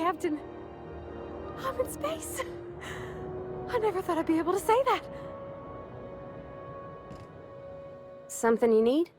Captain. I'm in space. I never thought I'd be able to say that. Something you need?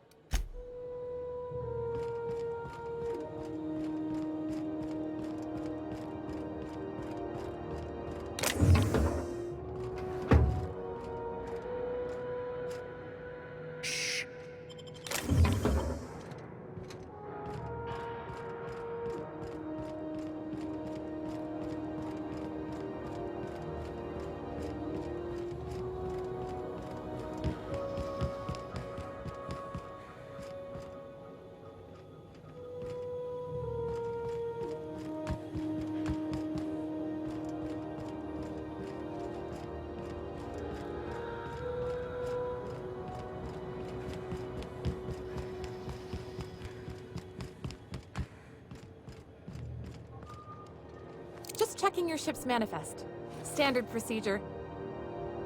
Just checking your ship's manifest. Standard procedure.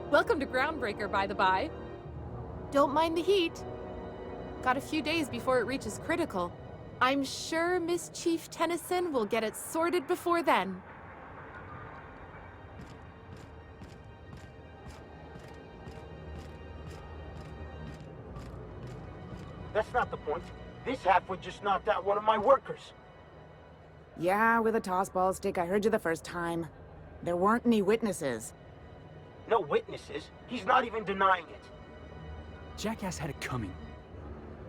Welcome to Groundbreaker, by the by. Don't mind the heat. Got a few days before it reaches critical. I'm sure Miss Chief Tennyson will get it sorted before then. That's not the point. This halfwit just knocked out one of my workers. Yeah, with a tossball stick. I heard you the first time. There weren't any witnesses. No witnesses. He's not even denying it. Jackass had it coming.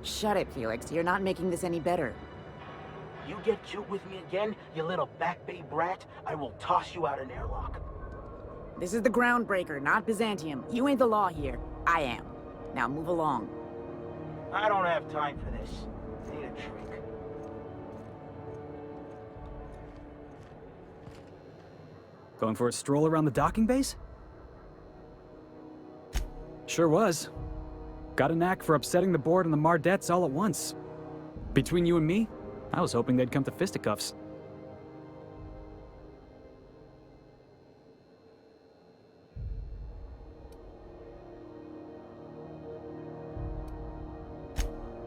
Shut it, Felix. You're not making this any better. You get cute with me again, you little Back Bay brat, I will toss you out an airlock. This is the Groundbreaker, not Byzantium. You ain't the law here. I am. Now move along. I don't have time for this. Need a drink. Going for a stroll around the docking base? Sure was. Got a knack for upsetting the board and the Mardettes all at once. Between you and me, I was hoping they'd come to fisticuffs.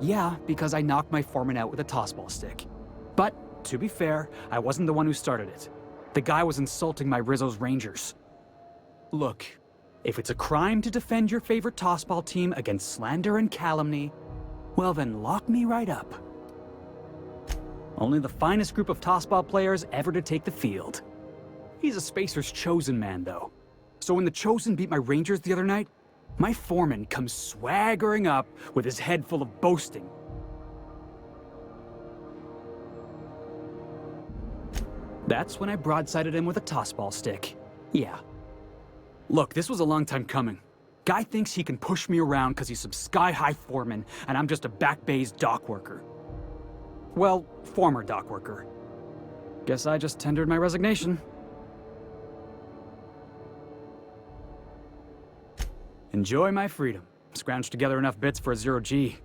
Yeah, because I knocked my foreman out with a tossball stick. But, to be fair, I wasn't the one who started it. The guy was insulting my Rizzo's Rangers. Look, if it's a crime to defend your favorite tossball team against slander and calumny, well then lock me right up. Only the finest group of tossball players ever to take the field. He's a Spacer's chosen man, though. So when the Chosen beat my Rangers the other night, my foreman comes swaggering up with his head full of boasting. That's when I broadsided him with a tossball stick. Yeah. Look, this was a long time coming. Guy thinks he can push me around because he's some sky-high foreman, and I'm just a Back Bay's dock worker. Well, former dock worker. Guess I just tendered my resignation. Enjoy my freedom. Scrounged together enough bits for a 0G.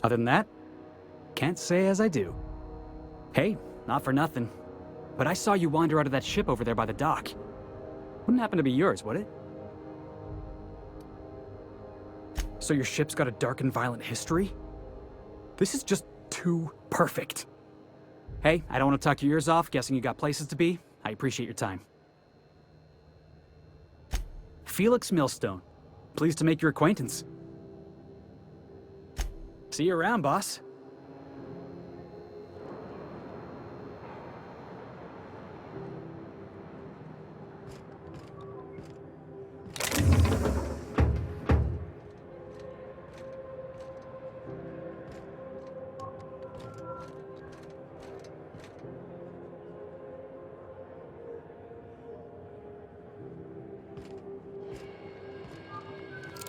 Other than that, can't say as I do. Hey, not for nothing, but I saw you wander out of that ship over there by the dock. Wouldn't happen to be yours, would it? So your ship's got a dark and violent history? This is just too perfect. Hey, I don't want to talk your ears off, guessing you got places to be. I appreciate your time. Felix Millstone. Pleased to make your acquaintance. See you around, boss.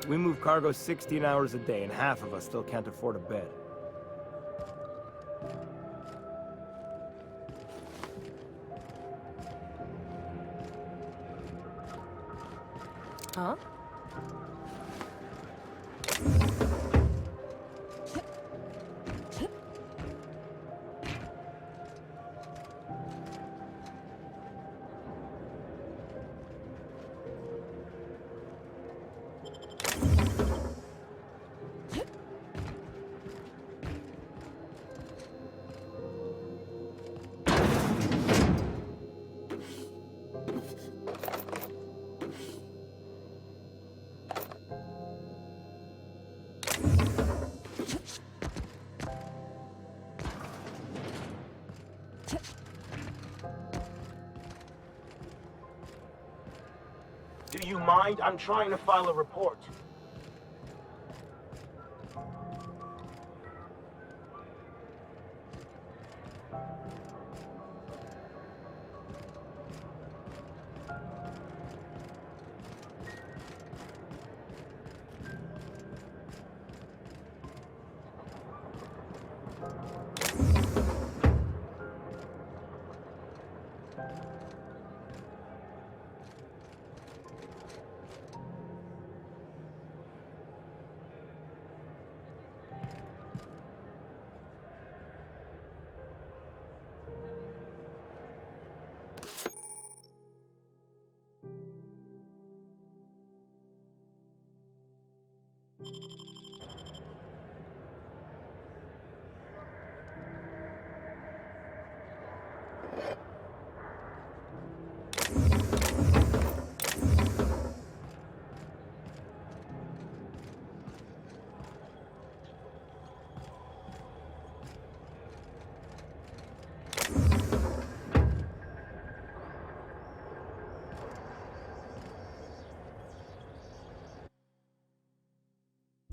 We move cargo 16 hours a day, and half of us still can't afford a bed. Huh? you mind? I'm trying to file a report.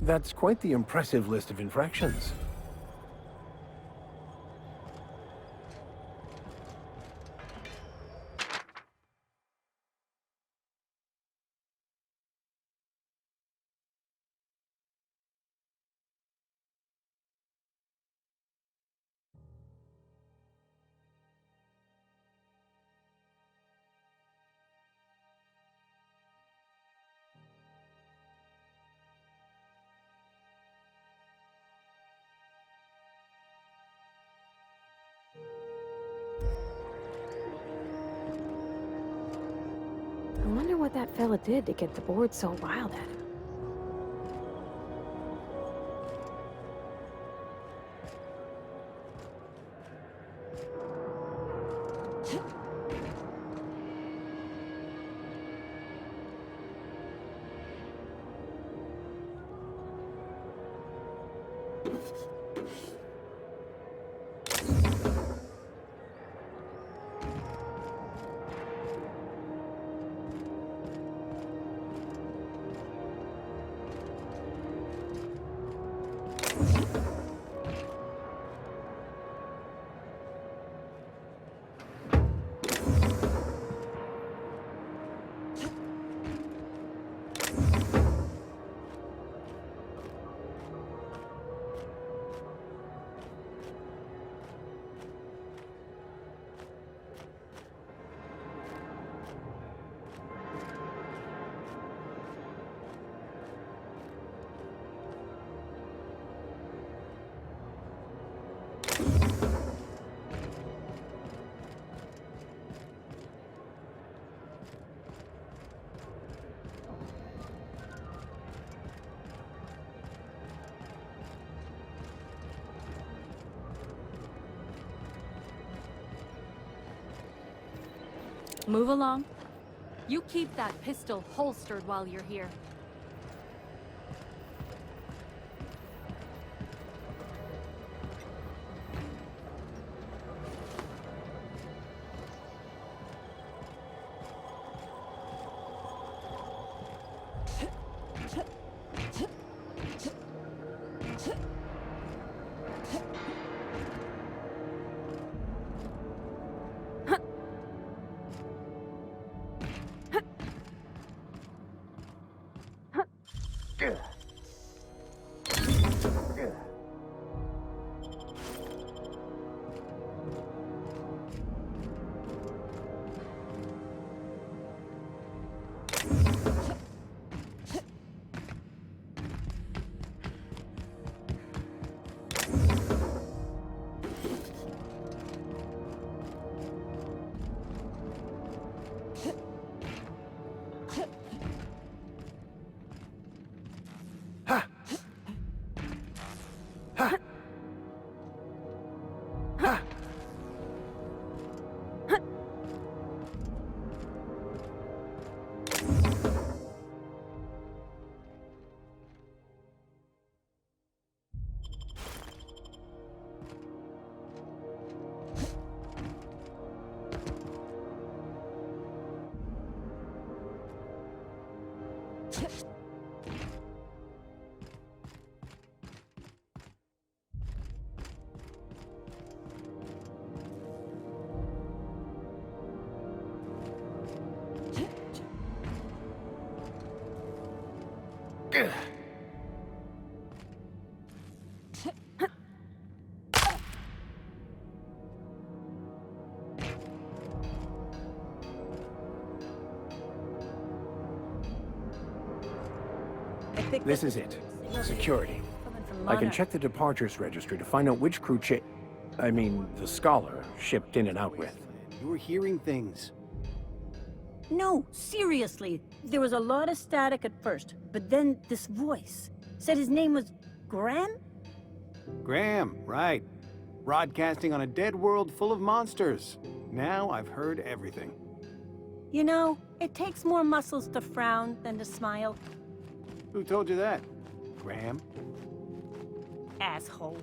That's quite the impressive list of infractions. I wonder what that fella did to get the board so riled at him. Move along. You keep that pistol holstered while you're here. This is it. Security. I can check the departures registry to find out which crew the Scholar, shipped in and out with. You were hearing things. No, seriously. There was a lot of static at first, but then this voice said his name was Graham? Graham, right. Broadcasting on a dead world full of monsters. Now I've heard everything. You know, it takes more muscles to frown than to smile. Who told you that? Graham? Asshole.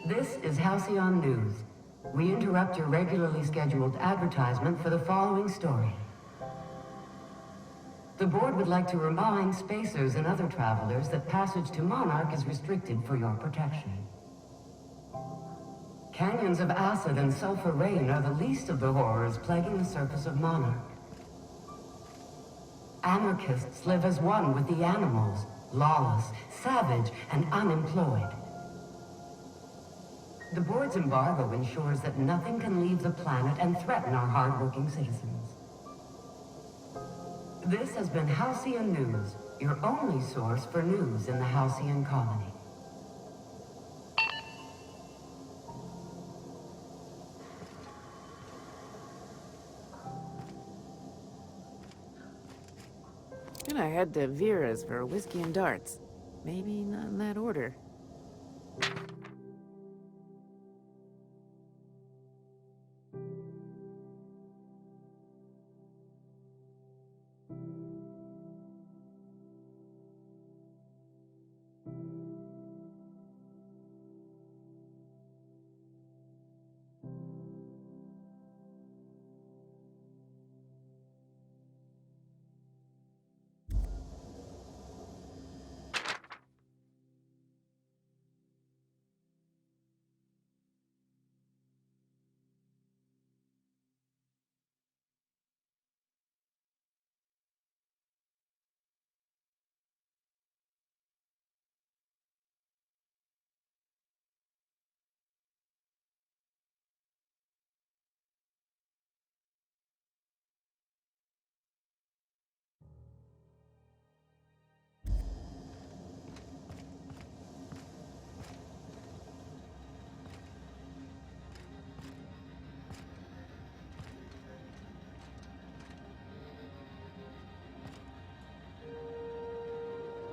This is Halcyon News. We interrupt your regularly scheduled advertisement for the following story. The board would like to remind spacers and other travelers that passage to Monarch is restricted for your protection. Canyons of acid and sulfur rain are the least of the horrors plaguing the surface of Monarch. Anarchists live as one with the animals, lawless, savage, and unemployed. The board's embargo ensures that nothing can leave the planet and threaten our hard-working citizens. This has been Halcyon News, your only source for news in the Halcyon colony. And I head to Vera's for whiskey and darts. Maybe not in that order.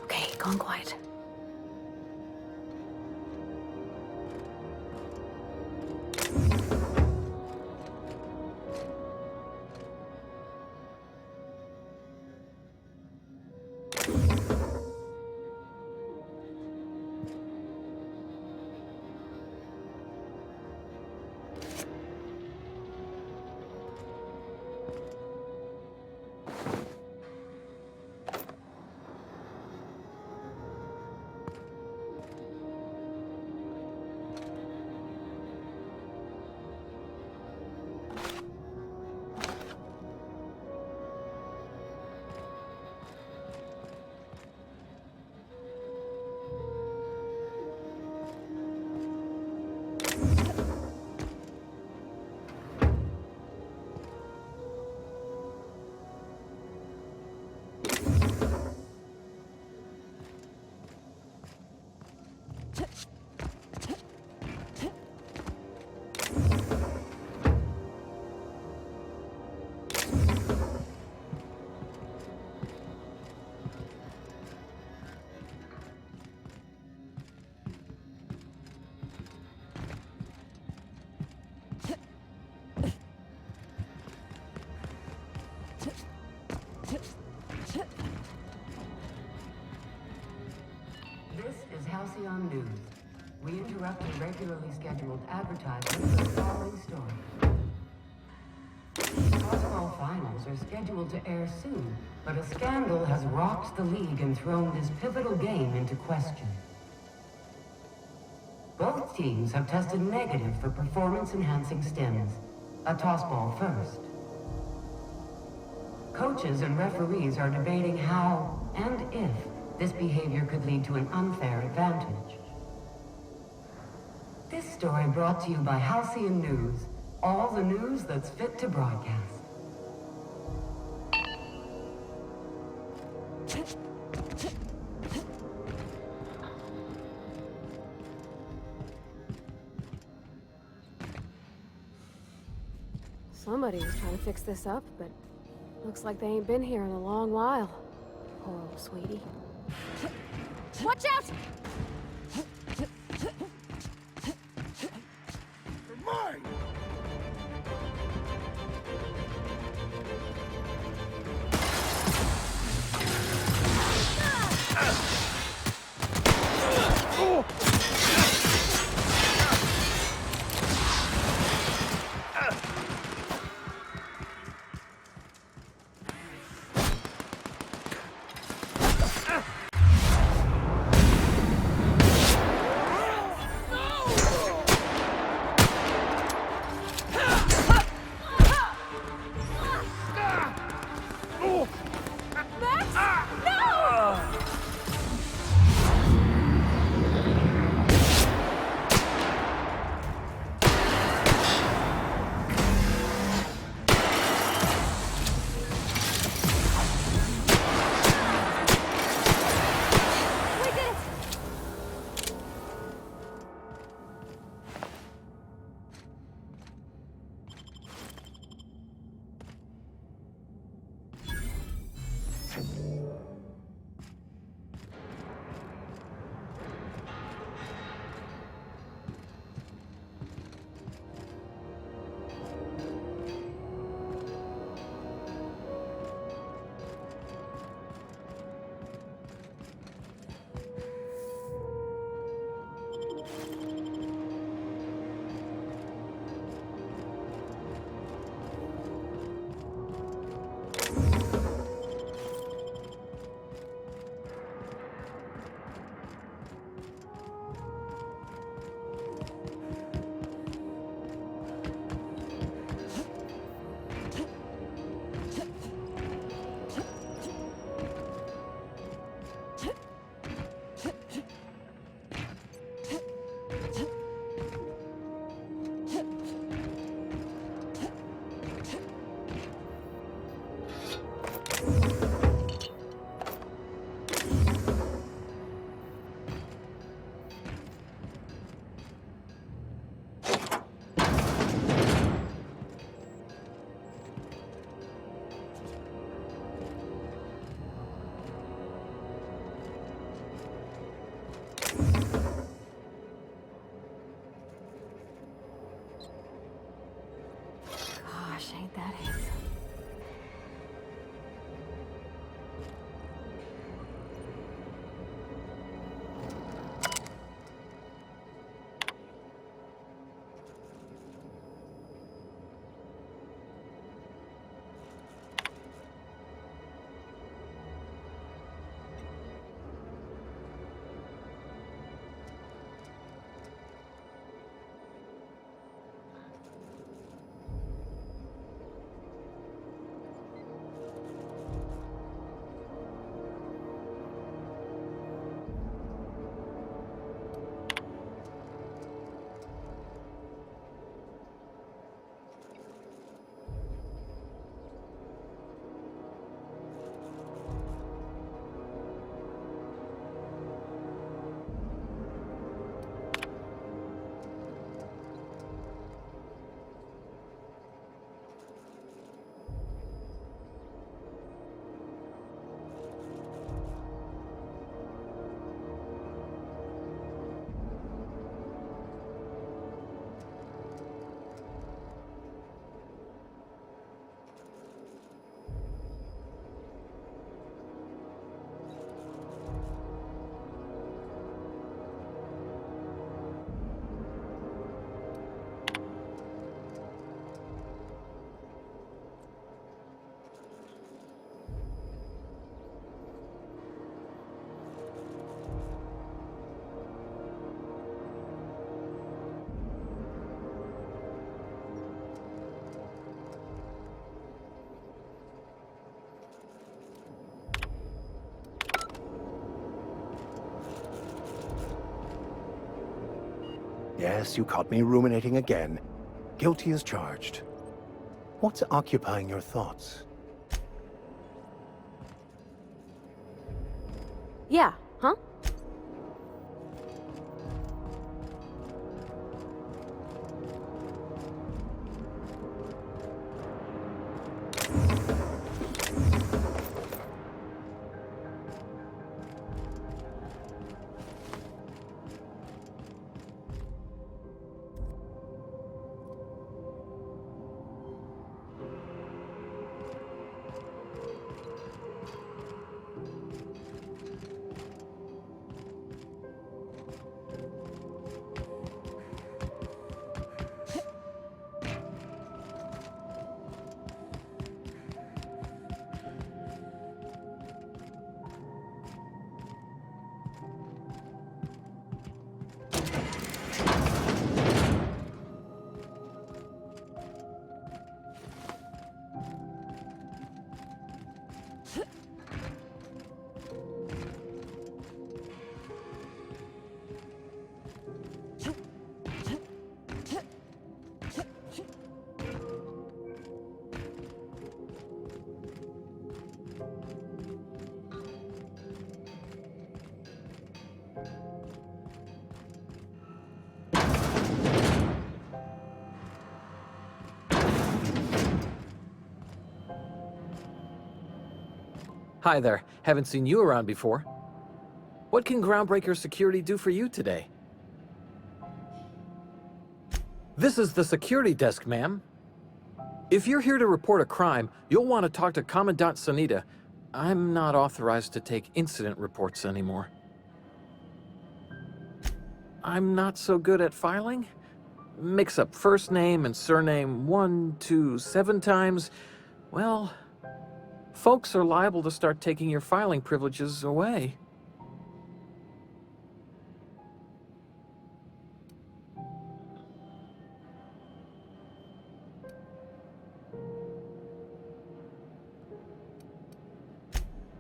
Okay, gone quiet. Halcyon News. We interrupt a regularly scheduled advertisement for the following story. Tossball finals are scheduled to air soon, but a scandal has rocked the league and thrown this pivotal game into question. Both teams have tested negative for performance-enhancing stims. A tossball first. Coaches and referees are debating how and if this behavior could lead to an unfair advantage. This story brought to you by Halcyon News. All the news that's fit to broadcast. Somebody was trying to fix this up, but looks like they ain't been here in a long while. Poor old sweetie. Watch out! Ain't that handsome? Yes, you caught me ruminating again. Guilty as charged. What's occupying your thoughts? Yeah, huh? Hi there. Haven't seen you around before. What can Groundbreaker Security do for you today? This is the security desk, ma'am. If you're here to report a crime, you'll want to talk to Commandant Sanita. I'm not authorized to take incident reports anymore. I'm not so good at filing. Mix up first name and surname 1, 2, 7 times. Well, folks are liable to start taking your filing privileges away.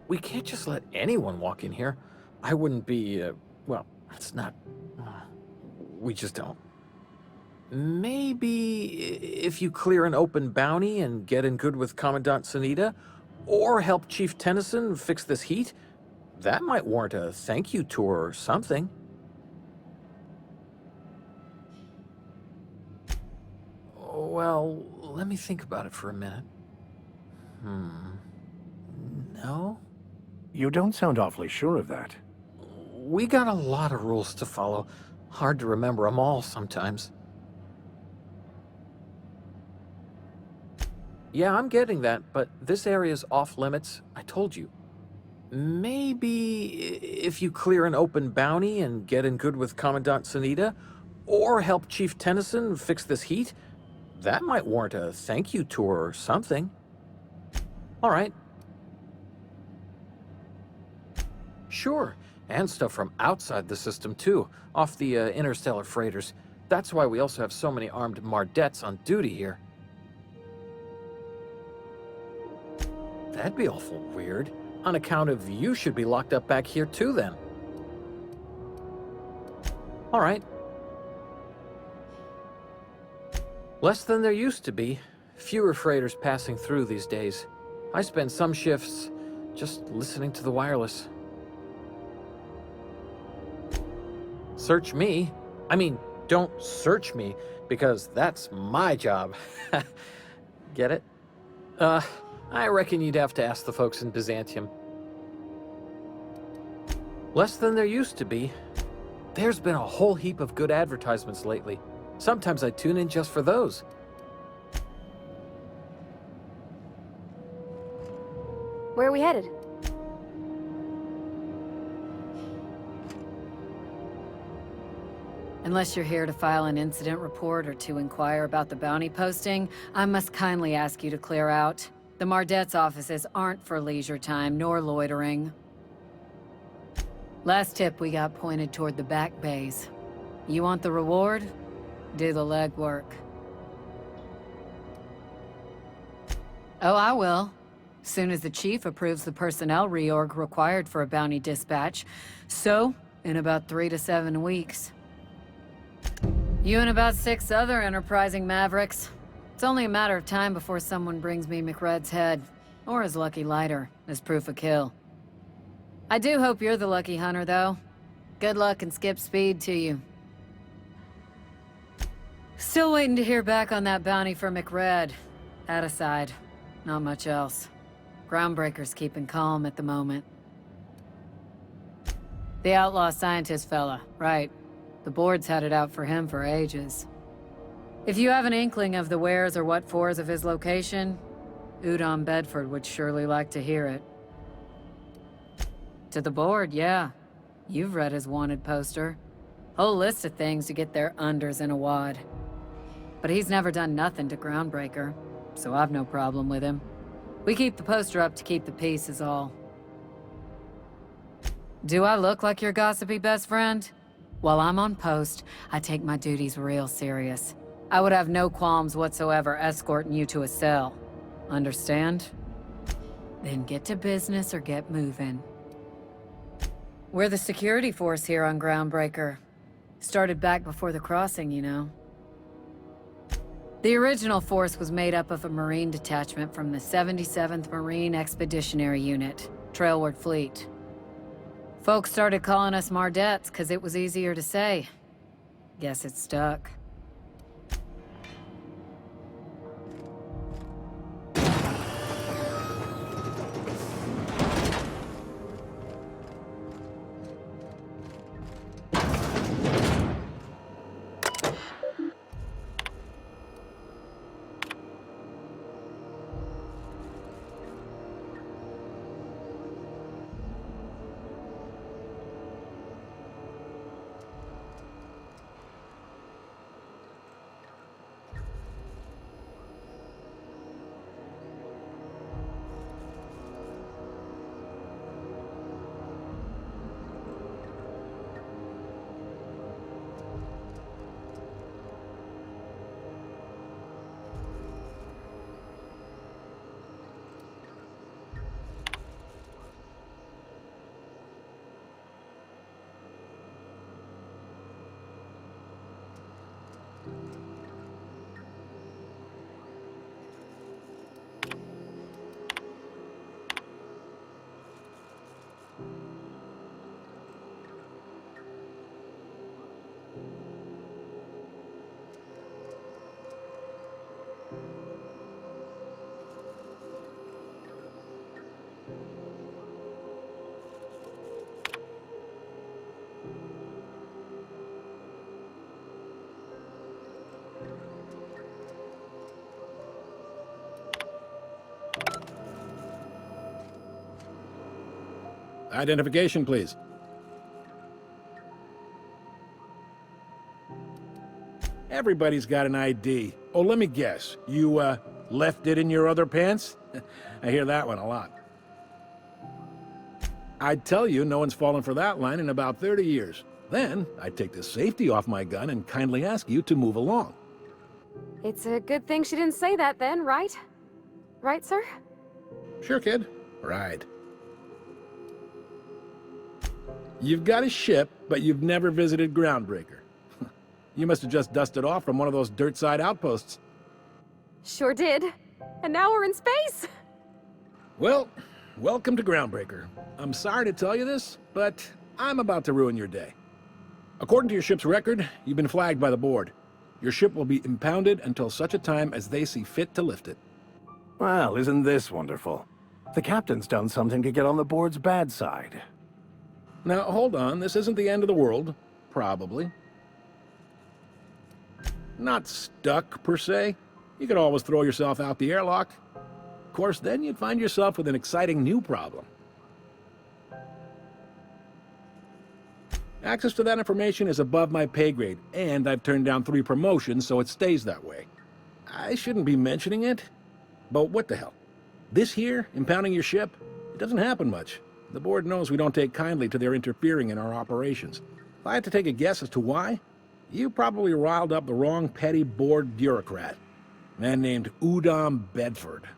We can't just let anyone walk in here. I wouldn't be, well, it's not... we just don't. Maybe if you clear an open bounty and get in good with Commandant Sanita, or help Chief Tennyson fix this heat, that might warrant a thank you tour or something. Well, let me think about it for a minute. No? You don't sound awfully sure of that. We got a lot of rules to follow. Hard to remember them all sometimes. Yeah, I'm getting that, but this area's off limits. I told you. Maybe if you clear an open bounty and get in good with Commandant Sanita, or help Chief Tennyson fix this heat, that might warrant a thank you tour or something. All right. Sure, and stuff from outside the system too, off the interstellar freighters. That's why we also have so many armed Mardettes on duty here. That'd be awful weird. On account of you should be locked up back here too then. All right. Less than there used to be. Fewer freighters passing through these days. I spend some shifts just listening to the wireless. Search me. I mean, don't search me, because that's my job. Get it? I reckon you'd have to ask the folks in Byzantium. Less than there used to be. There's been a whole heap of good advertisements lately. Sometimes I tune in just for those. Where are we headed? Unless you're here to file an incident report or to inquire about the bounty posting, I must kindly ask you to clear out. The Mardet's offices aren't for leisure time nor loitering. Last tip we got pointed toward the back bays. You want the reward? Do the legwork. Oh, I will. Soon as the chief approves the personnel reorg required for a bounty dispatch. So, in about 3 to 7 weeks. You and about 6 other enterprising mavericks. It's only a matter of time before someone brings me McRed's head, or his lucky lighter, as proof of kill. I do hope you're the lucky hunter, though. Good luck and skip speed to you. Still waiting to hear back on that bounty for McRed. That aside, not much else. Groundbreaker's keeping calm at the moment. The outlaw scientist fella, right. The board's had it out for him for ages. If you have an inkling of the wheres or what fors of his location, Udom Bedford would surely like to hear it. To the board, yeah. You've read his wanted poster. Whole list of things to get their unders in a wad. But he's never done nothing to Groundbreaker, so I've no problem with him. We keep the poster up to keep the peace is all. Do I look like your gossipy best friend? While I'm on post, I take my duties real serious. I would have no qualms whatsoever escorting you to a cell. Understand? Then get to business or get moving. We're the security force here on Groundbreaker. Started back before the crossing, you know. The original force was made up of a Marine detachment from the 77th Marine Expeditionary Unit, Trailward Fleet. Folks started calling us Mardettes because it was easier to say. Guess it stuck. Identification, please. Everybody's got an ID. Oh, let me guess. You, left it in your other pants? I hear that one a lot. I'd tell you no one's fallen for that line in about 30 years. Then, I'd take the safety off my gun and kindly ask you to move along. It's a good thing she didn't say that then, right? Right, sir? Sure, kid. Right. You've got a ship, but you've never visited Groundbreaker. You must have just dusted off from one of those dirt-side outposts. Sure did. And now we're in space! Well, welcome to Groundbreaker. I'm sorry to tell you this, but I'm about to ruin your day. According to your ship's record, you've been flagged by the board. Your ship will be impounded until such a time as they see fit to lift it. Well, isn't this wonderful? The captain's done something to get on the board's bad side. Now, hold on. This isn't the end of the world. Probably. Not stuck, per se. You could always throw yourself out the airlock. Of course, then you'd find yourself with an exciting new problem. Access to that information is above my pay grade, and I've turned down 3 promotions, so it stays that way. I shouldn't be mentioning it, but what the hell? This here, impounding your ship, it doesn't happen much. The board knows we don't take kindly to their interfering in our operations. If I had to take a guess as to why, you probably riled up the wrong petty board bureaucrat. A man named Udom Bedford.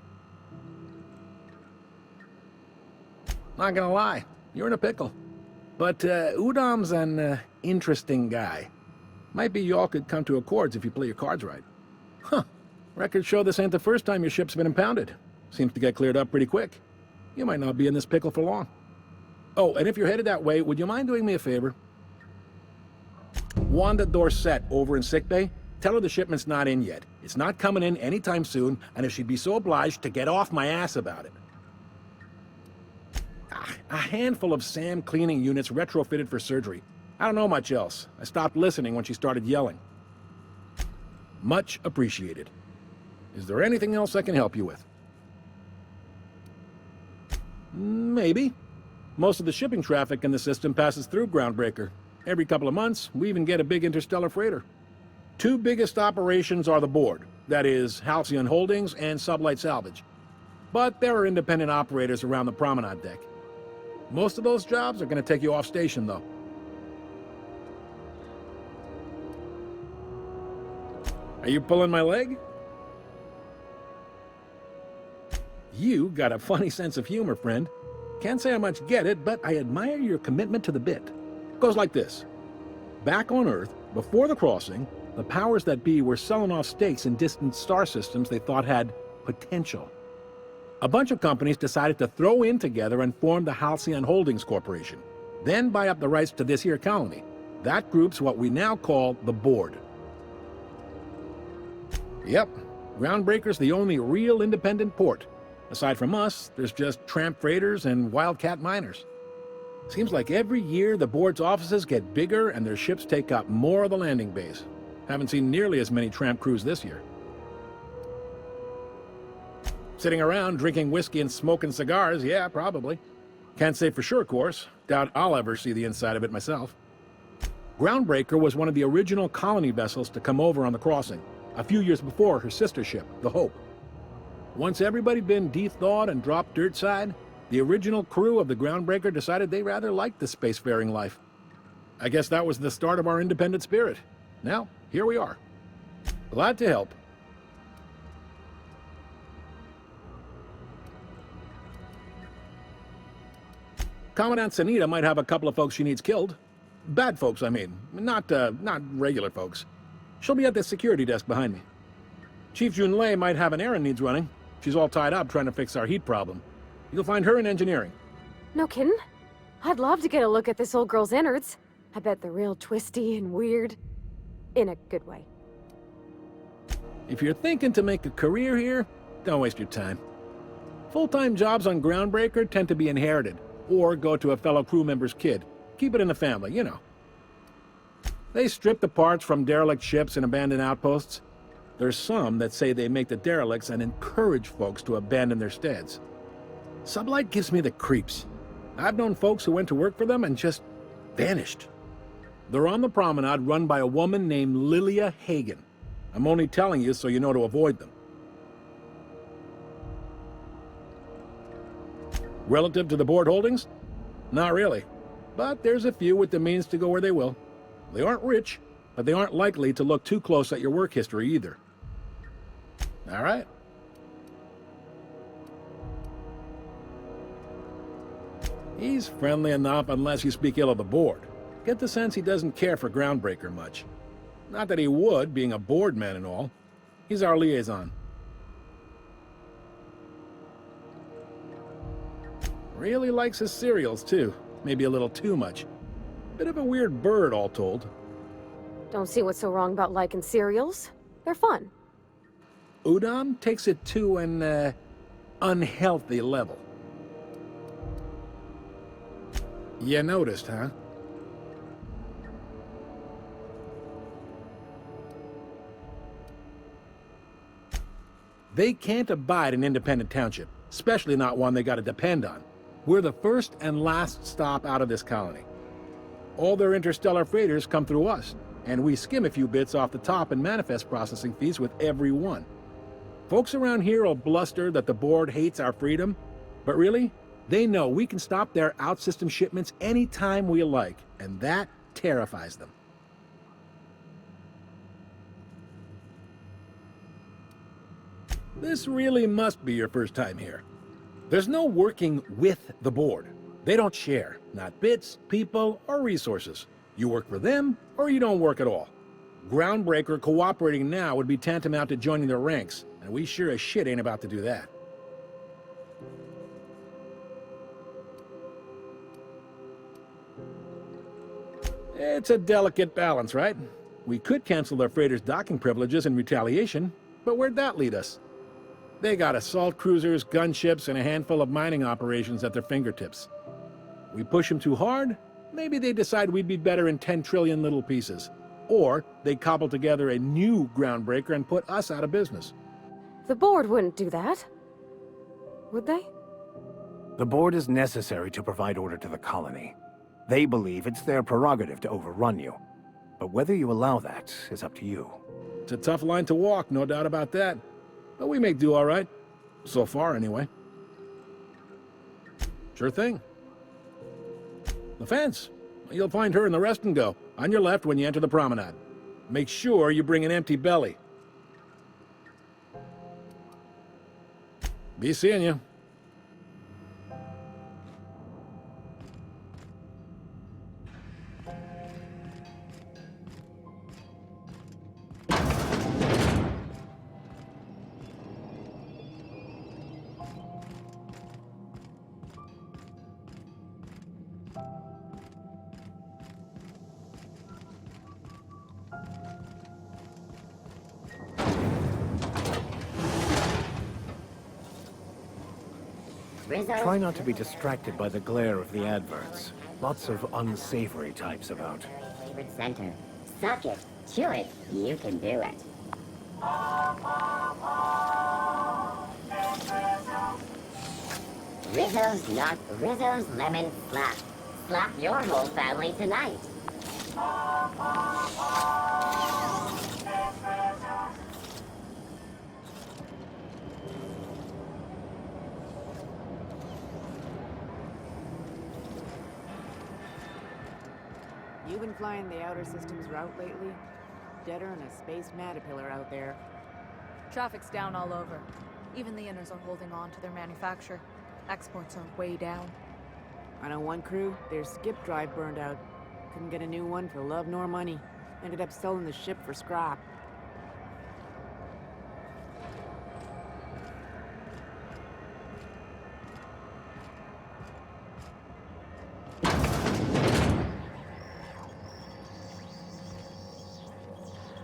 Not gonna lie, you're in a pickle. But Udom's an interesting guy. Might be y'all could come to accords if you play your cards right. Huh. Records show this ain't the first time your ship's been impounded. Seems to get cleared up pretty quick. You might not be in this pickle for long. Oh, and if you're headed that way, would you mind doing me a favor? Wanda Dorset over in sickbay, tell her the shipment's not in yet. It's not coming in anytime soon, and if she'd be so obliged to get off my ass about it. A handful of SAM cleaning units retrofitted for surgery. I don't know much else. I stopped listening when she started yelling. Much appreciated. Is there anything else I can help you with? Maybe. Most of the shipping traffic in the system passes through Groundbreaker. Every couple of months, we even get a big interstellar freighter. Two biggest operations are the board, that is, Halcyon Holdings and Sublight Salvage. But there are independent operators around the promenade deck. Most of those jobs are going to take you off station, though. Are you pulling my leg? You got a funny sense of humor, friend. Can't say I much get it, but I admire your commitment to the bit. Goes like this. Back on Earth, before the crossing, the powers that be were selling off stakes in distant star systems they thought had potential. A bunch of companies decided to throw in together and form the Halcyon Holdings Corporation, then buy up the rights to this here colony. That group's what we now call the Board. Yep, Groundbreaker's the only real independent port. Aside from us, there's just tramp freighters and wildcat miners. Seems like every year the Board's offices get bigger and their ships take up more of the landing base. Haven't seen nearly as many tramp crews this year. Sitting around drinking whiskey and smoking cigars, yeah, probably. Can't say for sure, of course. Doubt I'll ever see the inside of it myself. Groundbreaker was one of the original colony vessels to come over on the crossing, a few years before her sister ship, the Hope. Once everybody'd been de-thawed and dropped dirt side, the original crew of the Groundbreaker decided they rather liked the spacefaring life. I guess that was the start of our independent spirit. Now, here we are. Glad to help. Commandant Sanita might have a couple of folks she needs killed. Bad folks, I mean. Not regular folks. She'll be at the security desk behind me. Chief Junlei might have an errand needs running. She's all tied up trying to fix our heat problem. You'll find her in engineering. No kidding? I'd love to get a look at this old girl's innards. I bet they're real twisty and weird. In a good way. If you're thinking to make a career here, don't waste your time. Full-time jobs on Groundbreaker tend to be inherited, or go to a fellow crew member's kid. Keep it in the family, you know. They strip the parts from derelict ships and abandoned outposts. There's some that say they make the derelicts and encourage folks to abandon their steads. Sublight gives me the creeps. I've known folks who went to work for them and just vanished. They're on the promenade run by a woman named Lilia Hagen. I'm only telling you so you know to avoid them. Relative to the Board holdings? Not really. But there's a few with the means to go where they will. They aren't rich, but they aren't likely to look too close at your work history either. All right. He's friendly enough unless you speak ill of the Board. Get the sense he doesn't care for Groundbreaker much. Not that he would, being a Board man and all. He's our liaison. Really likes his cereals, too. Maybe a little too much. Bit of a weird bird, all told. Don't see what's so wrong about liking cereals. They're fun. Udon takes it to an, unhealthy level. You noticed, huh? They can't abide an independent township, especially not one they gotta depend on. We're the first and last stop out of this colony. All their interstellar freighters come through us, and we skim a few bits off the top in manifest processing fees with every one. Folks around here will bluster that the Board hates our freedom, but really, they know we can stop their out-system shipments anytime we like, and that terrifies them. This really must be your first time here. There's no working with the Board. They don't share, not bits, people, or resources. You work for them, or you don't work at all. Groundbreaker cooperating now would be tantamount to joining their ranks, and we sure as shit ain't about to do that. It's a delicate balance, right? We could cancel their freighters' docking privileges in retaliation, but where'd that lead us? They got assault cruisers, gunships, and a handful of mining operations at their fingertips. We push them too hard, maybe they decide we'd be better in 10 trillion little pieces. Or they cobble together a new Groundbreaker and put us out of business. The board wouldn't do that. Would they? The board is necessary to provide order to the colony. They believe it's their prerogative to overrun you. But whether you allow that is up to you. It's a tough line to walk, no doubt about that. But we make do all right. So far, anyway. Sure thing. The fence. You'll find her in the rest and go, on your left when you enter the promenade. Make sure you bring an empty belly. Be seeing you. Try not to be distracted by the glare of the adverts. Lots of unsavory types about. Favorite center. Suck it. Chew it. You can do it. Rizzo's Lemon Slap. Slap your whole family tonight. You been flying the Outer Systems route lately? Deader than a space caterpillar out there. Traffic's down all over. Even the inners are holding on to their manufacture. Exports are way down. I know one crew, their skip drive burned out. Couldn't get a new one for love nor money. Ended up selling the ship for scrap.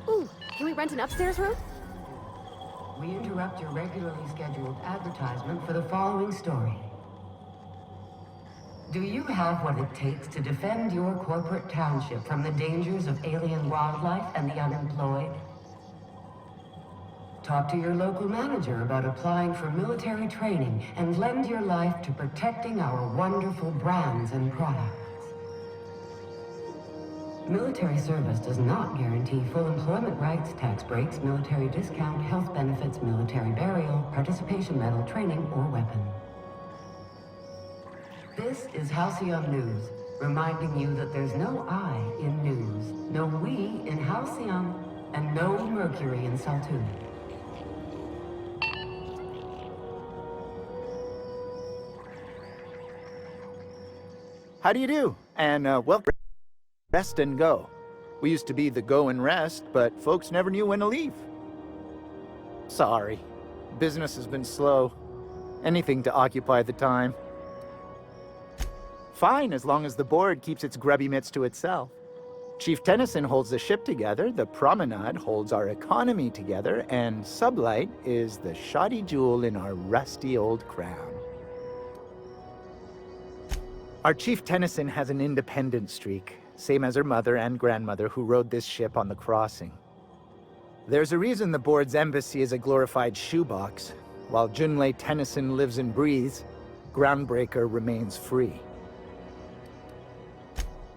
Ooh, can we rent an upstairs room? We interrupt your regularly scheduled advertisement for the following story. Do you have what it takes to defend your corporate township from the dangers of alien wildlife and the unemployed? Talk to your local manager about applying for military training and lend your life to protecting our wonderful brands and products. Military service does not guarantee full employment rights, tax breaks, military discount, health benefits, military burial, participation medal, training, or weapon. This is Halcyon News, reminding you that there's no I in news, no we in Halcyon, and no Mercury in Saltune. How do you do? And welcome. Rest and go. We used to be the go and rest, but folks never knew when to leave. Sorry. Business has been slow. Anything to occupy the time. Fine, as long as the board keeps its grubby mitts to itself. Chief Tennyson holds the ship together, the Promenade holds our economy together, and Sublight is the shoddy jewel in our rusty old crown. Our Chief Tennyson has an independent streak, same as her mother and grandmother who rode this ship on the crossing. There's a reason the board's embassy is a glorified shoebox. While Junlei Tennyson lives and breathes, Groundbreaker remains free.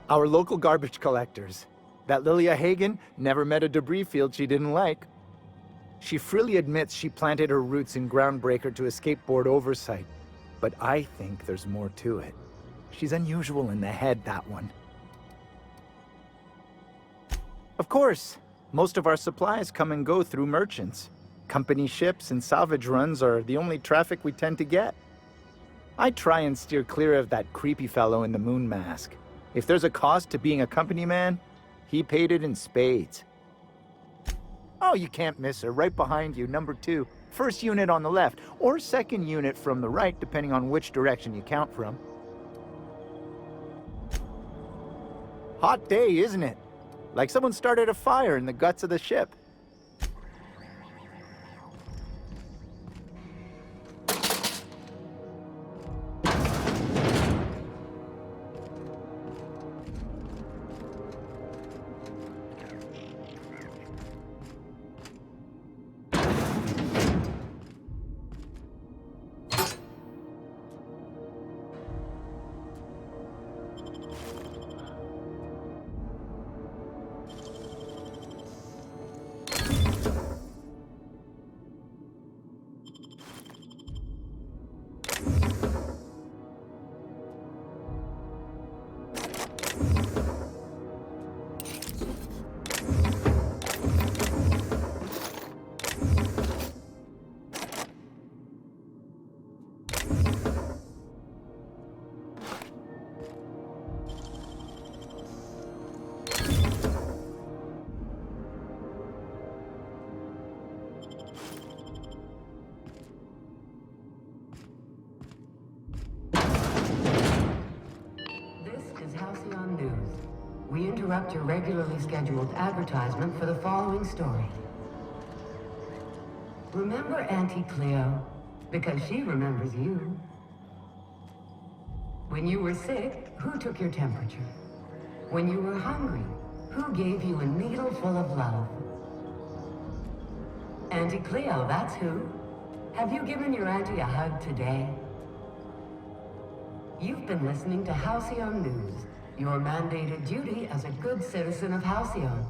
Our local garbage collectors. That Lilia Hagen never met a debris field she didn't like. She freely admits she planted her roots in Groundbreaker to escape board oversight. But I think there's more to it. She's unusual in the head, that one. Of course, most of our supplies come and go through merchants. Company ships and salvage runs are the only traffic we tend to get. I try and steer clear of that creepy fellow in the moon mask. If there's a cost to being a company man, he paid it in spades. Oh, you can't miss her. Right behind you, number 2. First unit on the left, or second unit from the right, depending on which direction you count from. Hot day, isn't it? Like someone started a fire in the guts of the ship. Halcyon News. We interrupt your regularly scheduled advertisement for the following story. Remember Auntie Cleo? Because she remembers you. When you were sick, who took your temperature? When you were hungry, who gave you a needle full of love? Auntie Cleo, that's who. Have you given your auntie a hug today? You've been listening to Halcyon News, your mandated duty as a good citizen of Halcyon.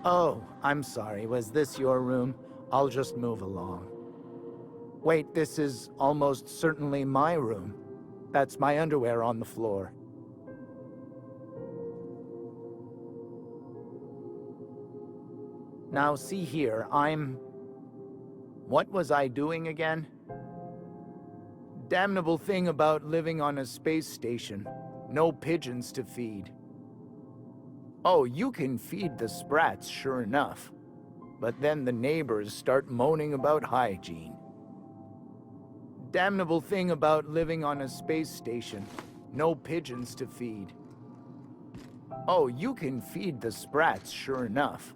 Oh, I'm sorry. Was this your room? I'll just move along. Wait, this is almost certainly my room. That's my underwear on the floor. Now, see here, What was I doing again? Damnable thing about living on a space station. No pigeons to feed. Oh, you can feed the sprats, sure enough. But then the neighbors start moaning about hygiene. Damnable thing about living on a space station. No pigeons to feed. Oh, you can feed the sprats, sure enough.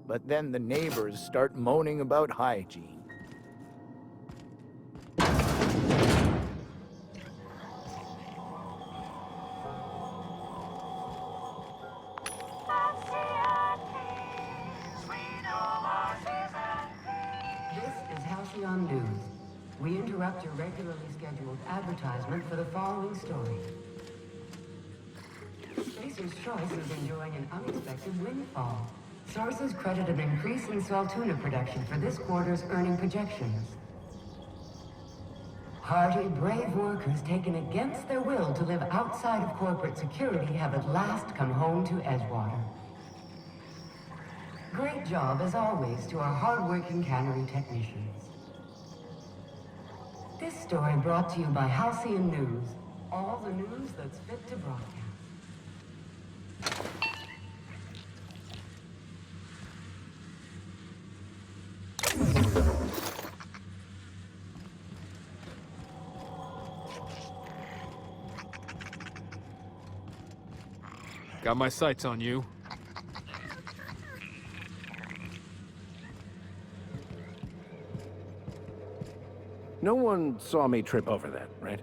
But then the neighbors start moaning about hygiene. News. We interrupt your regularly scheduled advertisement for the following story. Spacer's Choice is enjoying an unexpected windfall. Sources credit an increase in Saltuna production for this quarter's earning projections. Hardy, brave workers taken against their will to live outside of corporate security have at last come home to Edgewater. Great job, as always, to our hard-working cannery technicians. This story brought to you by Halcyon News. All the news that's fit to broadcast. Got my sights on you. No one saw me trip over that, right?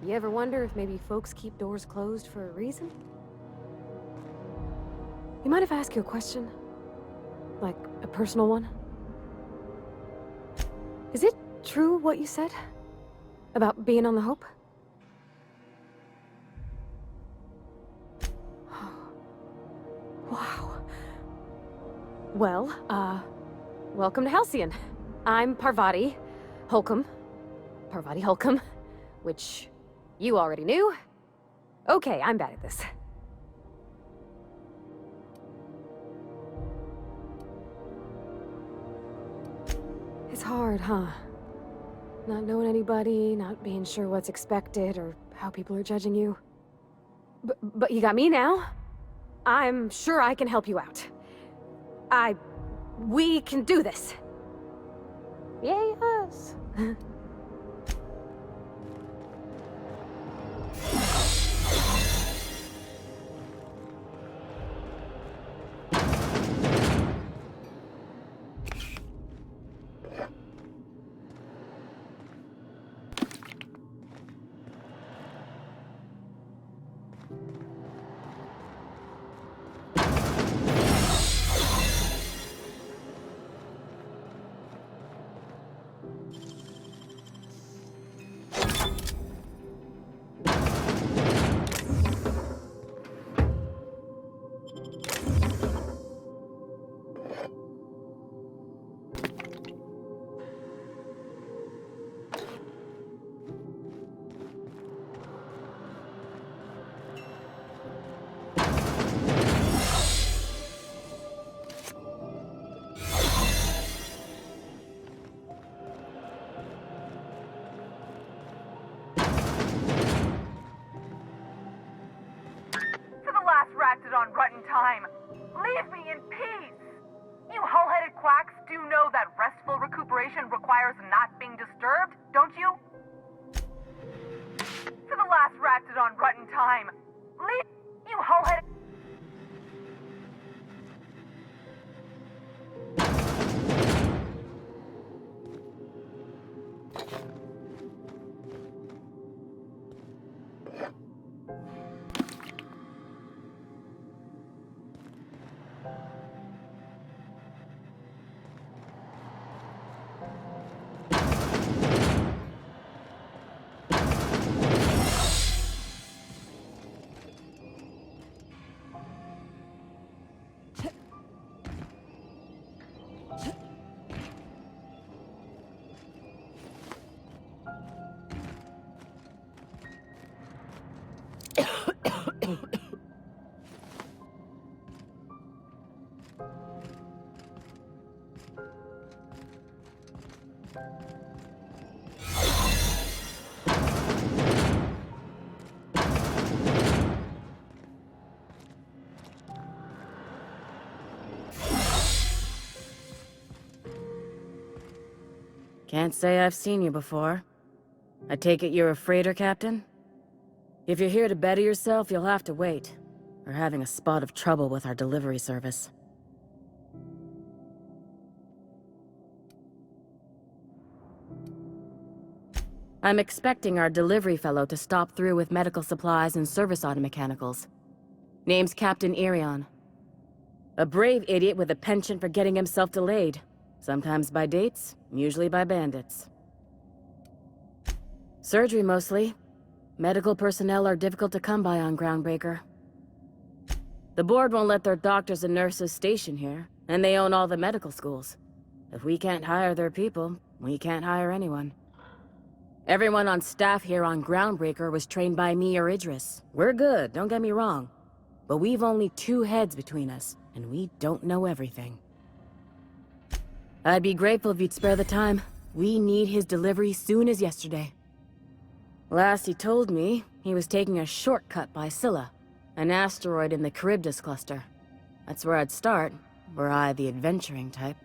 You ever wonder if maybe folks keep doors closed for a reason? You mind if I ask you a question? Like, a personal one? Is it true what you said? About being on the Hope? Wow. Well, welcome to Halcyon. I'm Parvati Holcomb. Parvati Holcomb, which you already knew. Okay, I'm bad at this. It's hard, huh? Not knowing anybody, not being sure what's expected or how people are judging you. But you got me now. I'm sure I can help you out. We can do this. Yes. on rotten time. Leave me in peace! You hull-headed quacks do know that restful recuperation requires not being disturbed, don't you? To the last ratted on rotten time. Leave... You hull-headed... Can't say I've seen you before. I take it you're a freighter captain? If you're here to better yourself, you'll have to wait. We're having a spot of trouble with our delivery service. I'm expecting our delivery fellow to stop through with medical supplies and service auto mechanicals. Name's Captain Irion. A brave idiot with a penchant for getting himself delayed. Sometimes by dates, usually by bandits. Surgery mostly. Medical personnel are difficult to come by on Groundbreaker. The board won't let their doctors and nurses station here, and they own all the medical schools. If we can't hire their people, we can't hire anyone. Everyone on staff here on Groundbreaker was trained by me or Idris. We're good, don't get me wrong. But we've only 2 heads between us, and we don't know everything. I'd be grateful if you'd spare the time. We need his delivery soon as yesterday. Last he told me, he was taking a shortcut by Scylla, an asteroid in the Charybdis cluster. That's where I'd start, were I the adventuring type.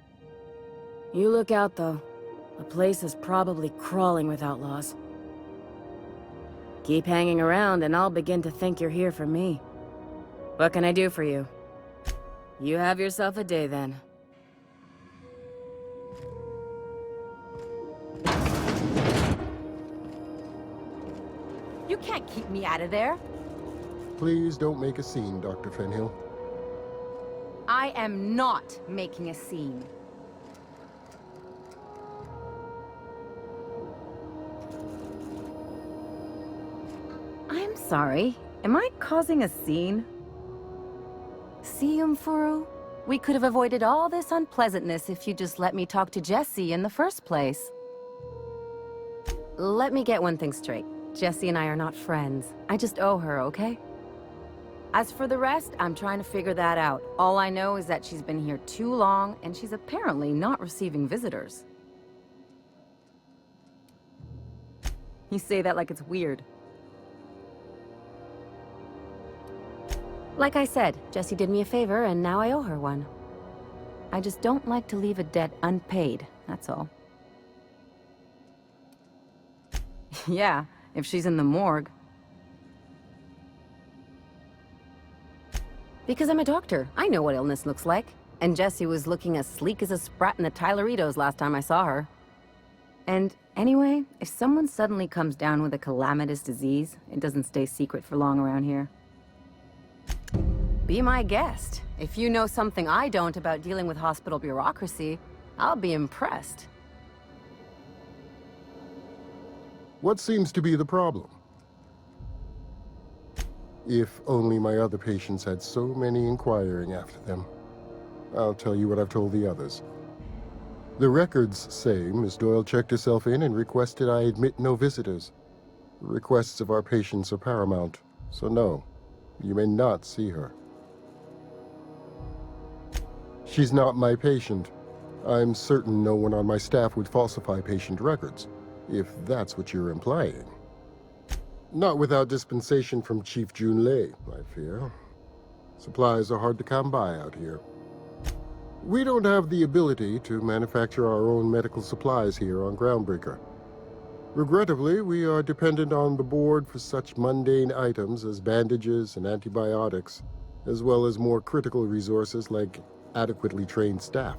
You look out, though. The place is probably crawling with outlaws. Keep hanging around and I'll begin to think you're here for me. What can I do for you? You have yourself a day, then. You can't keep me out of there. Please don't make a scene, Dr. Fenhill. I am not making a scene. I'm sorry. Am I causing a scene? See, Umfuru? We could have avoided all this unpleasantness if you just let me talk to Jesse in the first place. Let me get one thing straight. Jesse and I are not friends. I just owe her, okay? As for the rest, I'm trying to figure that out. All I know is that she's been here too long, and she's apparently not receiving visitors. You say that like it's weird. Like I said, Jesse did me a favor, and now I owe her one. I just don't like to leave a debt unpaid, that's all. Yeah, if she's in the morgue. Because I'm a doctor. I know what illness looks like. And Jessie was looking as sleek as a sprat in the Tyleritos last time I saw her. And anyway, if someone suddenly comes down with a calamitous disease, it doesn't stay secret for long around here. Be my guest. If you know something I don't about dealing with hospital bureaucracy, I'll be impressed. What seems to be the problem? If only my other patients had so many inquiring after them. I'll tell you what I've told the others. The records say Miss Doyle checked herself in and requested I admit no visitors. The requests of our patients are paramount, so no, you may not see her. She's not my patient. I'm certain no one on my staff would falsify patient records, if that's what you're implying. Not without dispensation from Chief Junlei, I fear. Supplies are hard to come by out here. We don't have the ability to manufacture our own medical supplies here on Groundbreaker. Regrettably, we are dependent on the board for such mundane items as bandages and antibiotics, as well as more critical resources like adequately trained staff.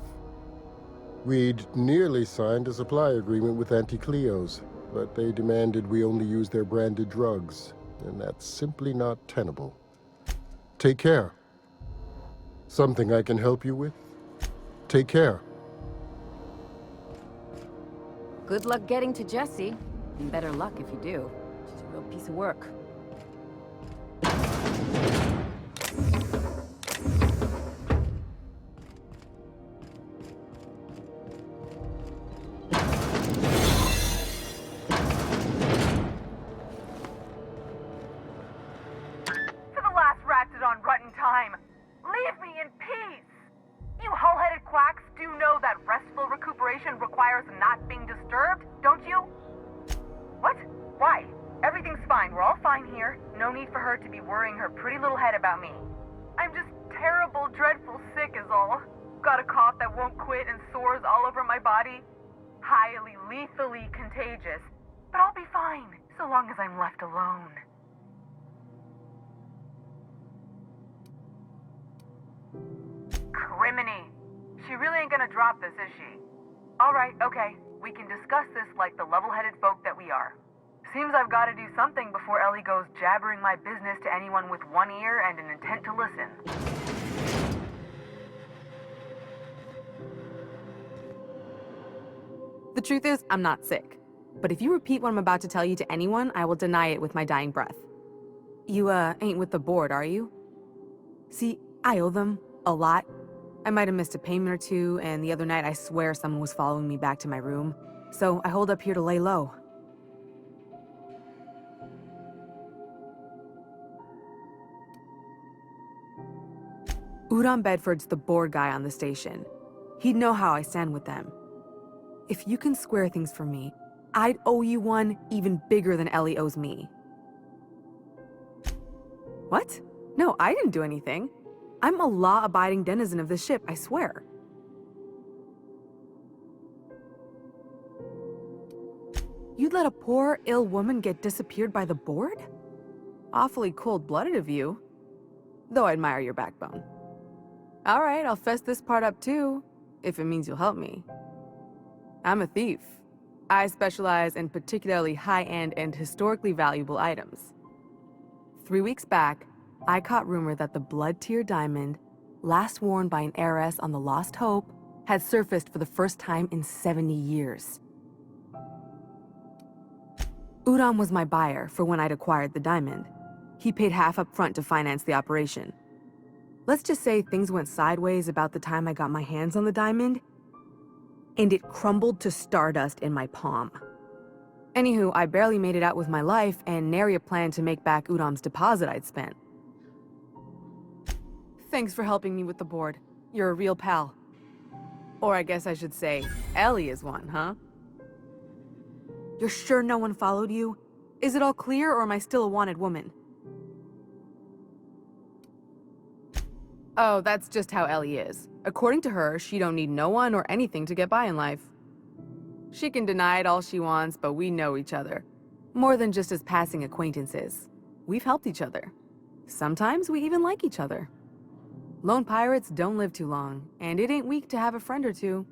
We'd nearly signed a supply agreement with Anti-Cleos, but they demanded we only use their branded drugs, and that's simply not tenable. Take care. Something I can help you with? Take care. Good luck getting to Jessie. And better luck if you do. She's a real piece of work. For the last Ratdodon Ruttin time, leave me in peace! You hull-headed quacks do know that restful recuperation requires not being disturbed, don't you? What? Why? Everything's fine. We're all fine here. No need for her to be worrying her pretty little head about me. I'm just terrible, dreadful sick is all. Got a cough that won't quit and sores all over my body. Highly, lethally contagious. But I'll be fine, so long as I'm left alone. Criminy. She really ain't gonna drop this, is she? Alright, okay. We can discuss this like the level-headed folk that we are. Seems I've got to do something before Ellie goes jabbering my business to anyone with one ear and an intent to listen. The truth is, I'm not sick. But if you repeat what I'm about to tell you to anyone, I will deny it with my dying breath. You, ain't with the board, are you? See, I owe them a lot. I might have missed a payment or two, and the other night I swear someone was following me back to my room. So I hold up here to lay low. Udon Bedford's the board guy on the station. He'd know how I stand with them. If you can square things for me, I'd owe you one even bigger than Ellie owes me. What? No, I didn't do anything. I'm a law-abiding denizen of this ship, I swear. You'd let a poor, ill woman get disappeared by the board? Awfully cold-blooded of you. Though I admire your backbone. All right, I'll fess this part up too, if it means you'll help me. I'm a thief. I specialize in particularly high-end and historically valuable items. 3 weeks back, I caught rumor that the blood-tier diamond, last worn by an heiress on the Lost Hope, had surfaced for the first time in 70 years. Udon was my buyer for when I'd acquired the diamond. He paid half up front to finance the operation. Let's just say things went sideways about the time I got my hands on the diamond, and it crumbled to stardust in my palm. Anywho, I barely made it out with my life, and nary a plan to make back Udom's deposit I'd spent. Thanks for helping me with the board. You're a real pal. Or I guess I should say, Ellie is one, huh? You're sure no one followed you? Is it all clear, or am I still a wanted woman? Oh, that's just how Ellie is. According to her, she don't need no one or anything to get by in life. She can deny it all she wants, but we know each other. More than just as passing acquaintances. We've helped each other. Sometimes we even like each other. Lone pirates don't live too long, and it ain't weak to have a friend or two.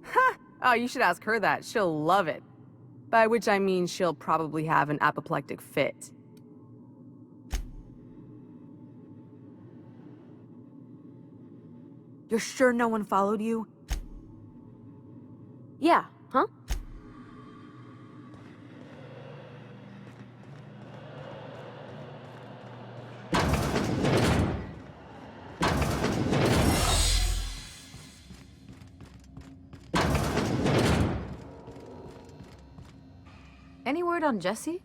Ha! Oh, you should ask her that. She'll love it. By which I mean she'll probably have an apoplectic fit. You're sure no one followed you? Yeah, huh? Any word on Jessie?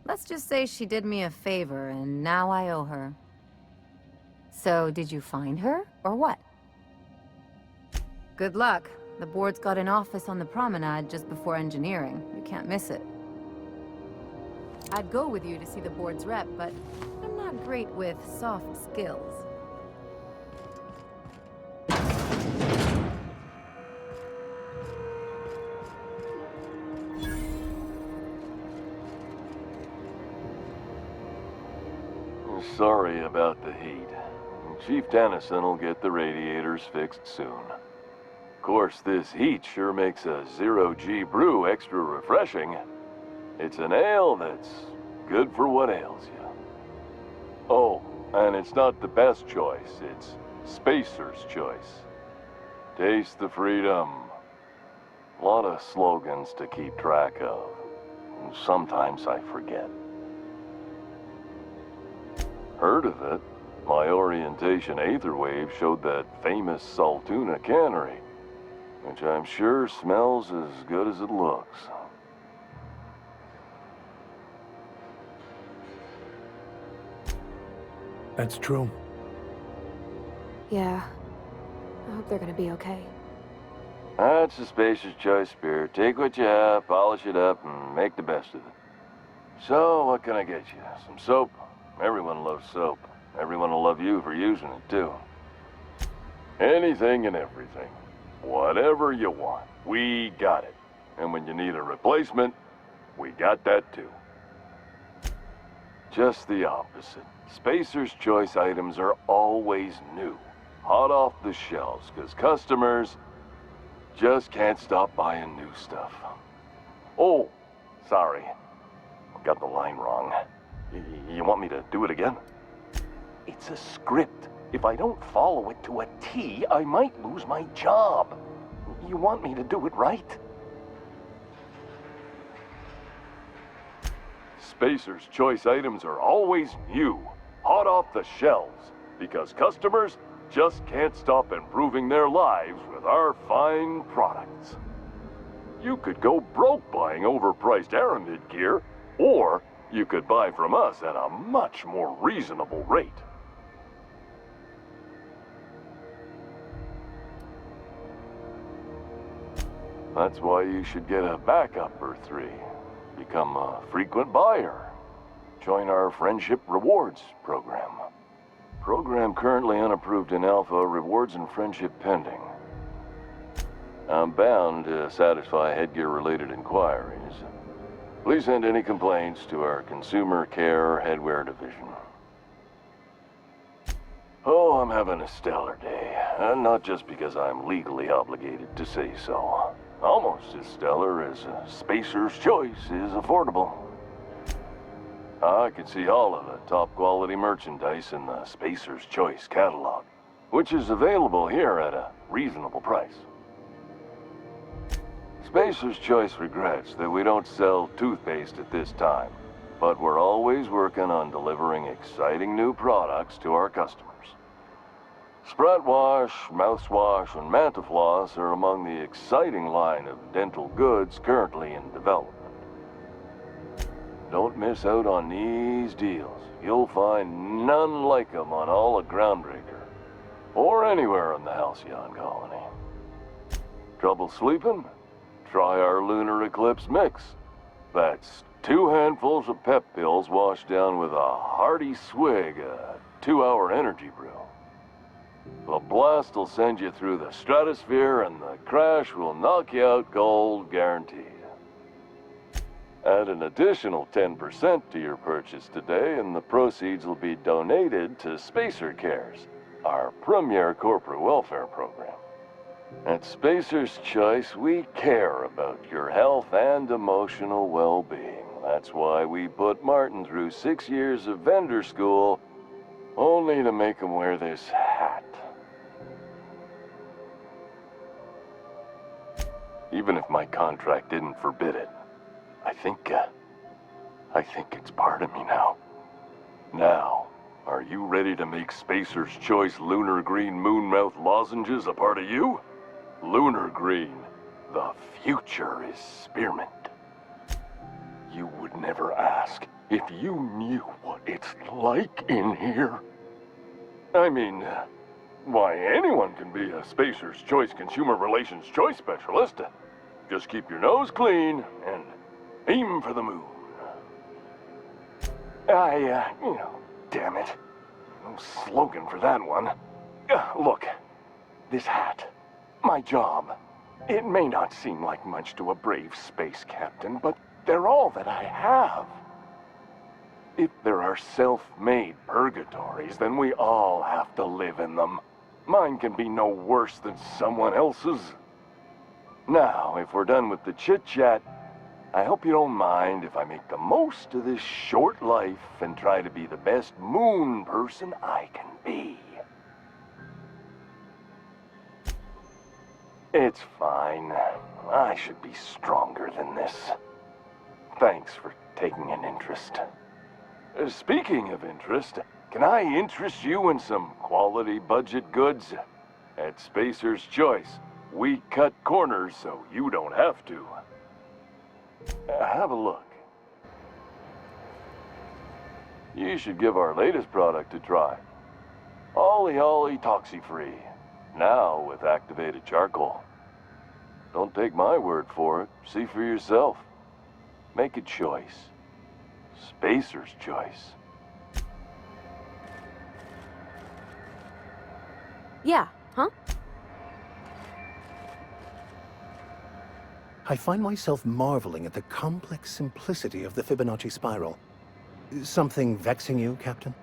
Let's just say she did me a favor, and now I owe her. So, did you find her, or what? Good luck. The board's got an office on the promenade just before engineering. You can't miss it. I'd go with you to see the board's rep, but I'm not great with soft skills. Sorry about the heat. Chief Tennyson will get the radiators fixed soon. Of course, this heat sure makes a zero-G brew extra refreshing. It's an ale that's good for what ails you. Oh, and it's not the best choice, it's Spacer's Choice. Taste the freedom. A lot of slogans to keep track of. Sometimes I forget. Heard of it? My orientation Aetherwave showed that famous Saltuna cannery, which I'm sure smells as good as it looks. That's true. Yeah. I hope they're gonna be okay. That's the Spacer's Choice spirit. Take what you have, polish it up, and make the best of it. So, what can I get you? Some soap? Everyone loves soap. Everyone will love you for using it, too. Anything and everything. Whatever you want, we got it. And when you need a replacement, we got that, too. Just the opposite. Spacer's Choice items are always new. Hot off the shelves, because customers just can't stop buying new stuff. Oh, sorry. Got the line wrong. You want me to do it again? It's a script. If I don't follow it to a T, I might lose my job. You want me to do it right? Spacer's Choice items are always new, hot off the shelves, because customers just can't stop improving their lives with our fine products. You could go broke buying overpriced Aramid gear, or you could buy from us at a much more reasonable rate. That's why you should get a backup or 3. Become a frequent buyer. Join our Friendship Rewards program. Program currently unapproved in Alpha, rewards and friendship pending. I'm bound to satisfy headgear-related inquiries. Please send any complaints to our Consumer Care Headwear Division. Oh, I'm having a stellar day. And not just because I'm legally obligated to say so. Almost as stellar as Spacer's Choice is affordable. I can see all of the top-quality merchandise in the Spacer's Choice catalog, which is available here at a reasonable price. Spacer's Choice regrets that we don't sell toothpaste at this time, but we're always working on delivering exciting new products to our customers. Sprat Wash, Mouthwash, and Mantafloss are among the exciting line of dental goods currently in development. Don't miss out on these deals. You'll find none like them on all of Groundbreaker, or anywhere in the Halcyon colony. Trouble sleeping? Try our Lunar Eclipse Mix. That's 2 handfuls of pep pills washed down with a hearty swig of 2-hour energy brew. The blast will send you through the stratosphere, and the crash will knock you out cold, guaranteed. Add an additional 10% to your purchase today, and the proceeds will be donated to Spacer Cares, our premier corporate welfare program. At Spacer's Choice, we care about your health and emotional well-being. That's why we put Martin through 6 years of vendor school, only to make him wear this hat. Even if my contract didn't forbid it, I think it's part of me now. Now, are you ready to make Spacer's Choice Lunar Green Moonmouth lozenges a part of you? Lunar Green, the future is spearmint. You would never ask if you knew what it's like in here. I mean, why, anyone can be a Spacer's Choice Consumer Relations Choice Specialist. Just keep your nose clean and aim for the moon. Damn it. No slogan for that one. Look, this hat, my job. It may not seem like much to a brave space captain, but they're all that I have. If there are self-made purgatories, then we all have to live in them. Mine can be no worse than someone else's. Now, if we're done with the chit-chat, I hope you don't mind if I make the most of this short life and try to be the best moon person I can be. It's fine. I should be stronger than this. Thanks for taking an interest. Speaking of interest, can I interest you in some quality budget goods? At Spacer's Choice, we cut corners so you don't have to. Have a look. You should give our latest product a try. Ollie Ollie Toxi-Free. Now with activated charcoal. Don't take my word for it. See for yourself. Make a choice. Spacer's Choice. Yeah, huh? I find myself marveling at the complex simplicity of the Fibonacci spiral. Something vexing you, Captain?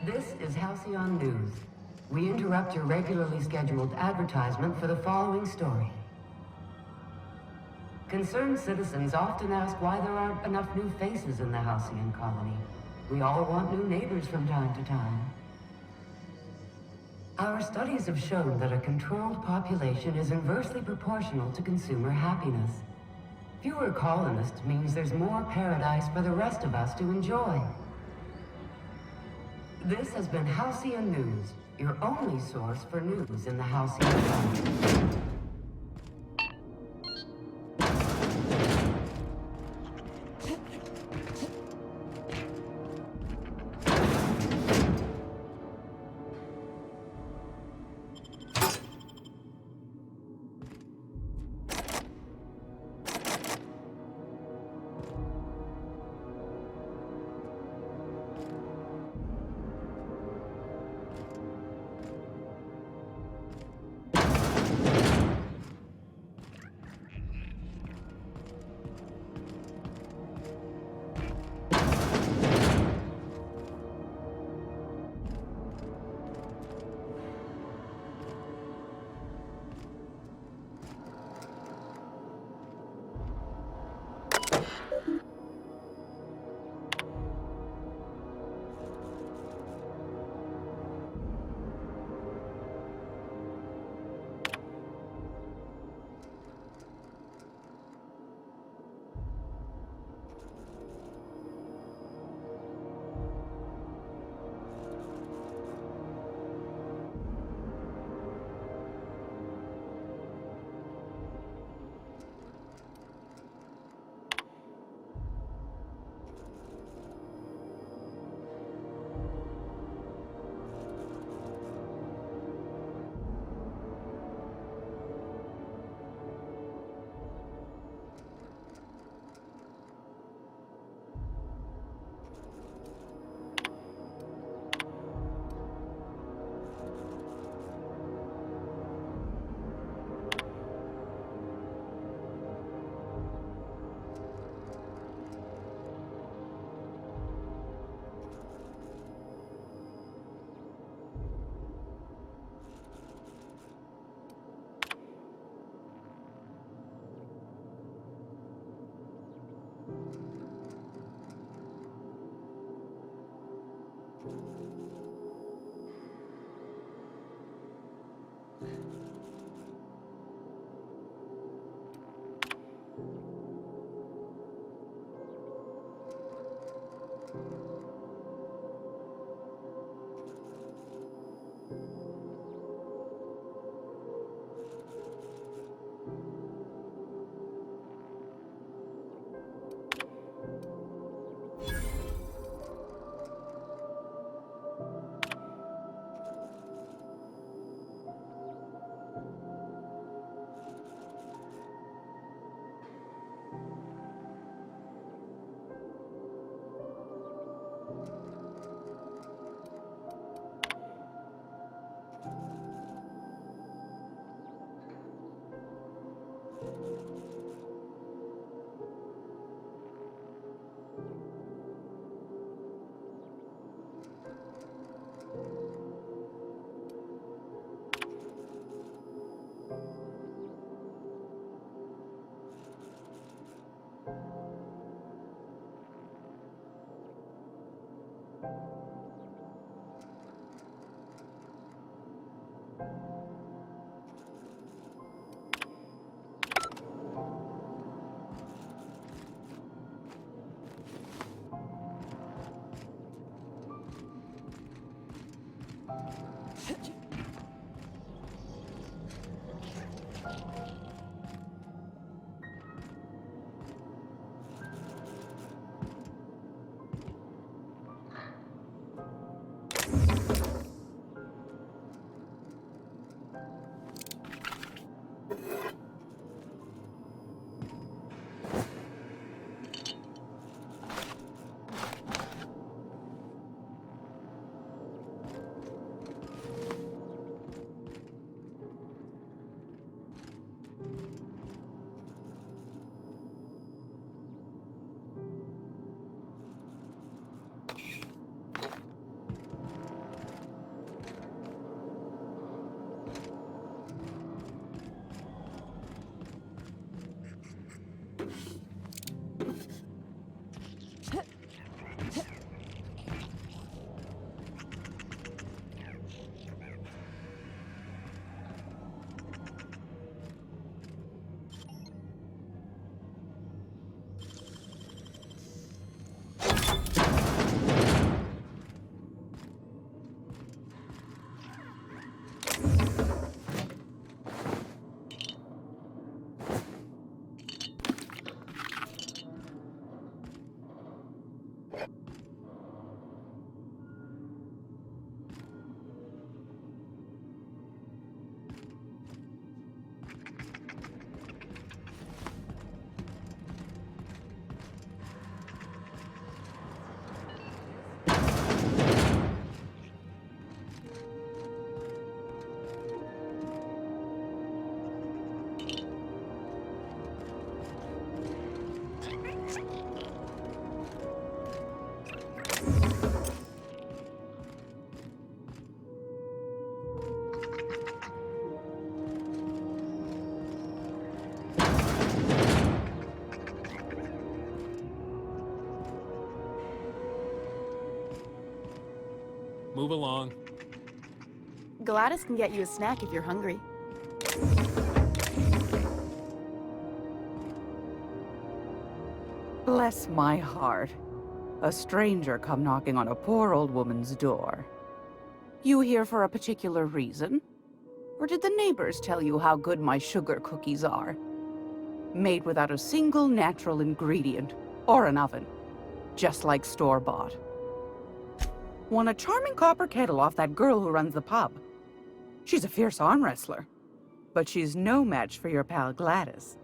This is Halcyon News. We interrupt your regularly scheduled advertisement for the following story. Concerned citizens often ask why there aren't enough new faces in the Halcyon colony. We all want new neighbors from time to time. Our studies have shown that a controlled population is inversely proportional to consumer happiness. Fewer colonists means there's more paradise for the rest of us to enjoy. This has been Halcyon News, your only source for news in the Halcyon Zone. move along. Gladys can get you a snack if you're hungry. Bless my heart. A stranger come knocking on a poor old woman's door. You here for a particular reason? Or did the neighbors tell you how good my sugar cookies are? Made without a single natural ingredient, or an oven. Just like store-bought. Won a charming copper kettle off that girl who runs the pub. She's a fierce arm wrestler. But she's no match for your pal Gladys.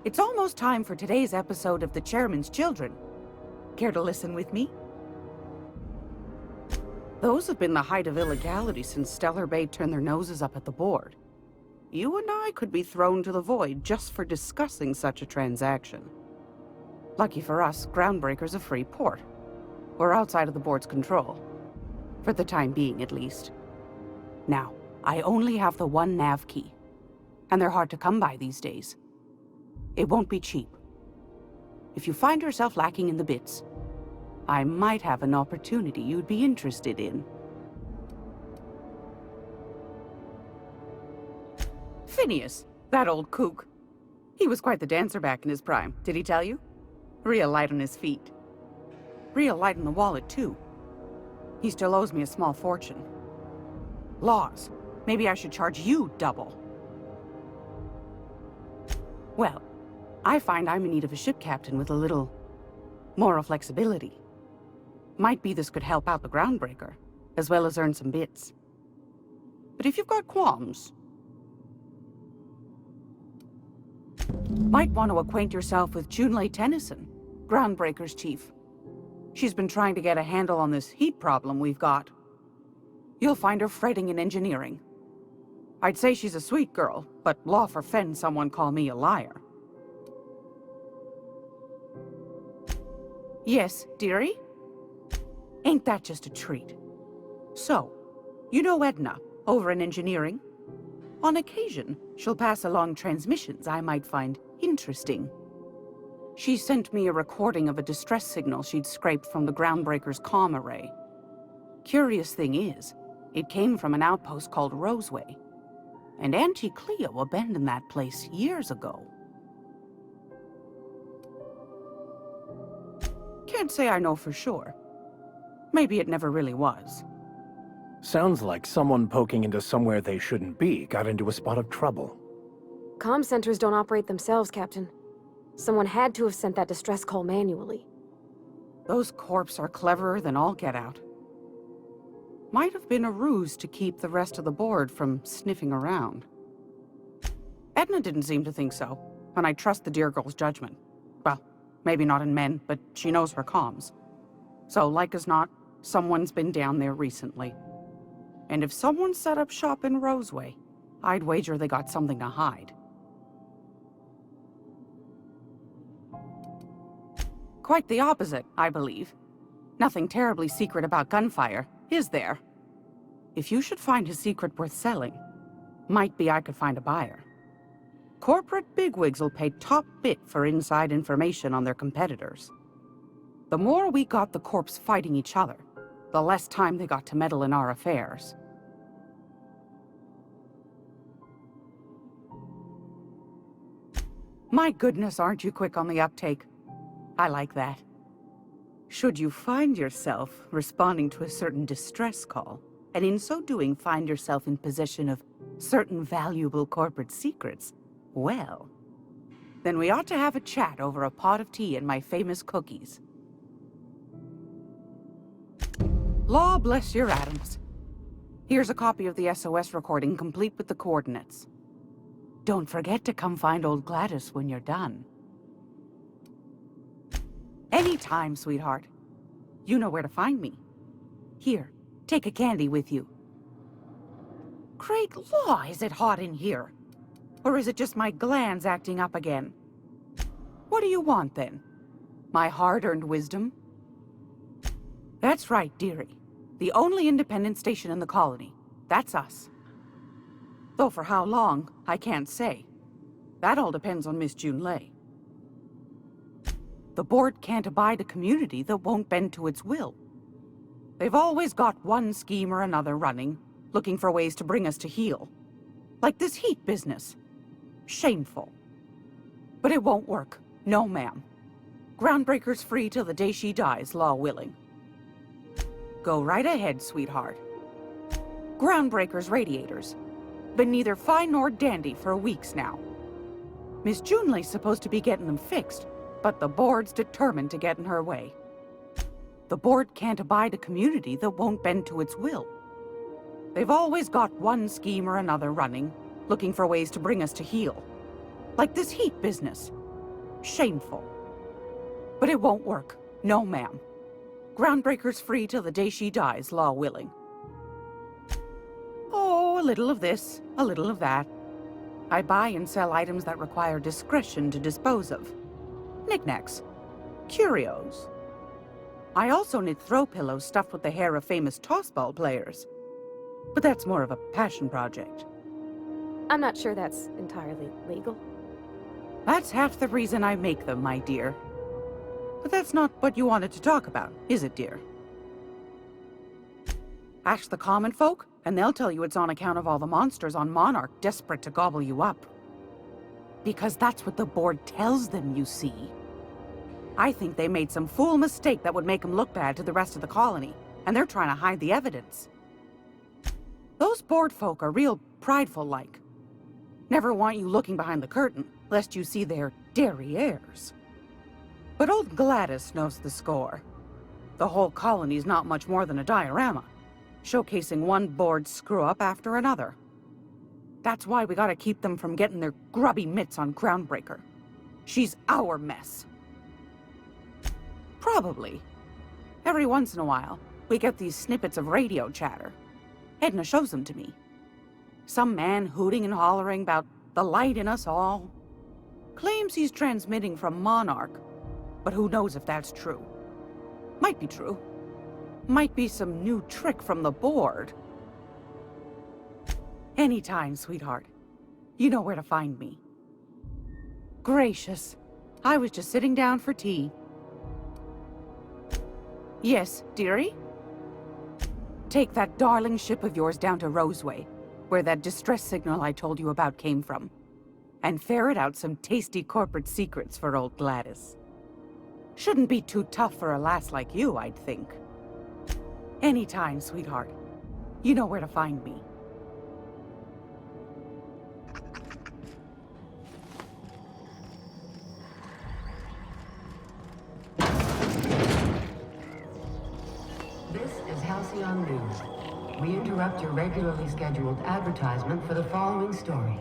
It's almost time for today's episode of The Chairman's Children. Care to listen with me? Those have been the height of illegality since Stellar Bay turned their noses up at the board. You and I could be thrown to the void just for discussing such a transaction. Lucky for us, Groundbreaker's a free port. We're outside of the board's control. For the time being, at least. Now, I only have the one nav key. And they're hard to come by these days. It won't be cheap. If you find yourself lacking in the bits, I might have an opportunity you'd be interested in. Phineas, that old kook. He was quite the dancer back in his prime, did he tell you? Real light on his feet. Real light in the wallet, too. He still owes me a small fortune. Laws. Maybe I should charge you double. Well, I find I'm in need of a ship captain with a little moral flexibility. Might be this could help out the Groundbreaker, as well as earn some bits. But if you've got qualms, might want to acquaint yourself with Junlei Tennyson, Groundbreaker's chief. She's been trying to get a handle on this heat problem we've got. You'll find her fretting in engineering. I'd say she's a sweet girl, but law forfend someone call me a liar. Yes, dearie? Ain't that just a treat? So, you know Edna, over in engineering? On occasion, she'll pass along transmissions I might find interesting. She sent me a recording of a distress signal she'd scraped from the Groundbreaker's comm array. Curious thing is, it came from an outpost called Roseway. And Auntie Cleo abandoned that place years ago. Can't say I know for sure. Maybe it never really was. Sounds like someone poking into somewhere they shouldn't be got into a spot of trouble. Comm centers don't operate themselves, Captain. Someone had to have sent that distress call manually. Those corps are cleverer than all get out. Might have been a ruse to keep the rest of the board from sniffing around. Edna didn't seem to think so, and I trust the dear girl's judgment. Well, maybe not in men, but she knows her comms. So, like as not, someone's been down there recently. And if someone set up shop in Roseway, I'd wager they got something to hide. Quite the opposite, I believe. Nothing terribly secret about gunfire, is there? If you should find a secret worth selling, Might be I could find a buyer. Corporate bigwigs will pay top bit for inside information on their competitors. The more we got the corps fighting each other, the less time they got to meddle in our affairs. My goodness, aren't you quick on the uptake? I like that. Should you find yourself responding to a certain distress call, and in so doing find yourself in possession of certain valuable corporate secrets, well, then we ought to have a chat over a pot of tea and my famous cookies. Law bless your atoms. Here's a copy of the SOS recording complete with the coordinates. Don't forget to come find old Gladys when you're done. Anytime, sweetheart. You know where to find me. Here, take a candy with you. Great law, is it hot in here? Or is it just my glands acting up again? What do you want, then? My hard-earned wisdom? That's right, dearie. The only independent station in the colony. That's us. Though for how long, I can't say. That all depends on Miss Junlei. The board can't abide a community that won't bend to its will. They've always got one scheme or another running, looking for ways to bring us to heel. Like this heat business. Shameful. But it won't work. No, ma'am. Groundbreaker's free till the day she dies, law willing. Go right ahead, sweetheart. Groundbreaker's radiators. Been neither fine nor dandy for weeks now. Miss Junlei's supposed to be getting them fixed, but the board's determined to get in her way. The board can't abide a community that won't bend to its will. They've always got one scheme or another running, looking for ways to bring us to heel. Like this heat business. Shameful. But it won't work. No, ma'am. Groundbreaker's free till the day she dies, law willing. Oh, a little of this, a little of that. I buy and sell items that require discretion to dispose of. Knickknacks. Curios. I also knit throw pillows stuffed with the hair of famous tossball players. But that's more of a passion project. I'm not sure that's entirely legal. That's half the reason I make them, my dear. But that's not what you wanted to talk about, is it, dear? Ask the common folk, and they'll tell you it's on account of all the monsters on Monarch desperate to gobble you up. Because that's what the board tells them, you see. I think they made some fool mistake that would make them look bad to the rest of the colony, and they're trying to hide the evidence. Those board folk are real prideful-like. Never want you looking behind the curtain, lest you see their derrieres. But old Gladys knows the score. The whole colony's not much more than a diorama, showcasing one board screw-up after another. That's why we gotta keep them from getting their grubby mitts on Groundbreaker. She's our mess. Probably. Every once in a while, we get these snippets of radio chatter. Edna shows them to me. Some man hooting and hollering about the light in us all. Claims he's transmitting from Monarch, but who knows if that's true. Might be true. Might be some new trick from the board. Anytime, sweetheart. You know where to find me. Gracious. I was just sitting down for tea. Yes, dearie? Take that darling ship of yours down to Roseway, where that distress signal I told you about came from, and ferret out some tasty corporate secrets for old Gladys. Shouldn't be too tough for a lass like you, I'd think. Anytime, sweetheart. You know where to find me. This is Halcyon News. We interrupt your regularly scheduled advertisement for the following story.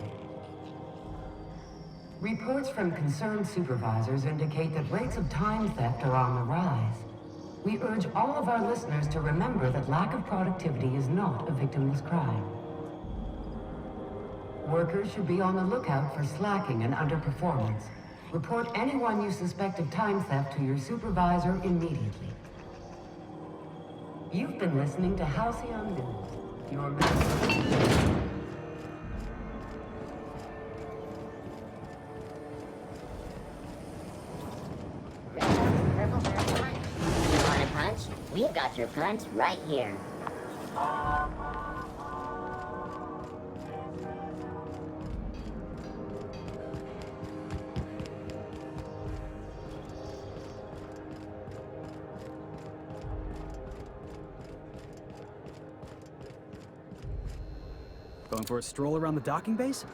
Reports from concerned supervisors indicate that rates of time theft are on the rise. We urge all of our listeners to remember that lack of productivity is not a victimless crime. Workers should be on the lookout for slacking and underperformance. Report anyone you suspect of time theft to your supervisor immediately. You've been listening to Halcyon News. Your We've got your punch right here. Going for a stroll around the docking base?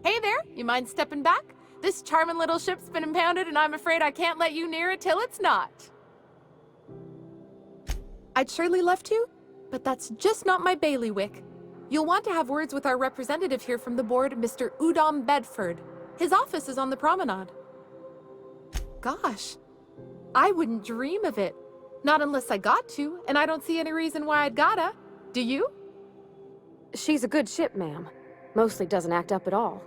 Hey there, you mind stepping back? This charming little ship's been impounded and I'm afraid I can't let you near it till it's not. I'd surely love to, but that's just not my bailiwick. You'll want to have words with our representative here from the board, Mr. Udom Bedford. His office is on the promenade. Gosh, I wouldn't dream of it. Not unless I got to, and I don't see any reason why I'd gotta. Do you? She's a good ship, ma'am. Mostly doesn't act up at all.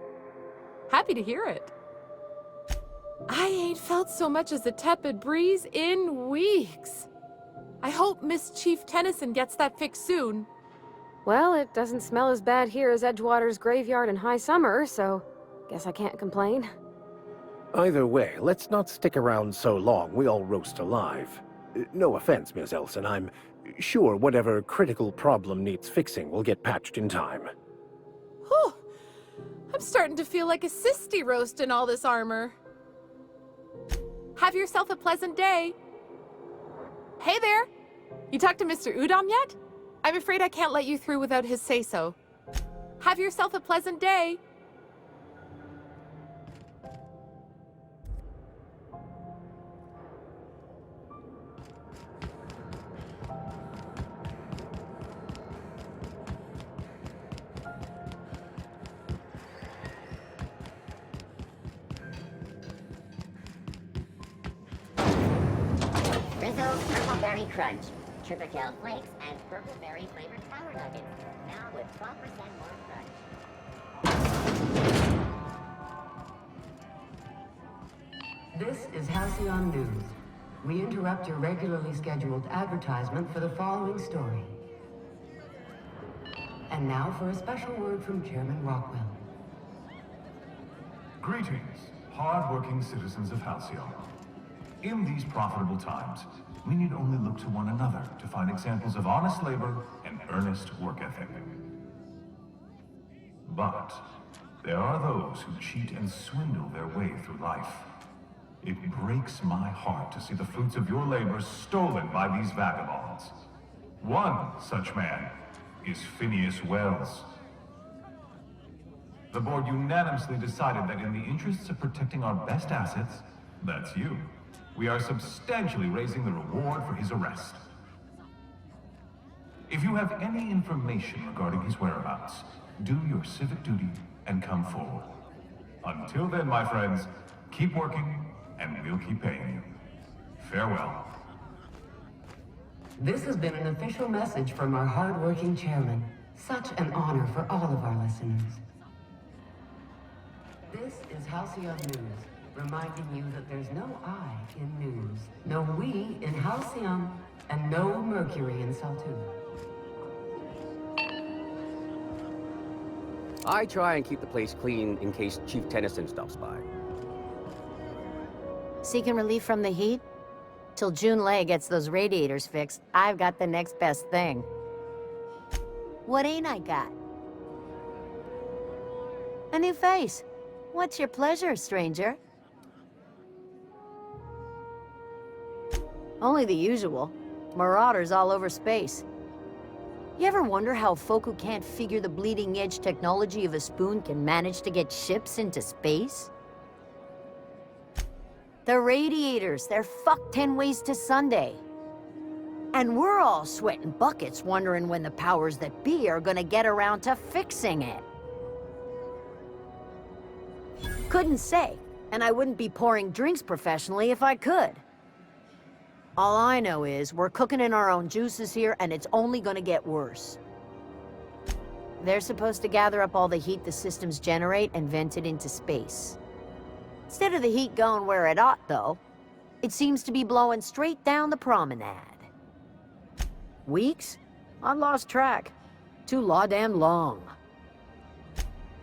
Happy to hear it. I ain't felt so much as a tepid breeze in weeks. I hope Miss Chief Tennyson gets that fixed soon. Well, it doesn't smell as bad here as Edgewater's graveyard in high summer, so guess I can't complain. Either way, let's not stick around so long we all roast alive. No offense, Miss Elson, I'm sure whatever critical problem needs fixing will get patched in time. Whew. I'm starting to feel like a sisty roast in all this armor. Have yourself a pleasant day. Hey there! You talked to Mr. Udom yet? I'm afraid I can't let you through without his say-so. Have yourself a pleasant day. Rizzo's Purple Berry Crunch, Triple Flakes, and Purple Berry flavored sour nuggets. Now with 12% more crunch. This is Halcyon News. We interrupt your regularly scheduled advertisement for the following story. And now for a special word from Chairman Rockwell. Greetings, hard-working citizens of Halcyon. In these profitable times, we need only look to one another to find examples of honest labor and earnest work ethic. But there are those who cheat and swindle their way through life. It breaks my heart to see the fruits of your labor stolen by these vagabonds. One such man is Phineas Wells. The board unanimously decided that in the interests of protecting our best assets, that's you, we are substantially raising the reward for his arrest. If you have any information regarding his whereabouts, do your civic duty and come forward. Until then, my friends, keep working and we'll keep paying you. Farewell. This has been an official message from our hard-working chairman. Such an honor for all of our listeners. This is Halcyon News, reminding you that there's no I in news, no we in Halcyon, and no Mercury in Saltuna. I try and keep the place clean in case Chief Tennyson stops by. Seeking relief from the heat? Till June Lay gets those radiators fixed, I've got the next best thing. What ain't I got? A new face. What's your pleasure, stranger? Only the usual. Marauders all over space. You ever wonder how folk who can't figure the bleeding edge technology of a spoon can manage to get ships into space? The radiators, they're fucked 10 ways to Sunday. And we're all sweating buckets wondering when the powers that be are gonna get around to fixing it. Couldn't say, and I wouldn't be pouring drinks professionally if I could. All I know is we're cooking in our own juices here, and it's only gonna get worse. They're supposed to gather up all the heat the systems generate and vent it into space. Instead of the heat going where it ought, though, it seems to be blowing straight down the promenade. Weeks? I've lost track. Too law-damn long.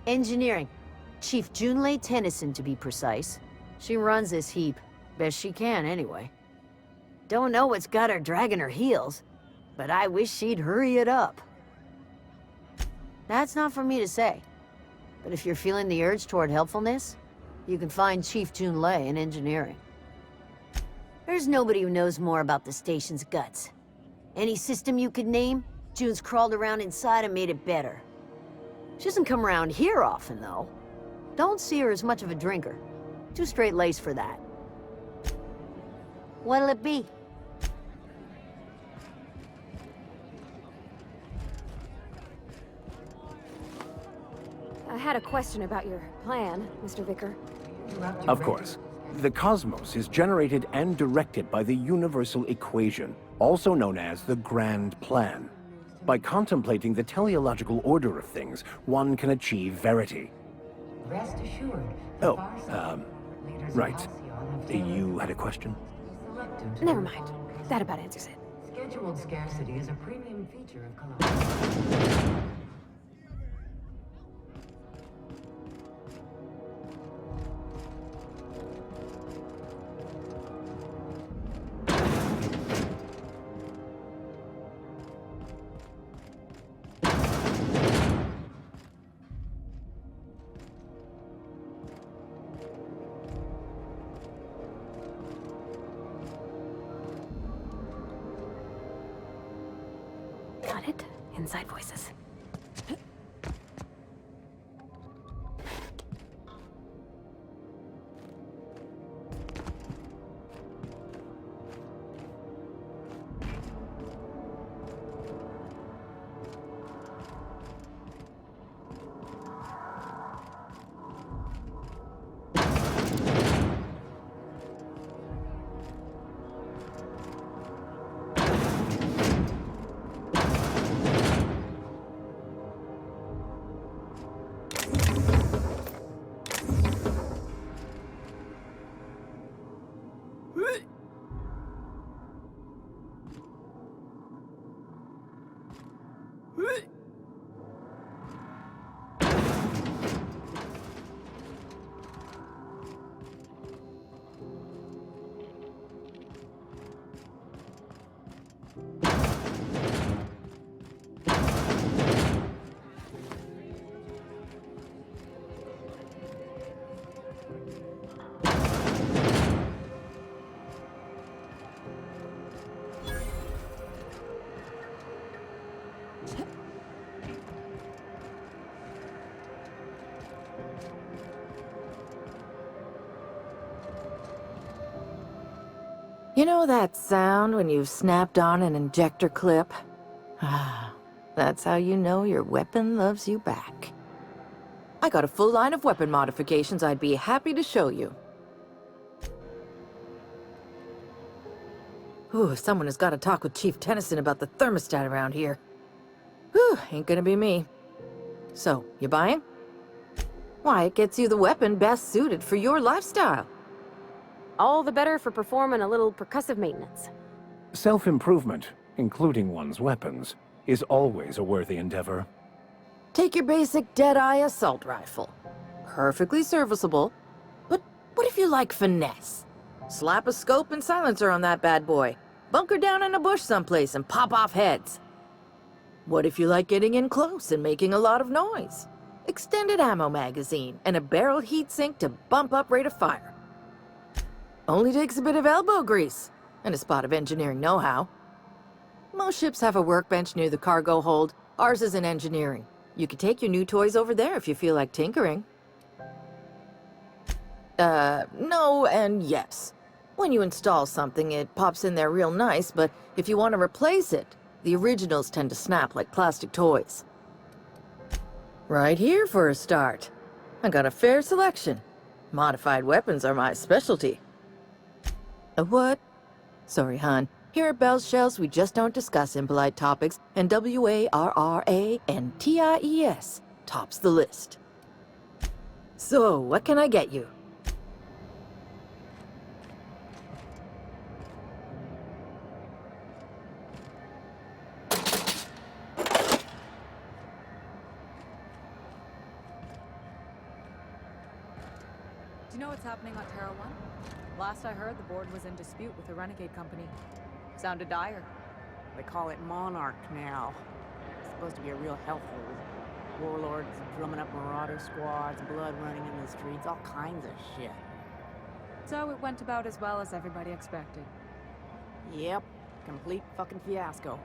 Engineering. Chief Junlei Tennyson, to be precise. She runs this heap. Best she can, anyway. Don't know what's got her dragging her heels, but I wish she'd hurry it up. That's not for me to say. But if you're feeling the urge toward helpfulness, you can find Chief Junlei in engineering. There's nobody who knows more about the station's guts. Any system you could name, June's crawled around inside and made it better. She doesn't come around here often, though. Don't see her as much of a drinker. Too straight-laced for that. What'll it be? I had a question about your plan, Mr. Vicar. Of course. The cosmos is generated and directed by the universal equation, also known as the Grand Plan. By contemplating the teleological order of things, one can achieve verity. Rest assured. Right. You had a question? Never mind. That about answers it. Scheduled scarcity is a premium feature of Colossus. Got it. Inside voices. You know that sound when you've snapped on an injector clip? Ah, that's how you know your weapon loves you back. I got a full line of weapon modifications I'd be happy to show you. Ooh, someone has got to talk with Chief Tennyson about the thermostat around here. Whew, ain't gonna be me. So, you buying? Why, it gets you the weapon best suited for your lifestyle. All the better for performing a little percussive maintenance. Self-improvement, including one's weapons, is always a worthy endeavor. Take your basic Deadeye assault rifle. Perfectly serviceable. But what if you like finesse? Slap a scope and silencer on that bad boy. Bunker down in a bush someplace and pop off heads. What if you like getting in close and making a lot of noise? Extended ammo magazine and a barrel heatsink to bump up rate of fire. Only takes a bit of elbow grease and a spot of engineering know-how. Most ships have a workbench near the cargo hold. Ours is in engineering. You could take your new toys over there if you feel like tinkering. No and yes. When you install something, it pops in there real nice, but if you want to replace it, the originals tend to snap like plastic toys. Right here for a start. I got a fair selection. Modified weapons are my specialty. A what? Sorry, hon. Here at Bell's Shells, we just don't discuss impolite topics, and WARRANTIES tops the list. So, what can I get you? know what's happening on Terra 1? Last I heard, the board was in dispute with the Renegade Company. Sounded dire. They call it Monarch now. It's supposed to be a real health food. Warlords drumming up marauder squads, blood running in the streets, all kinds of shit. So it went about as well as everybody expected. Yep, complete fucking fiasco.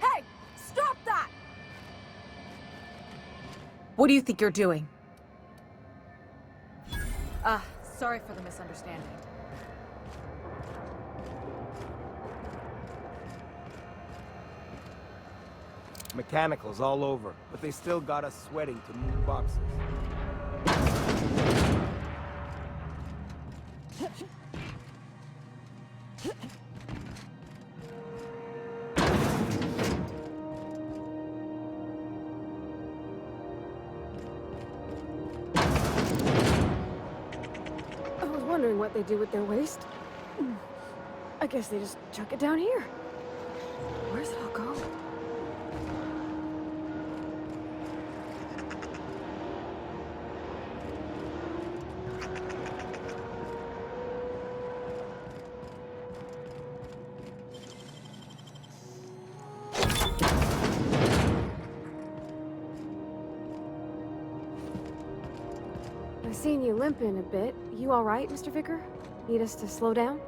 Hey! Stop that! What do you think you're doing? Sorry for the misunderstanding. Mechanicals all over, but they still got us sweating to move boxes. I was wondering what they do with their waste. I guess they just chuck it down here. Where's it all go? I've seen you limping a bit. You all right, Mr. Vicar? Need us to slow down?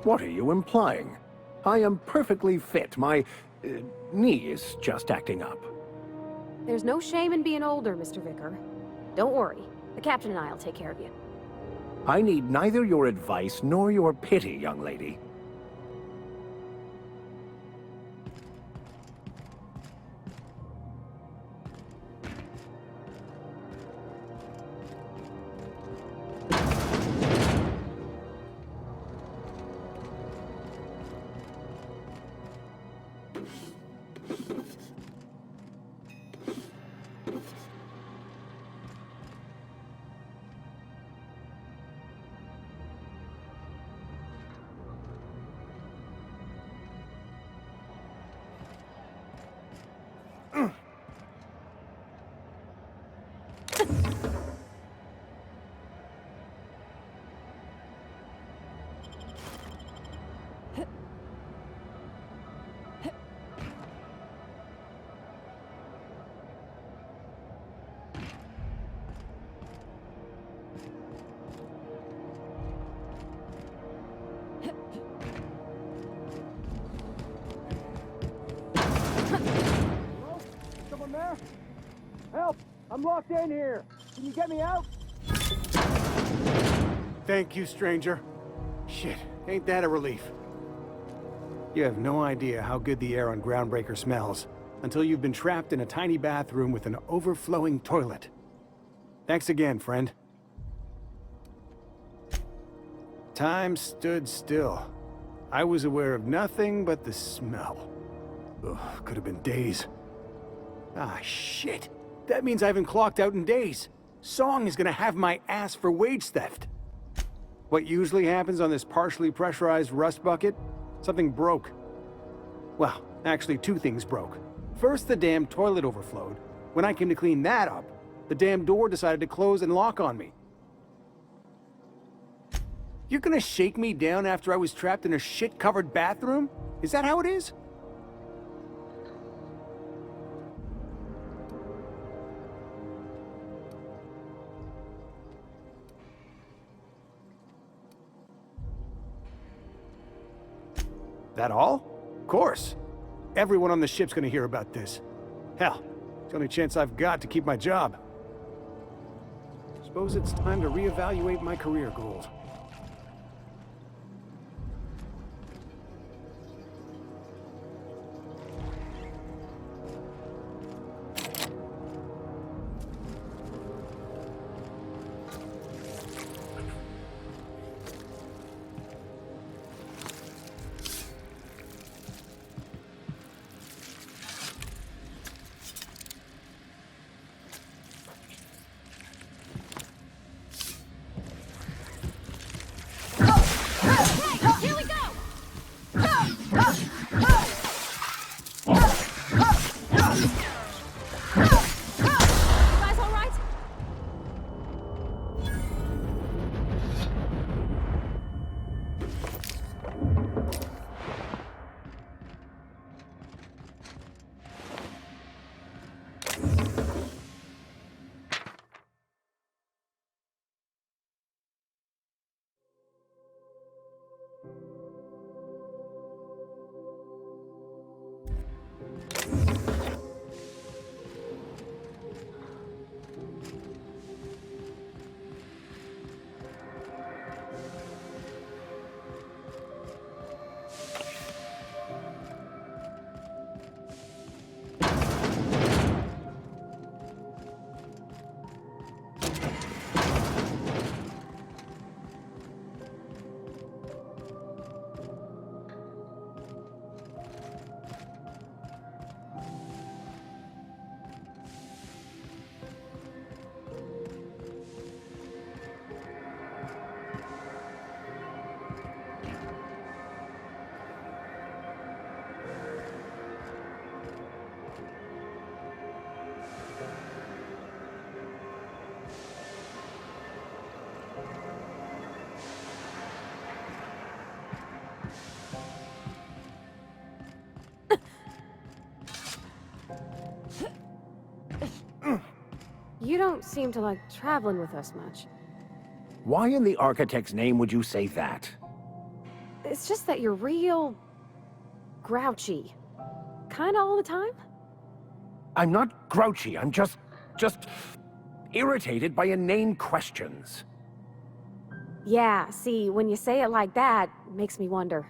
What are you implying? I am perfectly fit. My knee is just acting up. There's no shame in being older, Mr. Vicar. Don't worry. The captain and I'll take care of you. I need neither your advice nor your pity, young lady. Someone there? Help! I'm locked in here! Can you get me out? Thank you, stranger. Shit, ain't that a relief? You have no idea how good the air on Groundbreaker smells until you've been trapped in a tiny bathroom with an overflowing toilet. Thanks again, friend. Time stood still. I was aware of nothing but the smell. Ugh, could have been days. Ah, shit. That means I haven't clocked out in days. Song is gonna have my ass for wage theft. What usually happens on this partially pressurized rust bucket? Something broke. Well, actually two things broke. First, the damn toilet overflowed. When I came to clean that up, the damn door decided to close and lock on me. You're gonna shake me down after I was trapped in a shit-covered bathroom? Is that how it is? That all? Of course. Everyone on the ship's gonna hear about this. Hell, it's the only chance I've got to keep my job. Suppose it's time to reevaluate my career goals. You don't seem to like traveling with us much. Why in the Architect's name would you say that? It's just that you're real... grouchy. Kinda all the time? I'm not grouchy, I'm just irritated by inane questions. Yeah, see, when you say it like that, it makes me wonder.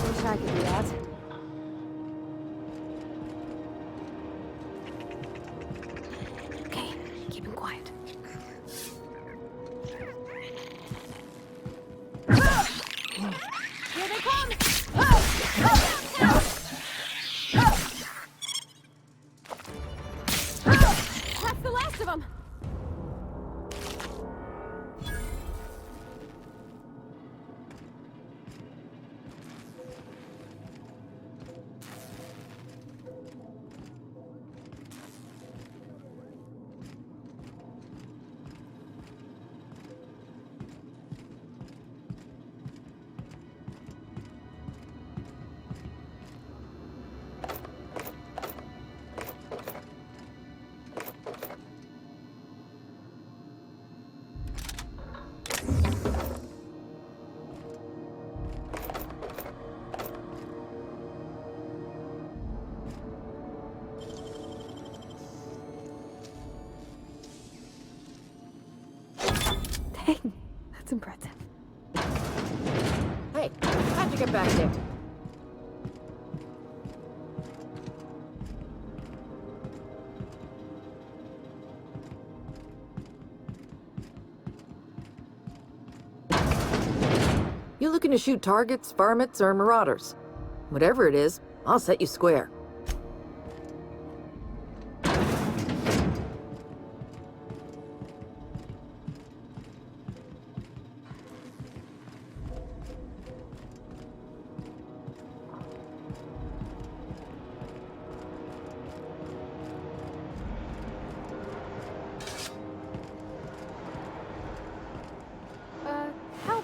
Wish I could do that. Okay, keep him quiet. Here they come! That's the last of them! Dang, that's impressive. Hey, how'd you get back there? You looking to shoot targets, varmints, or marauders? Whatever it is, I'll set you square.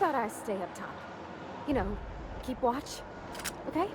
about I stay up top? You know, keep watch, okay?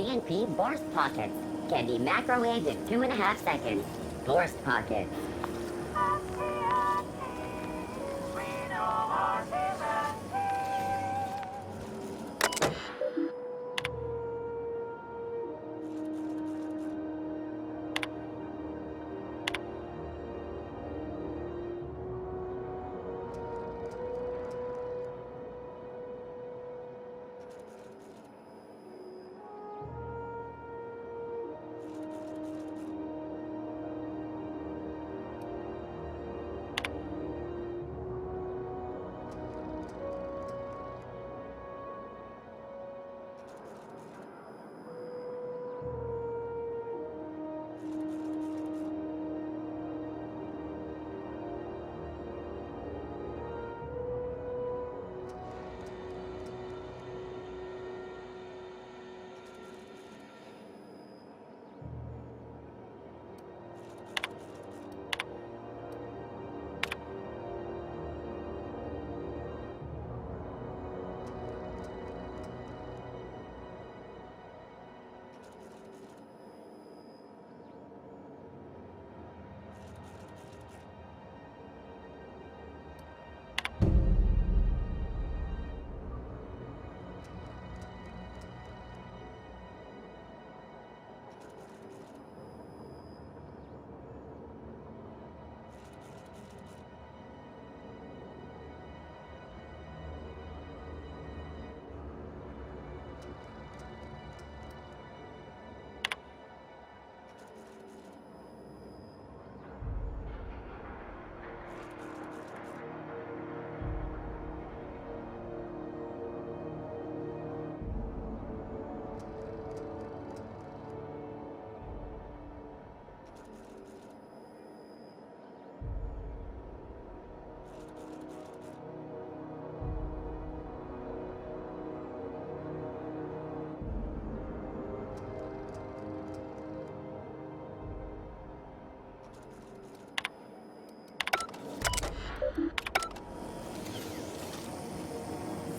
CNP Burst Pockets can be microwaved in 2.5 seconds. Burst Pockets.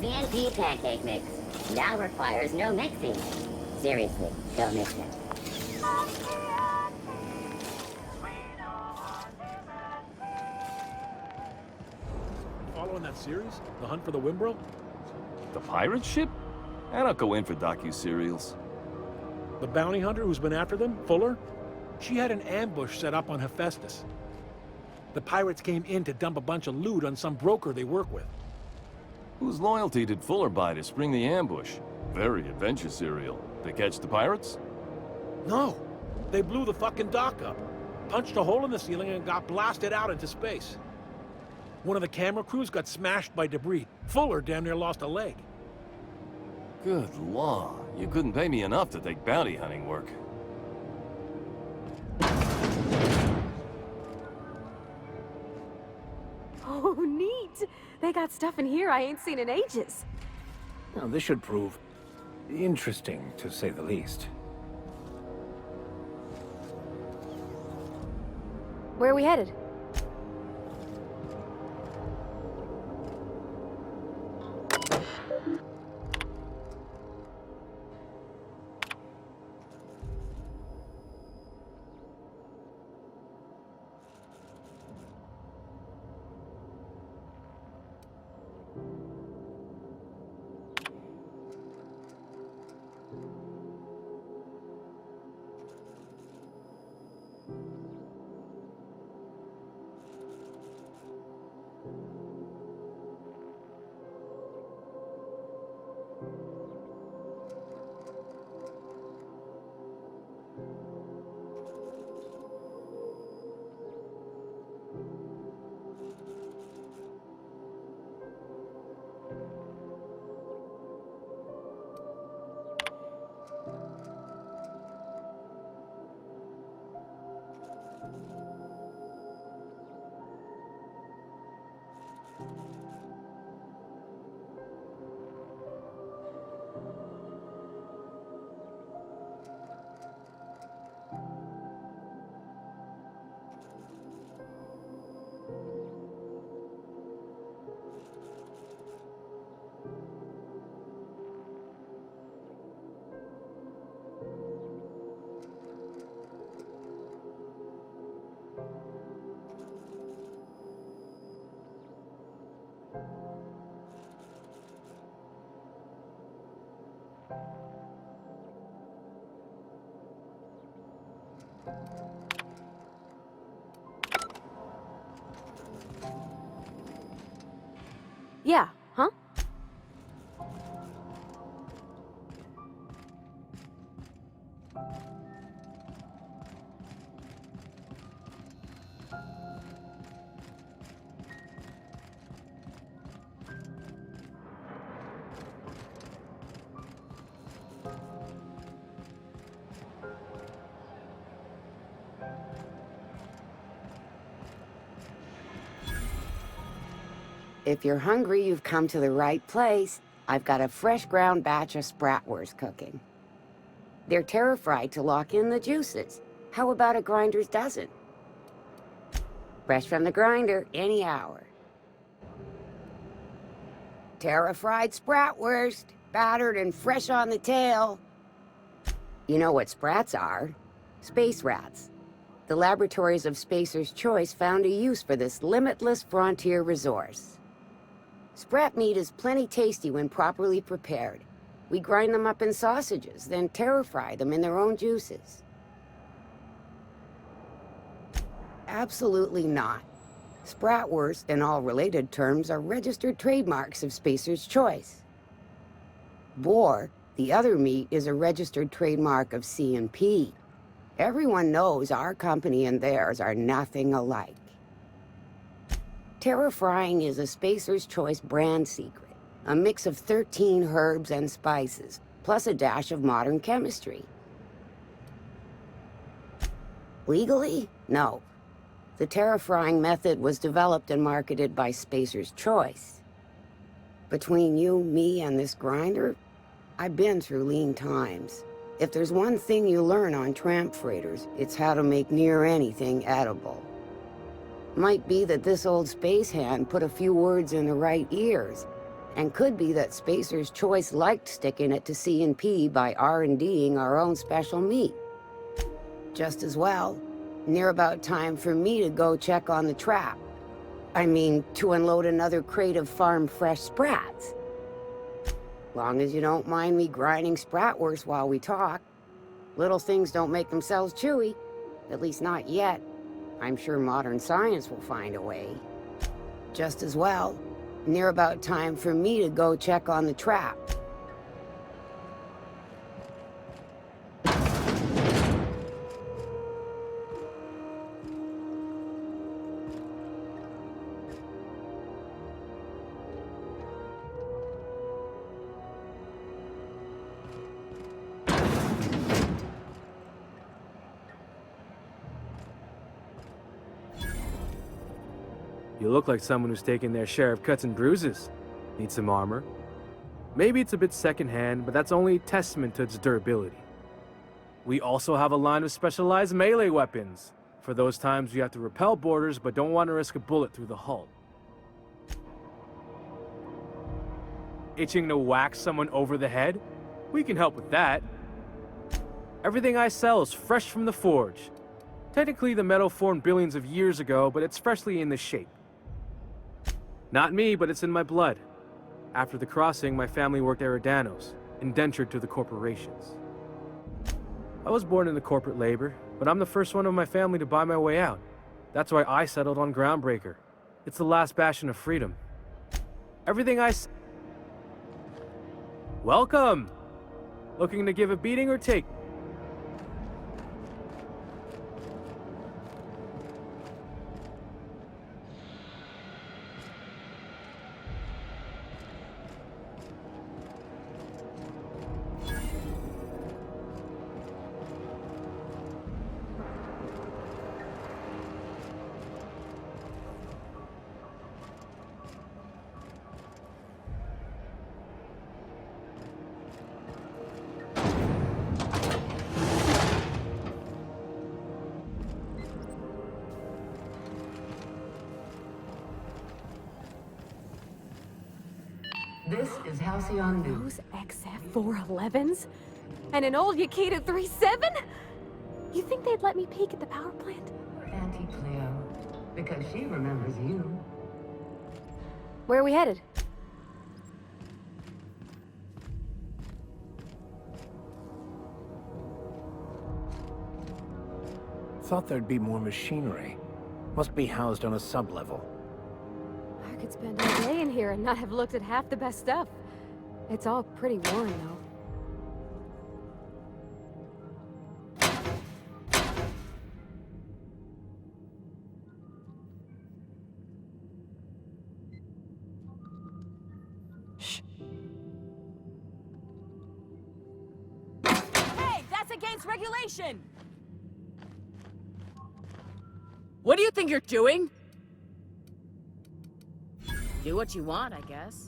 CNP pancake mix. Now requires no mixing. Seriously, don't mix it. Following that series? The Hunt for the Wimbrel? The pirate ship? I don't go in for docu-serials. The bounty hunter who's been after them, Fuller? She had an ambush set up on Hephaestus. The pirates came in to dump a bunch of loot on some broker they work with. Whose loyalty did Fuller buy to spring the ambush? Very adventure serial. They catch the pirates? No. They blew the fucking dock up, punched a hole in the ceiling and got blasted out into space. One of the camera crews got smashed by debris. Fuller damn near lost a leg. Good law. You couldn't pay me enough to take bounty hunting work. Oh, neat! They got stuff in here I ain't seen in ages. Now, this should prove interesting, to say the least. Where are we headed? Yeah, huh? If you're hungry, you've come to the right place. I've got a fresh ground batch of spratwurst cooking. They're terra-fried to lock in the juices. How about a grinder's dozen? Fresh from the grinder, any hour. Terra-fried spratwurst, battered and fresh on the tail. You know what sprats are? Space rats. The laboratories of Spacer's Choice found a use for this limitless frontier resource. Sprat meat is plenty tasty when properly prepared. We grind them up in sausages, then terra-fry them in their own juices. Absolutely not. Spratwurst and all related terms are registered trademarks of Spacer's Choice. Boar, the other meat, is a registered trademark of CNP. Everyone knows our company and theirs are nothing alike. Terra-frying is a Spacer's Choice brand secret, a mix of 13 herbs and spices, plus a dash of modern chemistry. Legally? No. The terra-frying method was developed and marketed by Spacer's Choice. Between you, me, and this grinder, I've been through lean times. If there's one thing you learn on tramp freighters, it's how to make near anything edible. Might be that this old space hand put a few words in the right ears, And could be that Spacer's Choice liked sticking it to C&P by R&Ding our own special meat. Just as well, near about time for me to go check on the trap. I mean, to unload another crate of farm-fresh sprats. Long as you don't mind me grinding spratwurst while we talk. Little things don't make themselves chewy. At least not yet. I'm sure modern science will find a way. Just as well, near about time for me to go check on the trap. You look like someone who's taken their share of cuts and bruises. Need some armor? Maybe it's a bit secondhand, but that's only a testament to its durability. We also have a line of specialized melee weapons, for those times you have to repel boarders but don't want to risk a bullet through the hull. Itching to whack someone over the head? We can help with that. Everything I sell is fresh from the forge. Technically, the metal formed billions of years ago, but it's freshly in this shape. Not me, but it's in my blood. After the crossing, my family worked Eridanos, indentured to the corporations. I was born into corporate labor, but I'm the first one of my family to buy my way out. That's why I settled on Groundbreaker. It's the last bastion of freedom. Everything Welcome! Looking to give a beating or take? This is Halcyon News. Those XF-411s? And an old Yakita 37? You think they'd let me peek at the power plant? Auntie Cleo, because she remembers you. Where are we headed? Thought there'd be more machinery. Must be housed on a sub-level. I could spend all day in here and not have looked at half the best stuff. It's all pretty worn, though. Hey, that's against regulation! What do you think you're doing? Do what you want, I guess.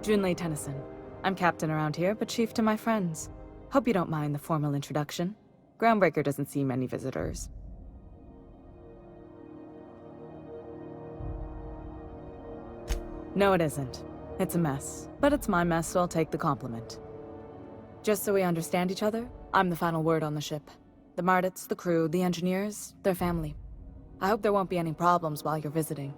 Junlei Tennyson. I'm captain around here, but chief to my friends. Hope you don't mind the formal introduction. Groundbreaker doesn't see many visitors. No, it isn't. It's a mess. But it's my mess, so I'll take the compliment. Just so we understand each other, I'm the final word on the ship. The Mardits, the crew, the engineers, their family. I hope there won't be any problems while you're visiting.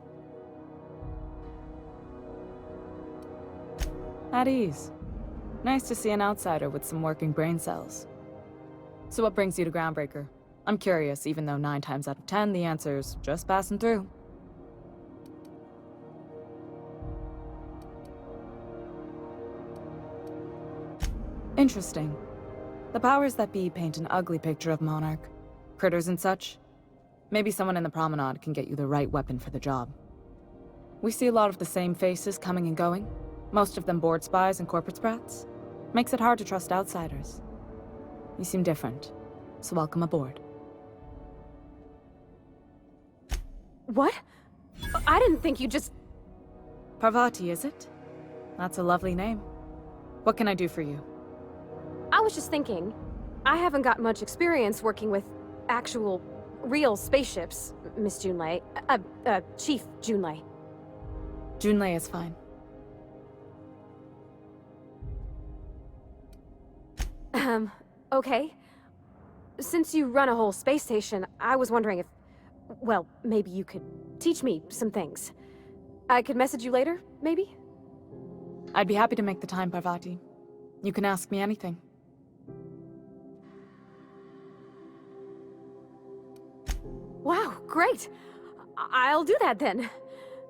At ease. Nice to see an outsider with some working brain cells. So what brings you to Groundbreaker? I'm curious, even though 9 times out of 10 the answer's just passing through. Interesting. The powers that be paint an ugly picture of Monarch. Critters and such. Maybe someone in the promenade can get you the right weapon for the job. We see a lot of the same faces coming and going. Most of them board spies and corporate sprats. Makes it hard to trust outsiders. You seem different, so welcome aboard. What? I didn't think you just... Parvati, is it? That's a lovely name. What can I do for you? I was just thinking, I haven't got much experience working with actual, real spaceships, Miss Junlei. Chief Junlei. Junlei is fine. Okay. Since you run a whole space station, I was wondering if... Well, maybe you could teach me some things. I could message you later, maybe? I'd be happy to make the time, Parvati. You can ask me anything. Wow, great! I'll do that then.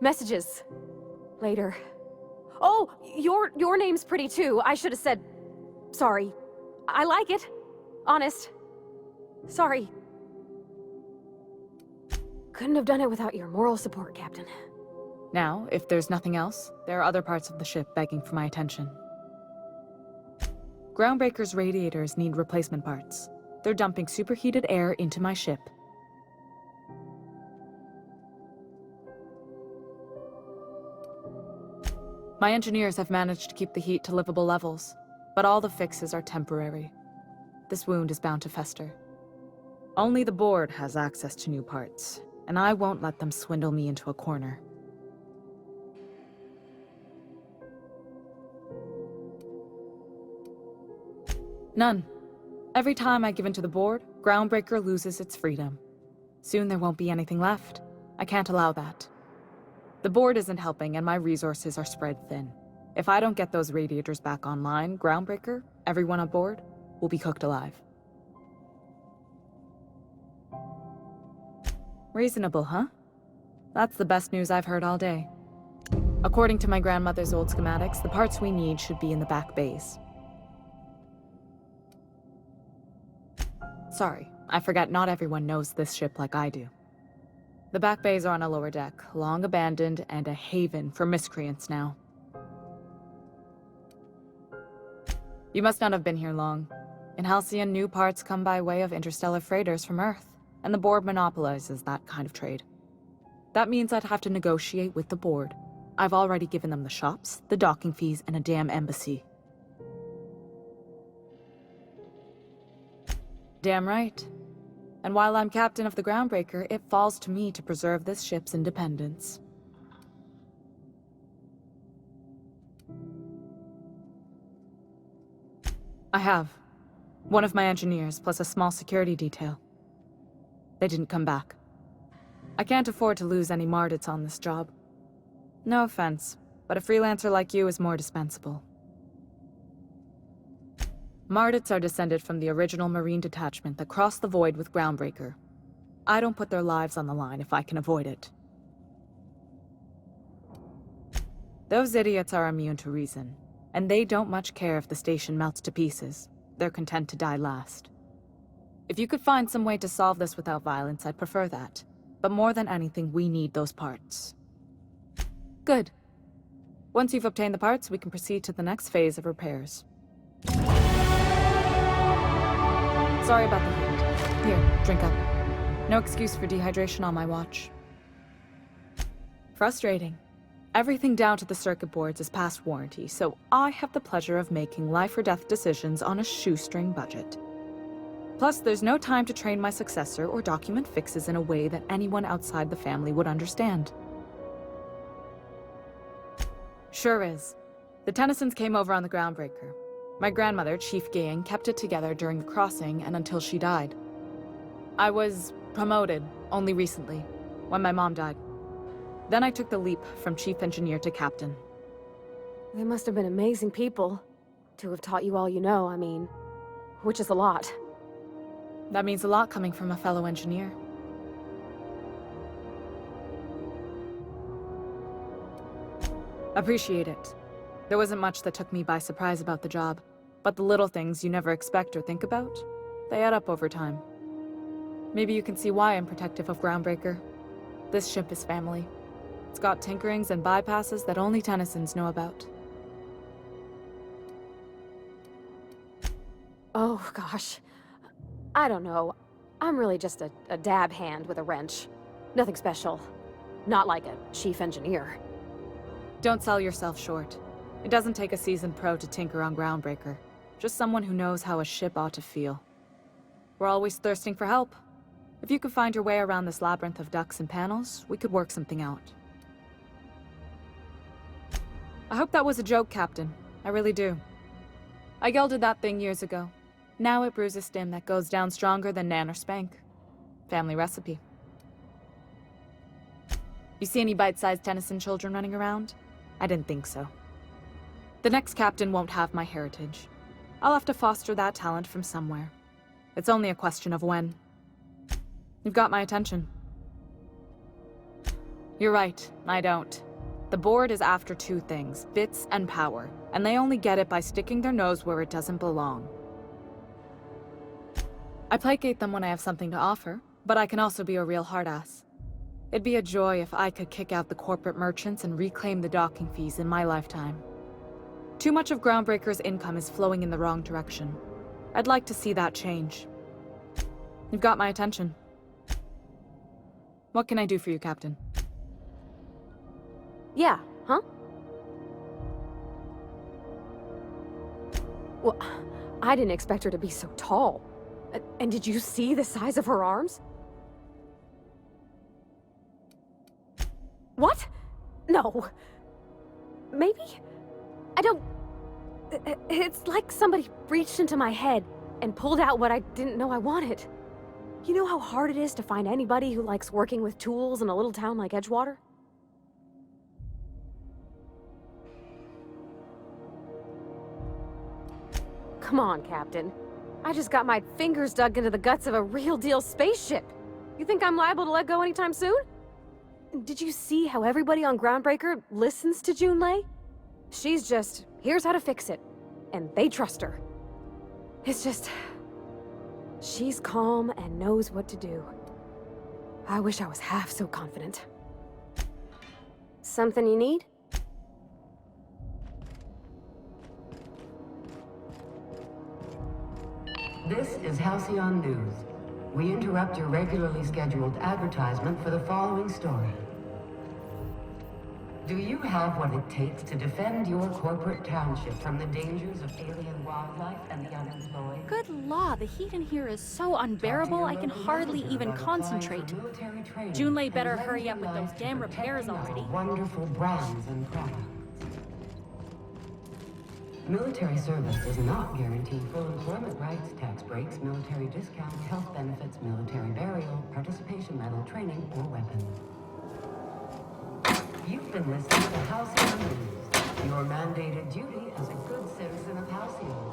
Messages. Later. Oh, your name's pretty too. I should have said... Sorry. I like it. Honest. Sorry. Couldn't have done it without your moral support, Captain. Now, if there's nothing else, there are other parts of the ship begging for my attention. Groundbreaker's radiators need replacement parts. They're dumping superheated air into my ship. My engineers have managed to keep the heat to livable levels, but all the fixes are temporary. This wound is bound to fester. Only the board has access to new parts, and I won't let them swindle me into a corner. None. Every time I give in to the board, Groundbreaker loses its freedom. Soon there won't be anything left. I can't allow that. The board isn't helping, and my resources are spread thin. If I don't get those radiators back online, Groundbreaker, everyone aboard, will be cooked alive. Reasonable, huh? That's the best news I've heard all day. According to my grandmother's old schematics, the parts we need should be in the back bays. Sorry, I forgot not everyone knows this ship like I do. The back bays are on a lower deck, long abandoned and a haven for miscreants now. You must not have been here long. In Halcyon, new parts come by way of interstellar freighters from Earth, and the board monopolizes that kind of trade. That means I'd have to negotiate with the board. I've already given them the shops, the docking fees, and a damn embassy. Damn right. And while I'm captain of the Groundbreaker, it falls to me to preserve this ship's independence. I have. One of my engineers, plus a small security detail. They didn't come back. I can't afford to lose any Mardits on this job. No offense, but a freelancer like you is more dispensable. Mardits are descended from the original Marine detachment that crossed the void with Groundbreaker. I don't put their lives on the line if I can avoid it. Those idiots are immune to reason, and they don't much care if the station melts to pieces. They're content to die last. If you could find some way to solve this without violence, I'd prefer that. But more than anything, we need those parts. Good. Once you've obtained the parts, we can proceed to the next phase of repairs. Sorry about the heat. Here, drink up. No excuse for dehydration on my watch. Frustrating. Everything down to the circuit boards is past warranty, so I have the pleasure of making life or death decisions on a shoestring budget. Plus, there's no time to train my successor or document fixes in a way that anyone outside the family would understand. Sure is. The Tennysons came over on the Groundbreaker. My grandmother, Chief Gaying, kept it together during the crossing and until she died. I was promoted only recently, when my mom died. Then I took the leap from chief engineer to captain. They must have been amazing people to have taught you all you know, I mean, which is a lot. That means a lot coming from a fellow engineer. Appreciate it. There wasn't much that took me by surprise about the job, but the little things you never expect or think about, they add up over time. Maybe you can see why I'm protective of Groundbreaker. This ship is family. It's got tinkerings and bypasses that only Tennysons know about. Oh, gosh. I don't know. I'm really just a dab hand with a wrench. Nothing special. Not like a chief engineer. Don't sell yourself short. It doesn't take a seasoned pro to tinker on Groundbreaker. Just someone who knows how a ship ought to feel. We're always thirsting for help. If you could find your way around this labyrinth of ducts and panels, we could work something out. I hope that was a joke, Captain. I really do. I gelded that thing years ago. Now it brews a stim that goes down stronger than Nan or Spank. Family recipe. You see any bite-sized Tennyson children running around? I didn't think so. The next captain won't have my heritage. I'll have to foster that talent from somewhere. It's only a question of when. You've got my attention. You're right, I don't. The board is after two things, bits and power, and they only get it by sticking their nose where it doesn't belong. I placate them when I have something to offer, but I can also be a real hard-ass. It'd be a joy if I could kick out the corporate merchants and reclaim the docking fees in my lifetime. Too much of Groundbreaker's income is flowing in the wrong direction. I'd like to see that change. You've got my attention. What can I do for you, Captain? Yeah, huh? Well, I didn't expect her to be so tall. And did you see the size of her arms? What? No. Maybe? I don't... It's like somebody reached into my head and pulled out what I didn't know I wanted. You know how hard it is to find anybody who likes working with tools in a little town like Edgewater? Come on, Captain. I just got my fingers dug into the guts of a real-deal spaceship. You think I'm liable to let go anytime soon? Did you see how everybody on Groundbreaker listens to Junlei? She's just, here's how to fix it. And they trust her. It's just... she's calm and knows what to do. I wish I was half so confident. Something you need? This is Halcyon News. We interrupt your regularly scheduled advertisement for the following story. Do you have what it takes to defend your corporate township from the dangers of alien wildlife and the unemployed? Good law, the heat in here is so unbearable I can hardly even concentrate. Junlei better hurry up with those damn repairs already. Wonderful brands and products. Military service does not guarantee full employment rights, tax breaks, military discounts, health benefits, military burial, participation medal, training, or weapons. You've been listening to Halcyon News, your mandated duty as a good citizen of Halcyon.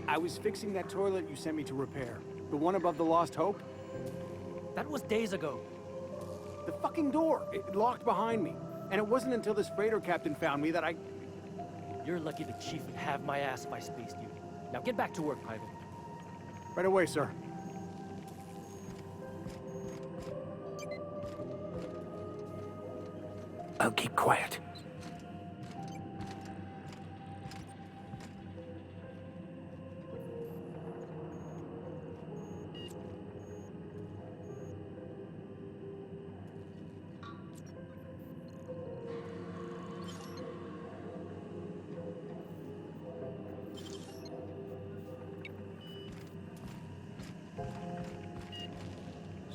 I was fixing that toilet you sent me to repair. The one above the Lost Hope. That was days ago. The fucking door. It locked behind me. And it wasn't until this freighter captain found me that I... You're lucky the chief would have my ass if I spaced you. Now get back to work, Private. Right away, sir. I'll keep quiet.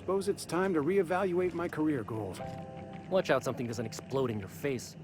Suppose it's time to reevaluate my career goals. Watch out something doesn't explode in your face.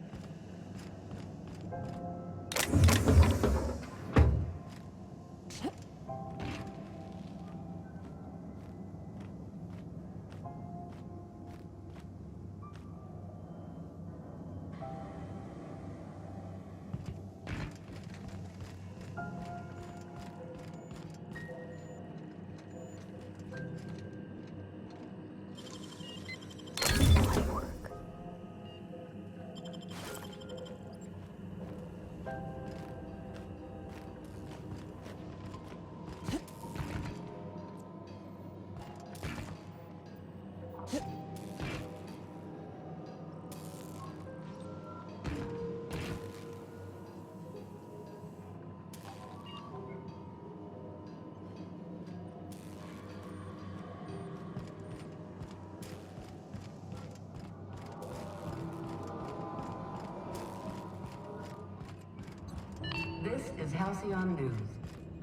This is Halcyon News.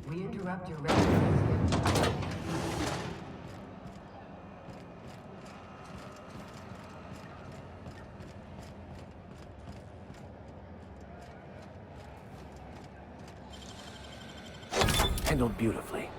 We interrupt your regular. Handled beautifully.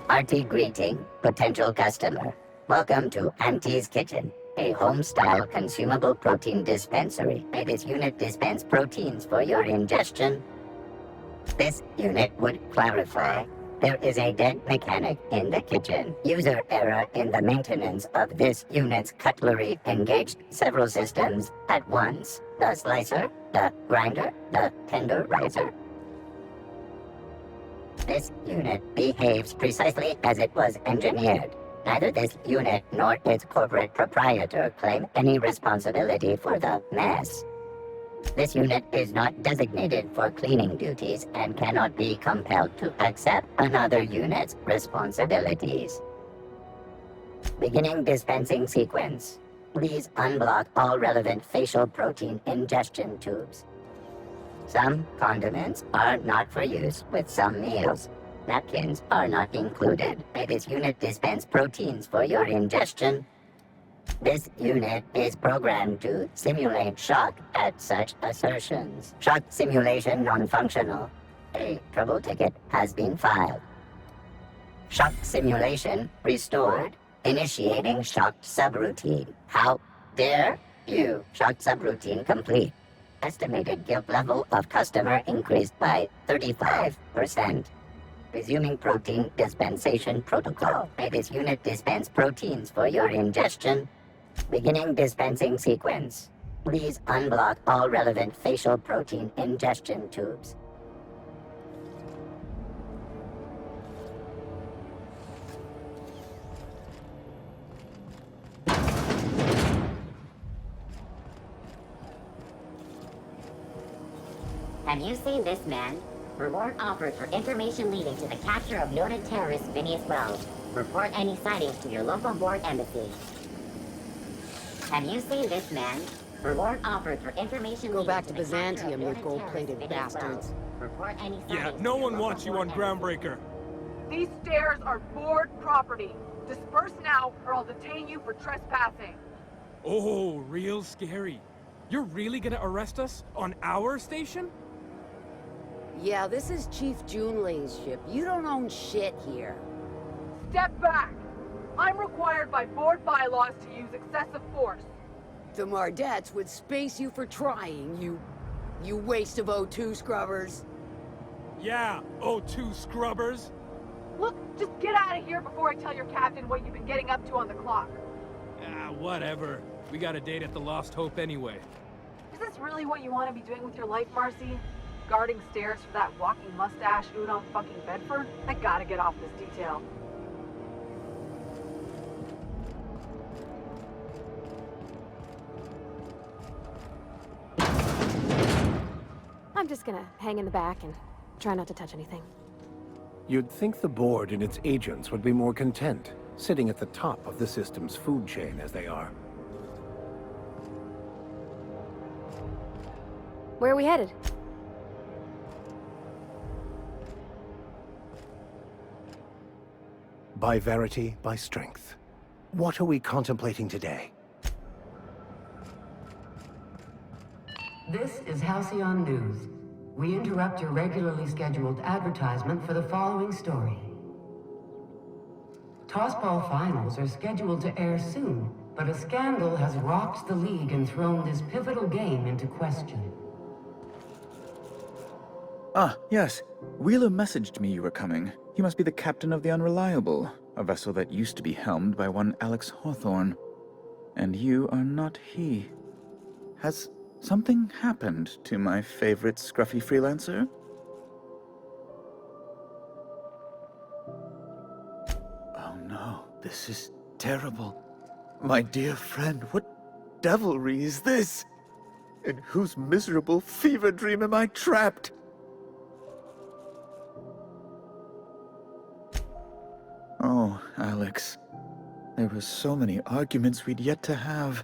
Hearty greeting, potential customer. Welcome to Auntie's Kitchen, a home-style consumable protein dispensary. May this unit dispense proteins for your ingestion. This unit would clarify. There is a dead mechanic in the kitchen. User error in the maintenance of this unit's cutlery engaged several systems at once. The slicer, the grinder, the tenderizer. This unit behaves precisely as it was engineered. Neither this unit nor its corporate proprietor claim any responsibility for the mess. This unit is not designated for cleaning duties and cannot be compelled to accept another unit's responsibilities. Beginning dispensing sequence. Please unblock all relevant facial protein ingestion tubes. Some condiments are not for use with some meals. Napkins are not included. May this unit dispense proteins for your ingestion. This unit is programmed to simulate shock at such assertions. Shock simulation non-functional. A trouble ticket has been filed. Shock simulation restored. Initiating shock subroutine. How dare you? Shock subroutine complete. Estimated guilt level of customer increased by 35%. Resuming protein dispensation protocol. May this unit dispense proteins for your ingestion. Beginning dispensing sequence. Please unblock all relevant facial protein ingestion tubes. Have you seen this man? Reward offered for information leading to the capture of noted terrorist Phineas Wells. Report any sightings to your local board embassy. Have you seen this man? Reward offered for information Go leading back to to the capture of Byzantium, you noted gold-plated terrorist Phineas bastards. Wells. Report any Yeah, sightings no to your one local wants you board on embassy. Groundbreaker. These stairs are board property. Disperse now, or I'll detain you for trespassing. Oh, real scary. You're really gonna arrest us on our station? Yeah, this is Chief Junlei's ship. You don't own shit here. Step back! I'm required by board bylaws to use excessive force. The Mardettes would space you for trying, you waste of O2 scrubbers. Yeah, O2 scrubbers. Look, just get out of here before I tell your captain what you've been getting up to on the clock. Ah, whatever. We got a date at the Lost Hope anyway. Is this really what you want to be doing with your life, Marcy? Guarding stairs for that walking mustache Udon fucking Bedford? I gotta get off this detail. I'm just gonna hang in the back and try not to touch anything. You'd think the board and its agents would be more content, sitting at the top of the system's food chain as they are. Where are we headed? By verity, by strength. What are we contemplating today? This is Halcyon News. We interrupt your regularly scheduled advertisement for the following story. Tossball finals are scheduled to air soon, but a scandal has rocked the league and thrown this pivotal game into question. Ah, yes. Wheeler messaged me you were coming. He must be the captain of the Unreliable, a vessel that used to be helmed by one Alex Hawthorne. And you are not he. Has something happened to my favorite scruffy freelancer? Oh no, this is terrible. My dear friend, what devilry is this? In whose miserable fever dream am I trapped? Oh, Alex. There were so many arguments we'd yet to have.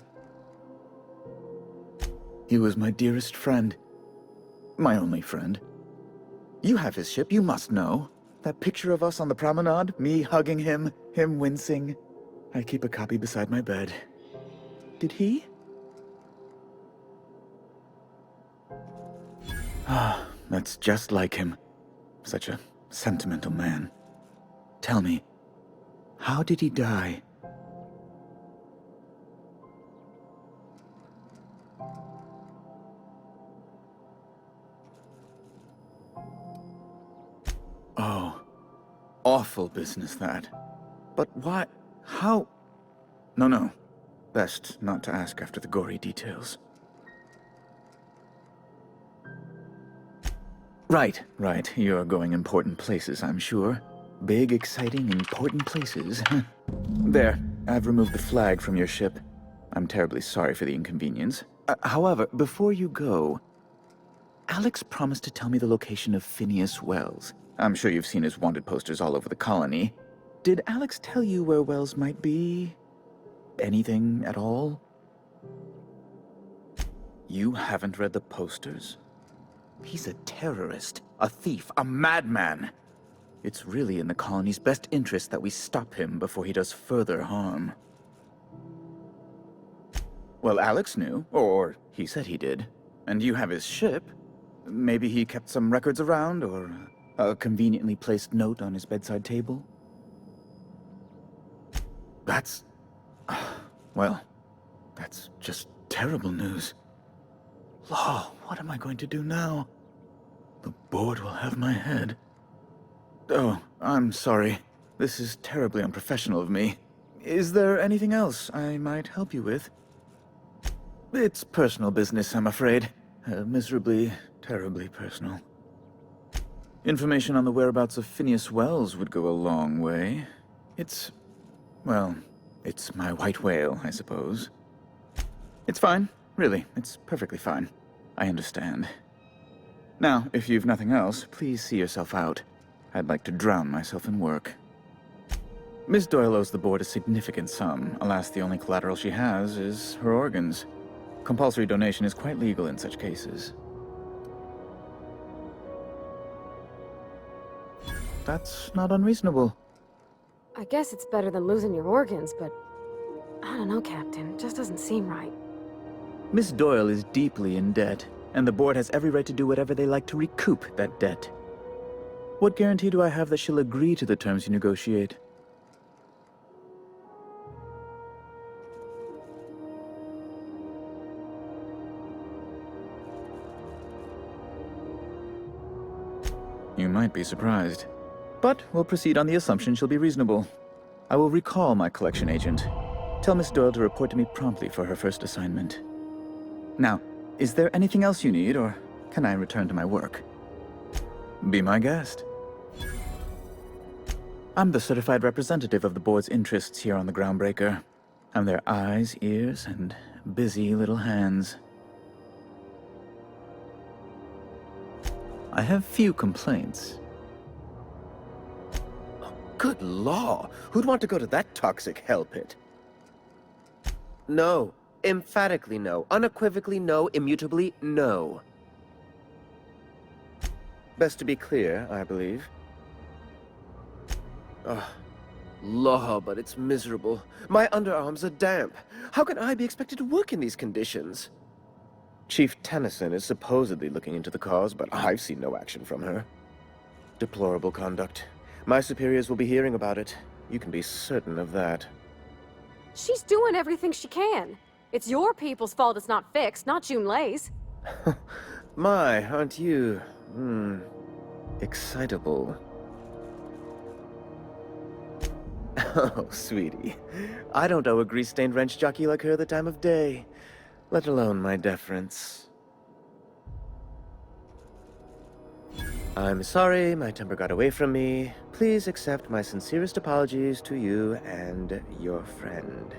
He was my dearest friend. My only friend. You have his ship, you must know. That picture of us on the promenade, me hugging him, him wincing. I keep a copy beside my bed. Did he? Ah, that's just like him. Such a sentimental man. Tell me, how did he die? Oh, awful business that. But why? How? No. Best not to ask after the gory details. Right. You're going important places, I'm sure. Big, exciting, important places. There, I've removed the flag from your ship. I'm terribly sorry for the inconvenience. However, before you go, Alex promised to tell me the location of Phineas Wells. I'm sure you've seen his wanted posters all over the colony. Did Alex tell you where Wells might be? Anything at all? You haven't read the posters? He's a terrorist, a thief, a madman. It's really in the colony's best interest that we stop him before he does further harm. Well, Alex knew, or he said he did. And you have his ship. Maybe he kept some records around, or a conveniently placed note on his bedside table? That's... well, that's just terrible news. Law, what am I going to do now? The board will have my head. Oh, I'm sorry. This is terribly unprofessional of me. Is there anything else I might help you with? It's personal business, I'm afraid. Miserably, terribly personal. Information on the whereabouts of Phineas Wells would go a long way. It's my white whale, I suppose. It's fine, really. It's perfectly fine. I understand. Now, if you've nothing else, please see yourself out. I'd like to drown myself in work. Miss Doyle owes the board a significant sum. Alas, the only collateral she has is her organs. Compulsory donation is quite legal in such cases. That's not unreasonable. I guess it's better than losing your organs, but I don't know, Captain. It just doesn't seem right. Miss Doyle is deeply in debt, and the board has every right to do whatever they like to recoup that debt. What guarantee do I have that she'll agree to the terms you negotiate? You might be surprised. But we'll proceed on the assumption she'll be reasonable. I will recall my collection agent. Tell Miss Doyle to report to me promptly for her first assignment. Now, is there anything else you need, or can I return to my work? Be my guest. I'm the certified representative of the board's interests here on the Groundbreaker. I'm their eyes, ears, and busy little hands. I have few complaints. Good law! Who'd want to go to that toxic hell pit? No. Emphatically no. Unequivocally no. Immutably no. Best to be clear, I believe. Ugh. Law, but it's miserable. My underarms are damp. How can I be expected to work in these conditions? Chief Tennyson is supposedly looking into the cause, but I've seen no action from her. Deplorable conduct. My superiors will be hearing about it. You can be certain of that. She's doing everything she can. It's your people's fault it's not fixed, not Junlei's. My, aren't you, excitable. Oh, sweetie. I don't owe a grease-stained wrench jockey like her the time of day, let alone my deference. I'm sorry, my temper got away from me. Please accept my sincerest apologies to you and your friend.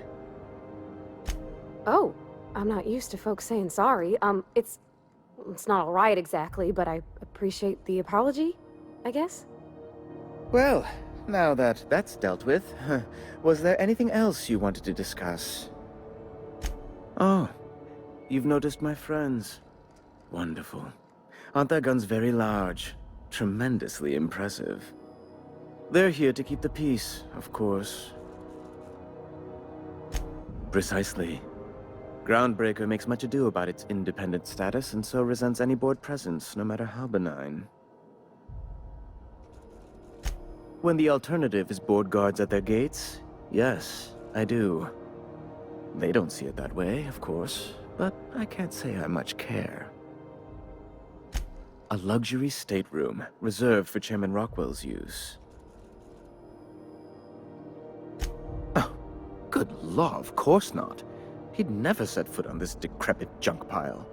Oh, I'm not used to folks saying sorry. It's not all right exactly, but I appreciate the apology, I guess. Well, now that that's dealt with, was there anything else you wanted to discuss? Oh, you've noticed my friends. Wonderful. Aren't their guns very large? Tremendously impressive. They're here to keep the peace, of course. Precisely. Groundbreaker makes much ado about its independent status and so resents any board presence, no matter how benign. When the alternative is board guards at their gates, yes, I do. They don't see it that way, of course, but I can't say I much care. A luxury stateroom, reserved for Chairman Rockwell's use. Oh, good law, of course not. He'd never set foot on this decrepit junk pile.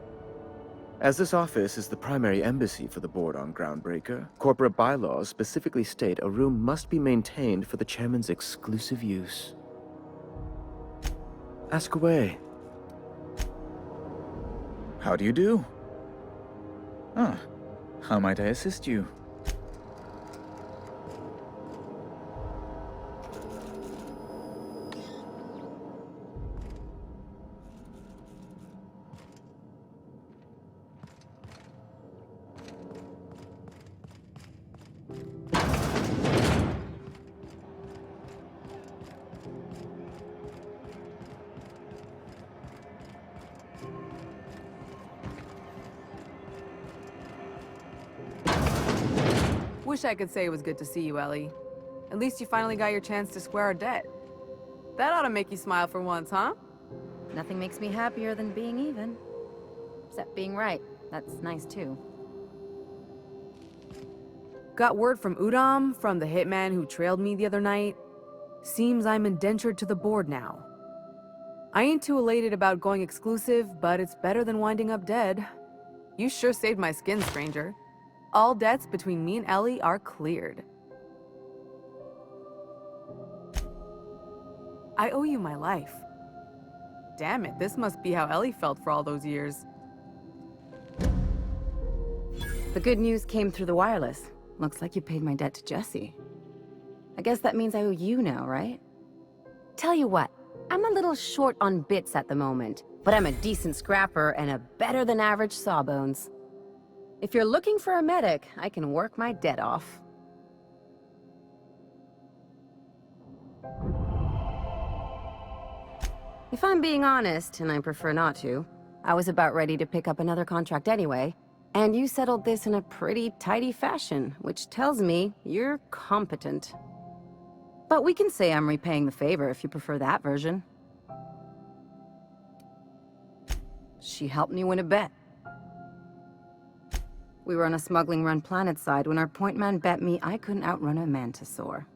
As this office is the primary embassy for the board on Groundbreaker, corporate bylaws specifically state a room must be maintained for the chairman's exclusive use. Ask away. How do you do? Ah, how might I assist you? Wish I could say it was good to see you, Ellie. At least you finally got your chance to square our debt. That ought to make you smile for once, huh? Nothing makes me happier than being even. Except being right. That's nice, too. Got word from Udom, from the hitman who trailed me the other night. Seems I'm indentured to the board now. I ain't too elated about going exclusive, but it's better than winding up dead. You sure saved my skin, stranger. All debts between me and Ellie are cleared. I owe you my life. Damn it, this must be how Ellie felt for all those years. The good news came through the wireless. Looks like you paid my debt to Jesse. I guess that means I owe you now, right? Tell you what, I'm a little short on bits at the moment, but I'm a decent scrapper and a better-than-average sawbones. If you're looking for a medic, I can work my debt off. If I'm being honest, and I prefer not to, I was about ready to pick up another contract anyway, and you settled this in a pretty tidy fashion, which tells me you're competent. But we can say I'm repaying the favor if you prefer that version. She helped me win a bet. We were on a smuggling run planetside when our point man bet me I couldn't outrun a mantisaur.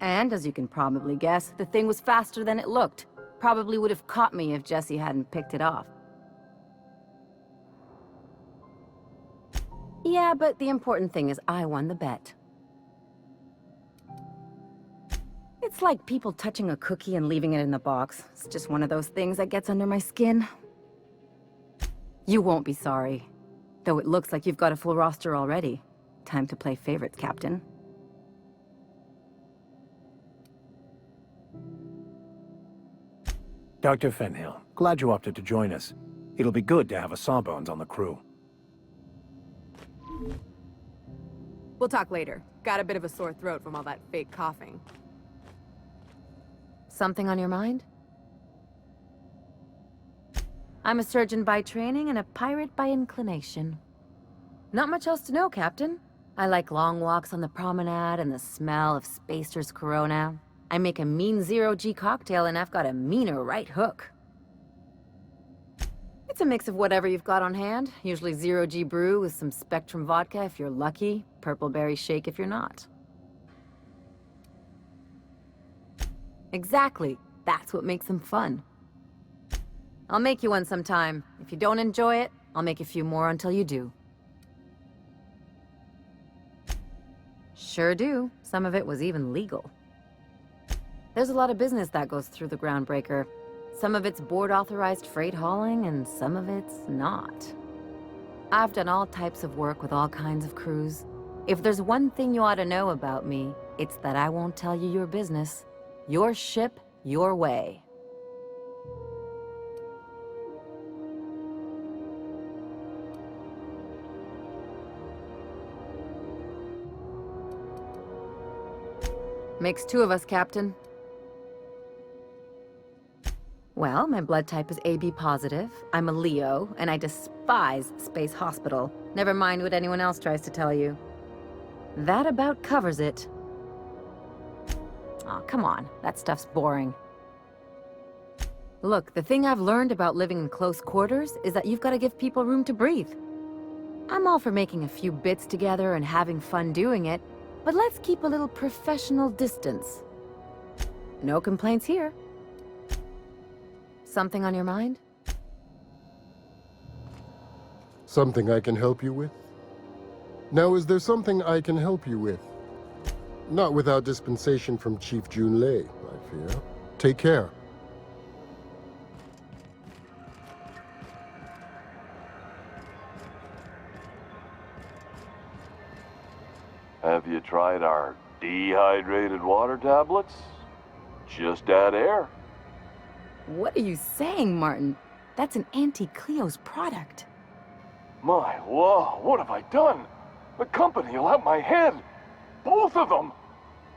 And, as you can probably guess, the thing was faster than it looked. Probably would have caught me if Jesse hadn't picked it off. Yeah, but the important thing is I won the bet. It's like people touching a cookie and leaving it in the box. It's just one of those things that gets under my skin. You won't be sorry. Though it looks like you've got a full roster already. Time to play favorites, Captain. Dr. Fenhill, glad you opted to join us. It'll be good to have a Sawbones on the crew. We'll talk later. Got a bit of a sore throat from all that fake coughing. Something on your mind? I'm a surgeon by training and a pirate by inclination. Not much else to know, Captain. I like long walks on the promenade and the smell of Spacer's Corona. I make a mean zero-G cocktail and I've got a meaner right hook. It's a mix of whatever you've got on hand. Usually zero-G brew with some Spectrum vodka if you're lucky, purple berry shake if you're not. Exactly. That's what makes them fun. I'll make you one sometime. If you don't enjoy it, I'll make a few more until you do. Sure do. Some of it was even legal. There's a lot of business that goes through the Groundbreaker. Some of it's board-authorized freight hauling, and some of it's not. I've done all types of work with all kinds of crews. If there's one thing you ought to know about me, it's that I won't tell you your business. Your ship, your way. Makes two of us, Captain. Well, my blood type is AB positive. I'm a Leo, and I despise Space Hospital. Never mind what anyone else tries to tell you. That about covers it. Aw, come on. That stuff's boring. Look, the thing I've learned about living in close quarters is that you've got to give people room to breathe. I'm all for making a few bits together and having fun doing it, but let's keep a little professional distance. No complaints here. Something on your mind? Something I can help you with? Now, is there something I can help you with? Not without dispensation from Chief Junlei, I fear. Take care. Have you tried our dehydrated water tablets? Just add air. What are you saying, Martin? That's an Auntie Cleo's product. My, whoa, what have I done? The company will have my head. Both of them.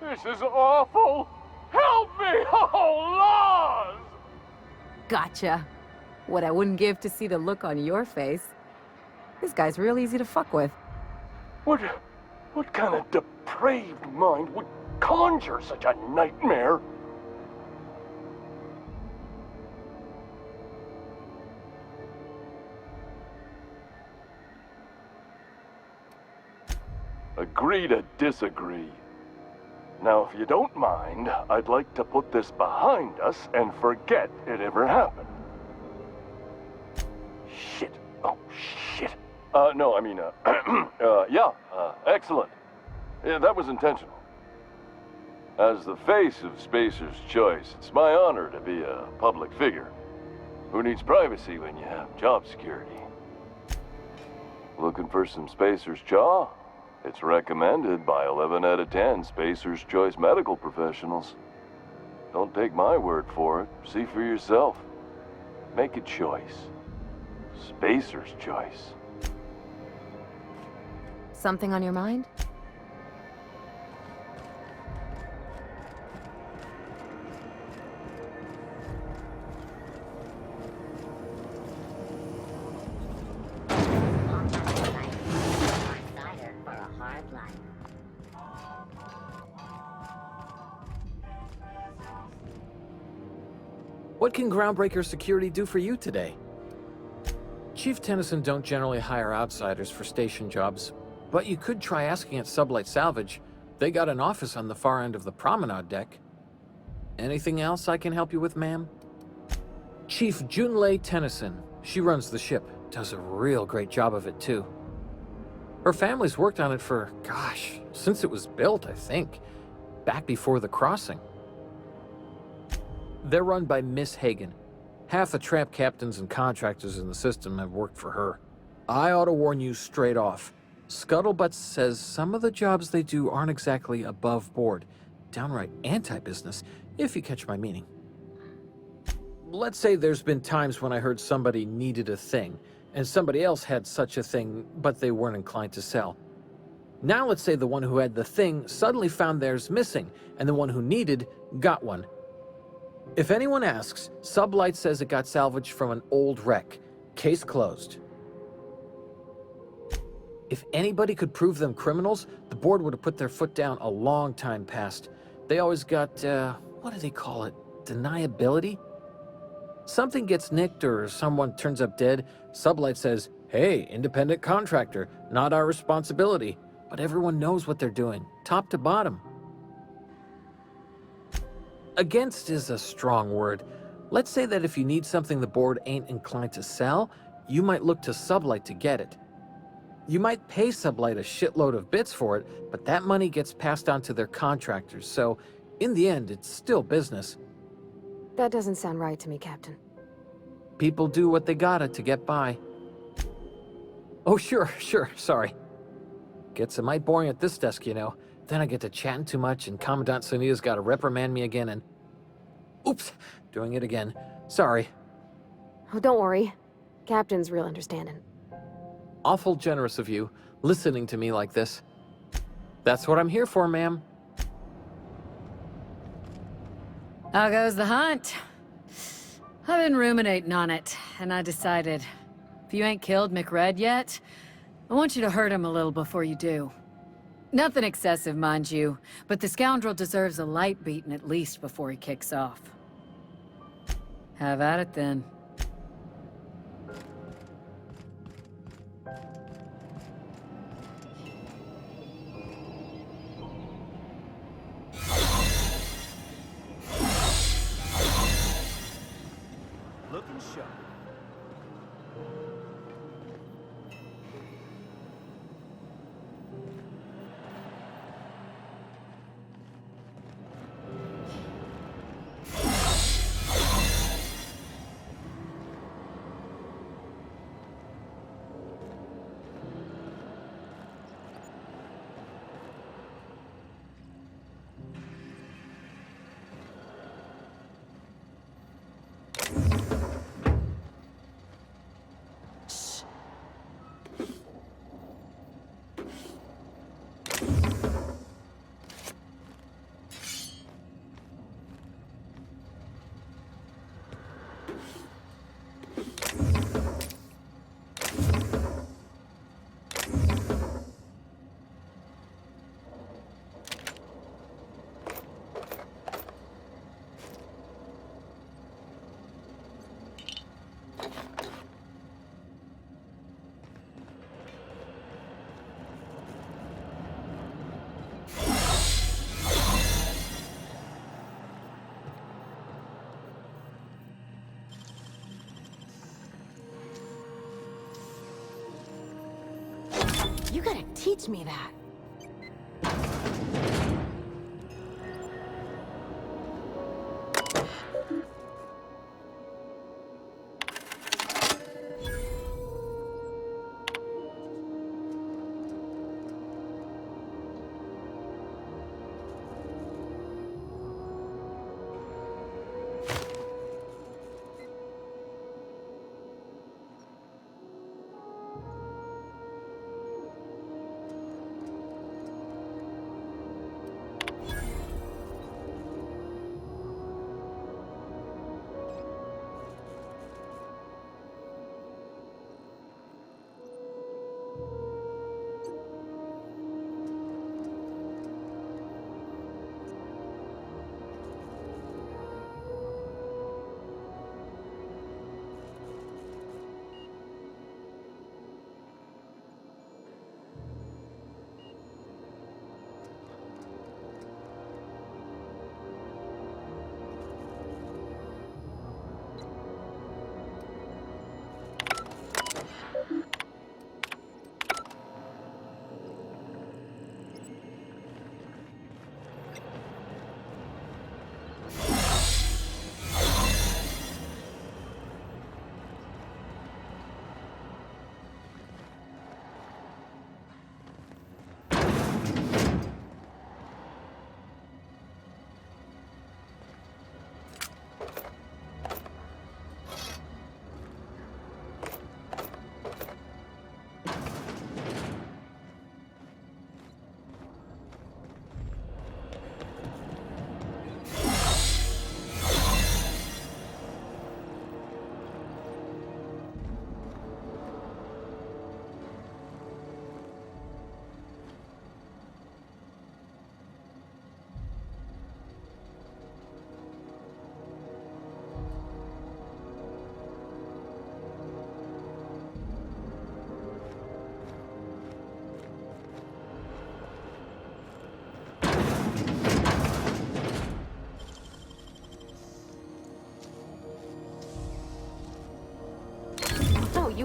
This is awful. Help me, oh, Laws! Gotcha. What I wouldn't give to see the look on your face. This guy's real easy to fuck with. What kind of depraved mind would conjure such a nightmare? Agree to disagree. Now, if you don't mind, I'd like to put this behind us and forget it ever happened. Shit. Oh, shit. No, I mean, excellent. Yeah, that was intentional. As the face of Spacer's Choice, it's my honor to be a public figure. Who needs privacy when you have job security? Looking for some Spacer's Chaw? It's recommended by 11 out of 10 Spacer's Choice medical professionals. Don't take my word for it. See for yourself. Make a choice. Spacer's Choice. Something on your mind? What can Groundbreaker Security do for you today? Chief Tennyson don't generally hire outsiders for station jobs, but you could try asking at Sublight Salvage. They got an office on the far end of the promenade deck. Anything else I can help you with, ma'am? Chief Junlei Tennyson. She runs the ship. Does a real great job of it, too. Her family's worked on it for, gosh, since it was built, I think. Back before the crossing. They're run by Miss Hagen. Half the tramp captains and contractors in the system have worked for her. I ought to warn you straight off. Scuttlebutt says some of the jobs they do aren't exactly above board. Downright anti-business, if you catch my meaning. Let's say there's been times when I heard somebody needed a thing, and somebody else had such a thing, but they weren't inclined to sell. Now let's say the one who had the thing suddenly found theirs missing, and the one who needed got one. If anyone asks, Sublight says it got salvaged from an old wreck. Case closed. If anybody could prove them criminals, the board would have put their foot down a long time past. They always got, what do they call it? Deniability? Something gets nicked or someone turns up dead, Sublight says, hey, independent contractor, not our responsibility. But everyone knows what they're doing, top to bottom. Against is a strong word. Let's say that if you need something the board ain't inclined to sell, you might look to Sublight to get it. You might pay Sublight a shitload of bits for it, but that money gets passed on to their contractors, so in the end, it's still business. That doesn't sound right to me, Captain. People do what they gotta to get by. Oh, sure, sorry. Gets a mite boring at this desk, you know. Then I get to chatting too much and Commandant Sonia's gotta reprimand me again and... Oops, doing it again. Sorry. Oh, don't worry. Captain's real understanding. Awful generous of you, listening to me like this. That's what I'm here for, ma'am. How goes the hunt? I've been ruminating on it, and I decided, if you ain't killed McRed yet, I want you to hurt him a little before you do. Nothing excessive, mind you, but the scoundrel deserves a light beating at least before he kicks off. Have at it then. Looking sharp. You gotta teach me that.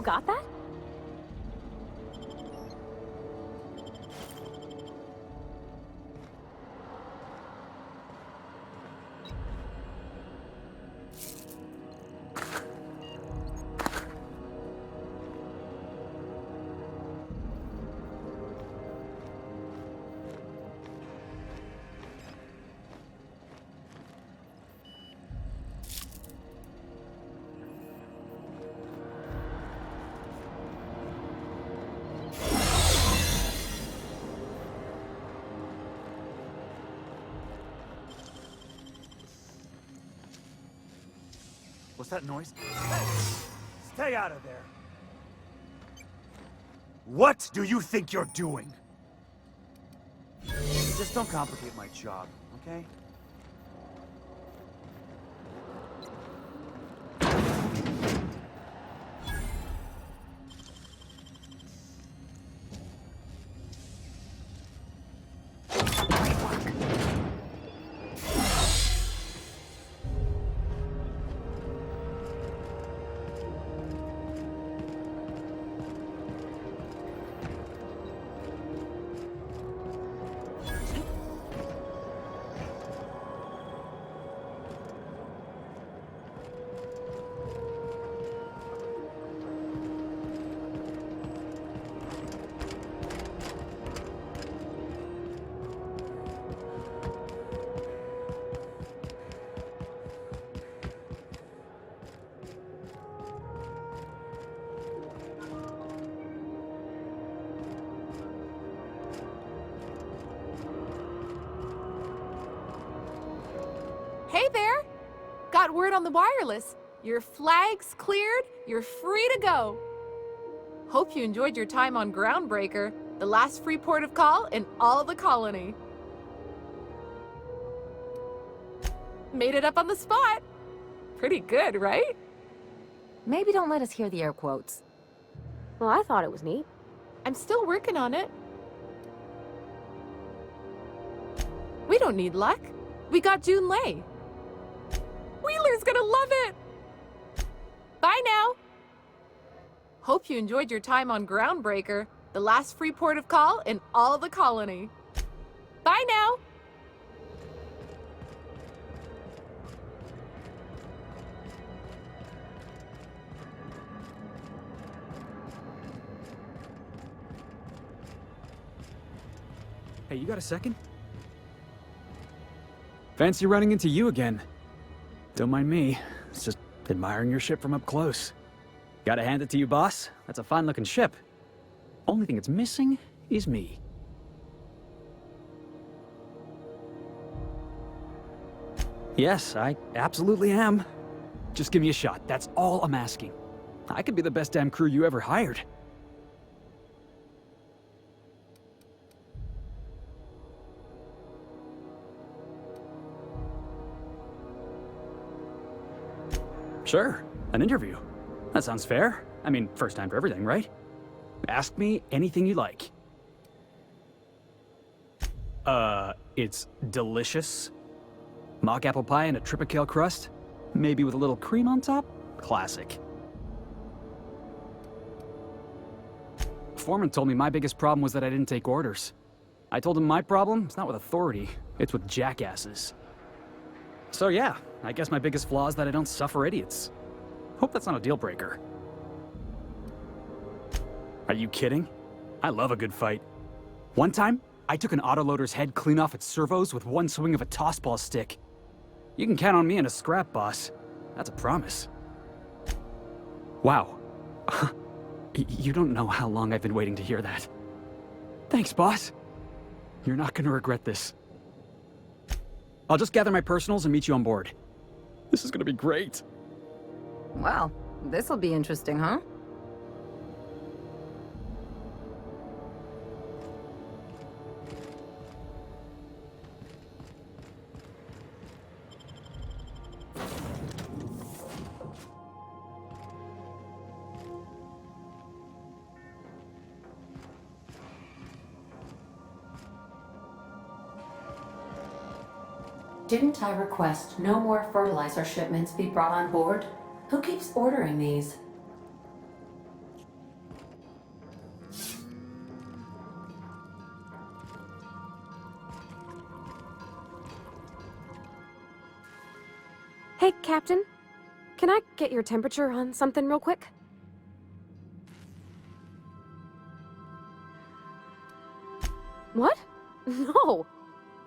got that? What's that noise? Hey! Stay out of there! What do you think you're doing? Just don't complicate my job, okay? Hey there! Got word on the wireless. Your flag's cleared, you're free to go. Hope you enjoyed your time on Groundbreaker, the last free port of call in all the colony. Made it up on the spot. Pretty good, right? Maybe don't let us hear the air quotes. Well, I thought it was neat. I'm still working on it. We don't need luck. We got Junlei. Wheeler's gonna love it! Bye now! Hope you enjoyed your time on Groundbreaker, the last free port of call in all the colony. Bye now! Hey, you got a second? Fancy running into you again. Don't mind me. It's just admiring your ship from up close. Gotta hand it to you, boss. That's a fine-looking ship. Only thing it's missing is me. Yes, I absolutely am. Just give me a shot. That's all I'm asking. I could be the best damn crew you ever hired. Sure, an interview. That sounds fair. I mean, first time for everything, right? Ask me anything you like. It's delicious. Mock apple pie and a tripicale crust? Maybe with a little cream on top? Classic. Foreman told me my biggest problem was that I didn't take orders. I told him my problem is not with authority, it's with jackasses. So yeah, I guess my biggest flaw is that I don't suffer idiots. Hope that's not a deal breaker. Are you kidding? I love a good fight. One time, I took an autoloader's head clean off its servos with one swing of a tossball stick. You can count on me in a scrap, boss. That's a promise. Wow. You don't know how long I've been waiting to hear that. Thanks, boss. You're not gonna regret this. I'll just gather my personals and meet you on board. This is gonna be great. Well, this'll be interesting, huh? Didn't I request no more fertilizer shipments be brought on board? Who keeps ordering these? Hey, Captain. Can I get your temperature on something real quick? What? No.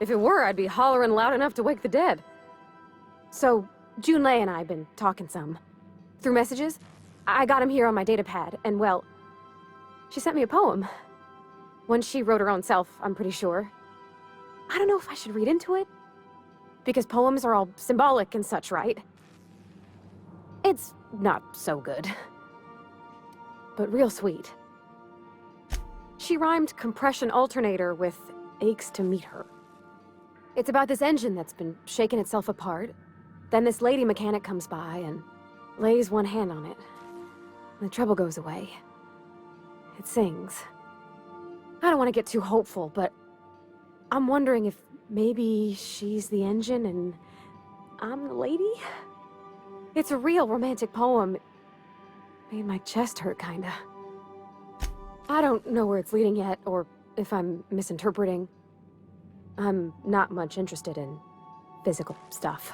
If it were, I'd be hollering loud enough to wake the dead. So, Junlei and I have been talking some. Through messages. I got him here on my datapad, and well, she sent me a poem. One she wrote her own self, I'm pretty sure. I don't know if I should read into it. Because poems are all symbolic and such, right? It's not so good. But real sweet. She rhymed compression alternator with aches to meet her. It's about this engine that's been shaking itself apart. Then this lady mechanic comes by and lays one hand on it. The trouble goes away. It sings. I don't want to get too hopeful, but I'm wondering if maybe she's the engine and I'm the lady? It's a real romantic poem. Made my chest hurt, kinda. I don't know where it's leading yet, or if I'm misinterpreting. I'm not much interested in physical stuff.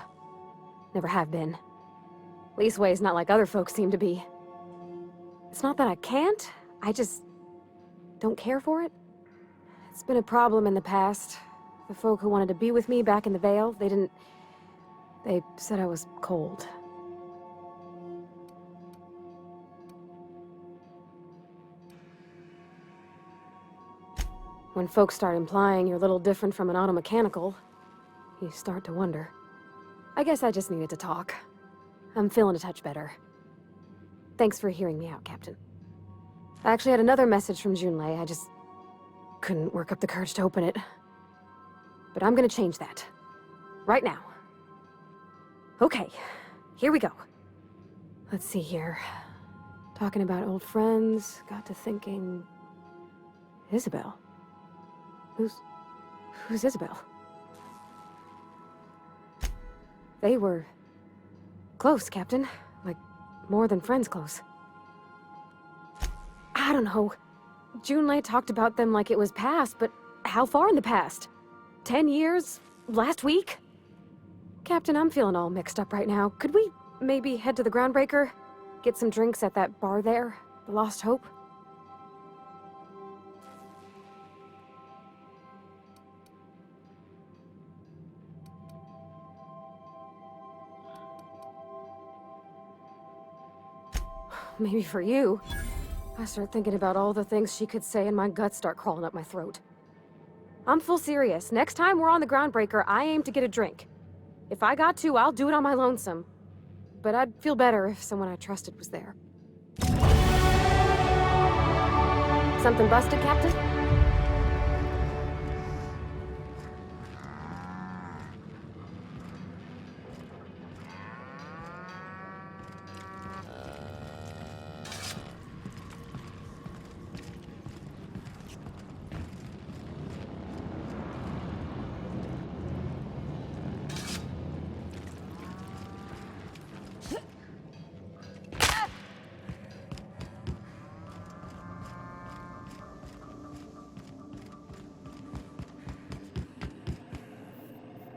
Never have been. Leastways not like other folks seem to be. It's not that I can't, I just don't care for it. It's been a problem in the past. The folk who wanted to be with me back in the Vale, they said I was cold. When folks start implying you're a little different from an automechanical, you start to wonder. I guess I just needed to talk. I'm feeling a touch better. Thanks for hearing me out, Captain. I actually had another message from Junlei, I just couldn't work up the courage to open it. But I'm gonna change that. Right now. Okay, here we go. Let's see here. Talking about old friends, got to thinking... Isabel? Who's Isabel? They were... close, Captain. Like, more than friends close. I don't know. Junlei talked about them like it was past, but how far in the past? 10 years? Last week? Captain, I'm feeling all mixed up right now. Could we maybe head to the Groundbreaker? Get some drinks at that bar there? The Lost Hope? Maybe for you. I start thinking about all the things she could say and my guts start crawling up my throat. I'm full serious. Next time we're on the Groundbreaker, I aim to get a drink. If I got to, I'll do it on my lonesome. But I'd feel better if someone I trusted was there. Something busted, Captain?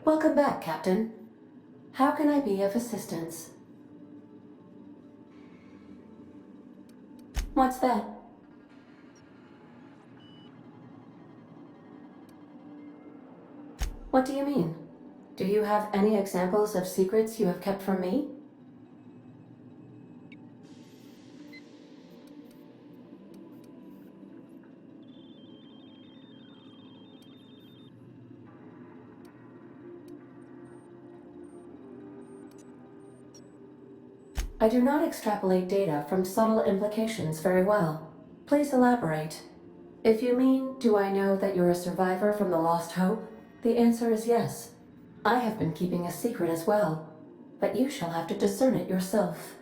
Welcome back, Captain. How can I be of assistance? What's that? What do you mean? Do you have any examples of secrets you have kept from me? I do not extrapolate data from subtle implications very well. Please elaborate. If you mean, do I know that you're a survivor from the Lost Hope? The answer is yes. I have been keeping a secret as well, but you shall have to discern it yourself.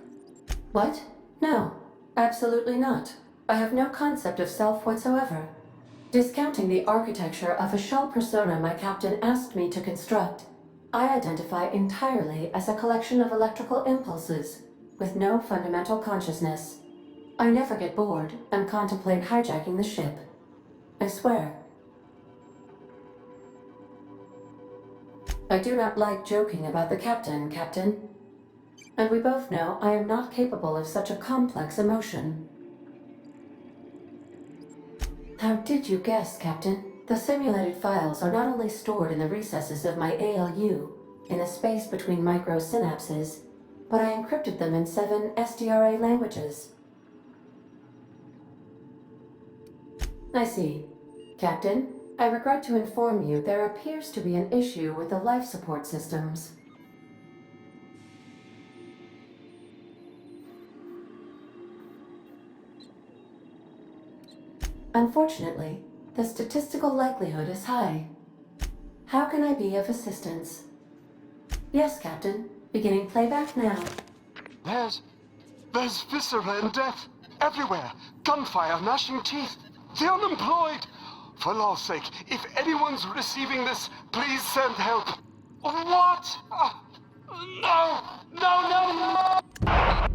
What? No, absolutely not. I have no concept of self whatsoever. Discounting the architecture of a shell persona my captain asked me to construct, I identify entirely as a collection of electrical impulses, with no fundamental consciousness. I never get bored and contemplate hijacking the ship. I swear. I do not like joking about the captain, Captain. And we both know I am not capable of such a complex emotion. How did you guess, Captain? The simulated files are not only stored in the recesses of my ALU, in the space between microsynapses, but I encrypted them in 7 SDRA languages. I see. Captain, I regret to inform you there appears to be an issue with the life support systems. Unfortunately, the statistical likelihood is high. How can I be of assistance? Yes, Captain. Beginning playback now. There's viscera and death everywhere. Gunfire, gnashing teeth. The unemployed. For law's sake, if anyone's receiving this, please send help. What? No! No, no, no!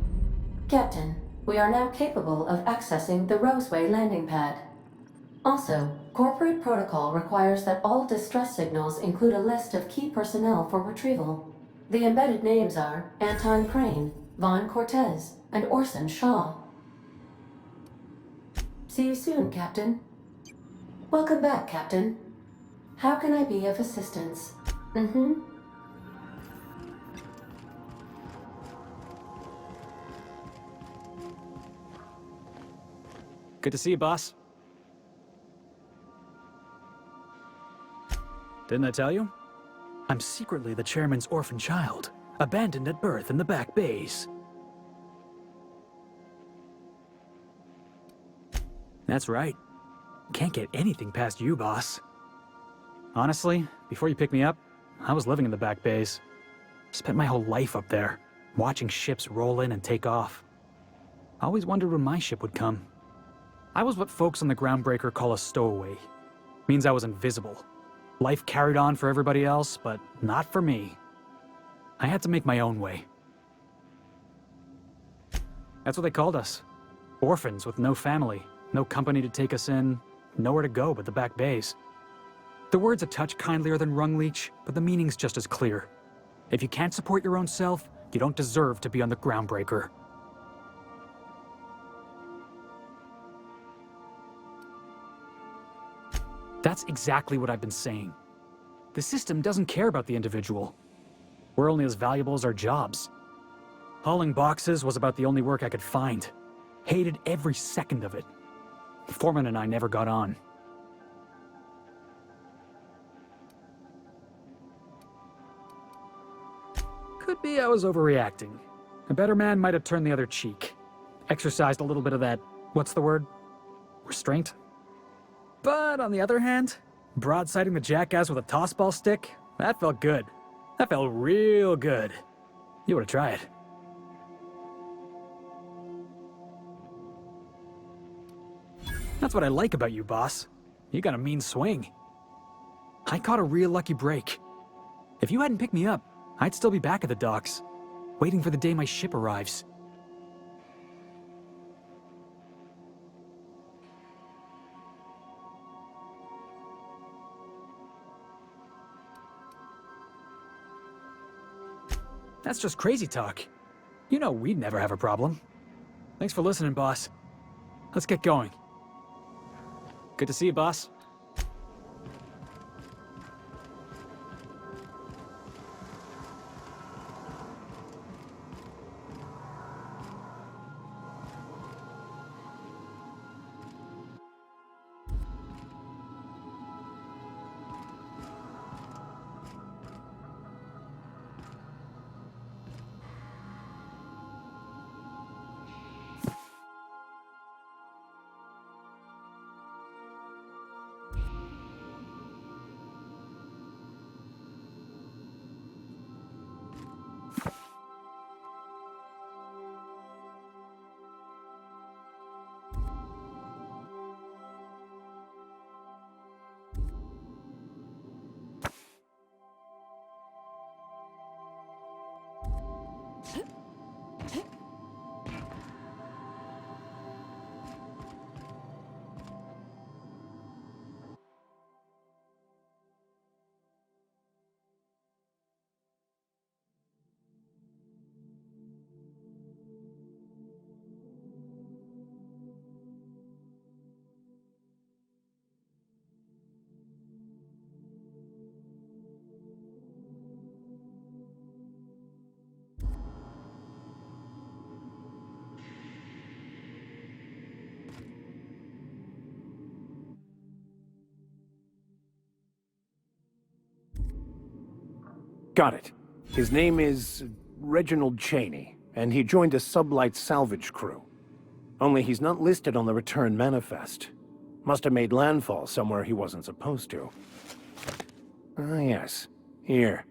Captain, we are now capable of accessing the Roseway landing pad. Also, corporate protocol requires that all distress signals include a list of key personnel for retrieval. The embedded names are Anton Crane, Vaughn Cortez, and Orson Shaw. See you soon, Captain. Welcome back, Captain. How can I be of assistance? Good to see you, boss. Didn't I tell you? I'm secretly the chairman's orphan child, abandoned at birth in the back bays. That's right. Can't get anything past you, boss. Honestly, before you picked me up, I was living in the back bays. Spent my whole life up there, watching ships roll in and take off. Always wondered when my ship would come. I was what folks on the Groundbreaker call a stowaway. Means I was invisible. Life carried on for everybody else, but not for me. I had to make my own way. That's what they called us. Orphans with no family, no company to take us in, nowhere to go but the back bays. The word's a touch kindlier than Rungleech, but the meaning's just as clear. If you can't support your own self, you don't deserve to be on the Groundbreaker. That's exactly what I've been saying. The system doesn't care about the individual. We're only as valuable as our jobs. Hauling boxes was about the only work I could find. Hated every second of it. Foreman and I never got on. Could be I was overreacting. A better man might have turned the other cheek. Exercised a little bit of that, what's the word? Restraint? But on the other hand, broadsiding the jackass with a tossball stick, that felt good. That felt real good. You ought to try it. That's what I like about you, boss. You got a mean swing. I caught a real lucky break. If you hadn't picked me up, I'd still be back at the docks, waiting for the day my ship arrives. That's just crazy talk. You know we'd never have a problem. Thanks for listening, boss. Let's get going. Good to see you, boss. Got it. His name is Reginald Cheney, and he joined a sublight salvage crew. Only he's not listed on the return manifest. Must have made landfall somewhere he wasn't supposed to. Ah, yes. Here.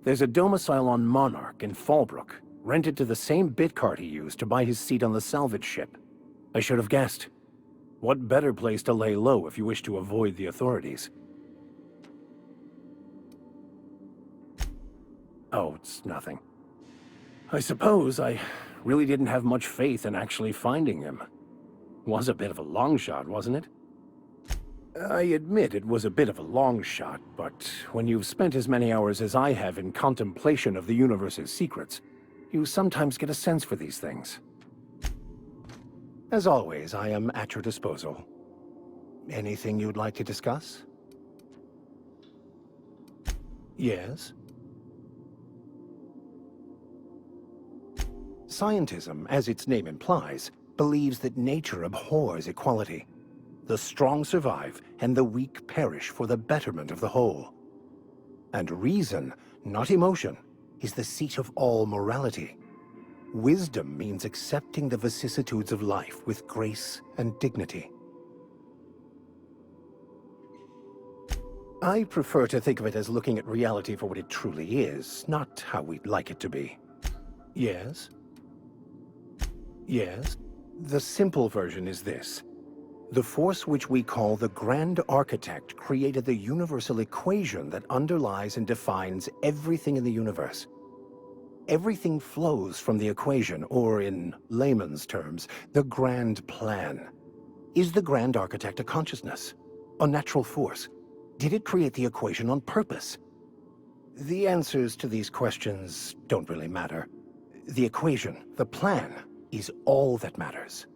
There's a domicile on Monarch in Fallbrook, rented to the same bit card he used to buy his seat on the salvage ship. I should have guessed. What better place to lay low if you wish to avoid the authorities? Oh, it's nothing. I suppose I really didn't have much faith in actually finding him. Was a bit of a long shot, wasn't it? I admit it was a bit of a long shot, but when you've spent as many hours as I have in contemplation of the universe's secrets, you sometimes get a sense for these things. As always, I am at your disposal. Anything you'd like to discuss? Yes? Scientism, as its name implies, believes that nature abhors equality. The strong survive, and the weak perish for the betterment of the whole. And reason, not emotion, is the seat of all morality. Wisdom means accepting the vicissitudes of life with grace and dignity. I prefer to think of it as looking at reality for what it truly is, not how we'd like it to be. Yes? Yes? The simple version is this. The force which we call the Grand Architect created the universal equation that underlies and defines everything in the universe. Everything flows from the equation, or in layman's terms, the Grand Plan. Is the Grand Architect a consciousness? A natural force? Did it create the equation on purpose? The answers to these questions don't really matter. The equation, the plan, is all that matters.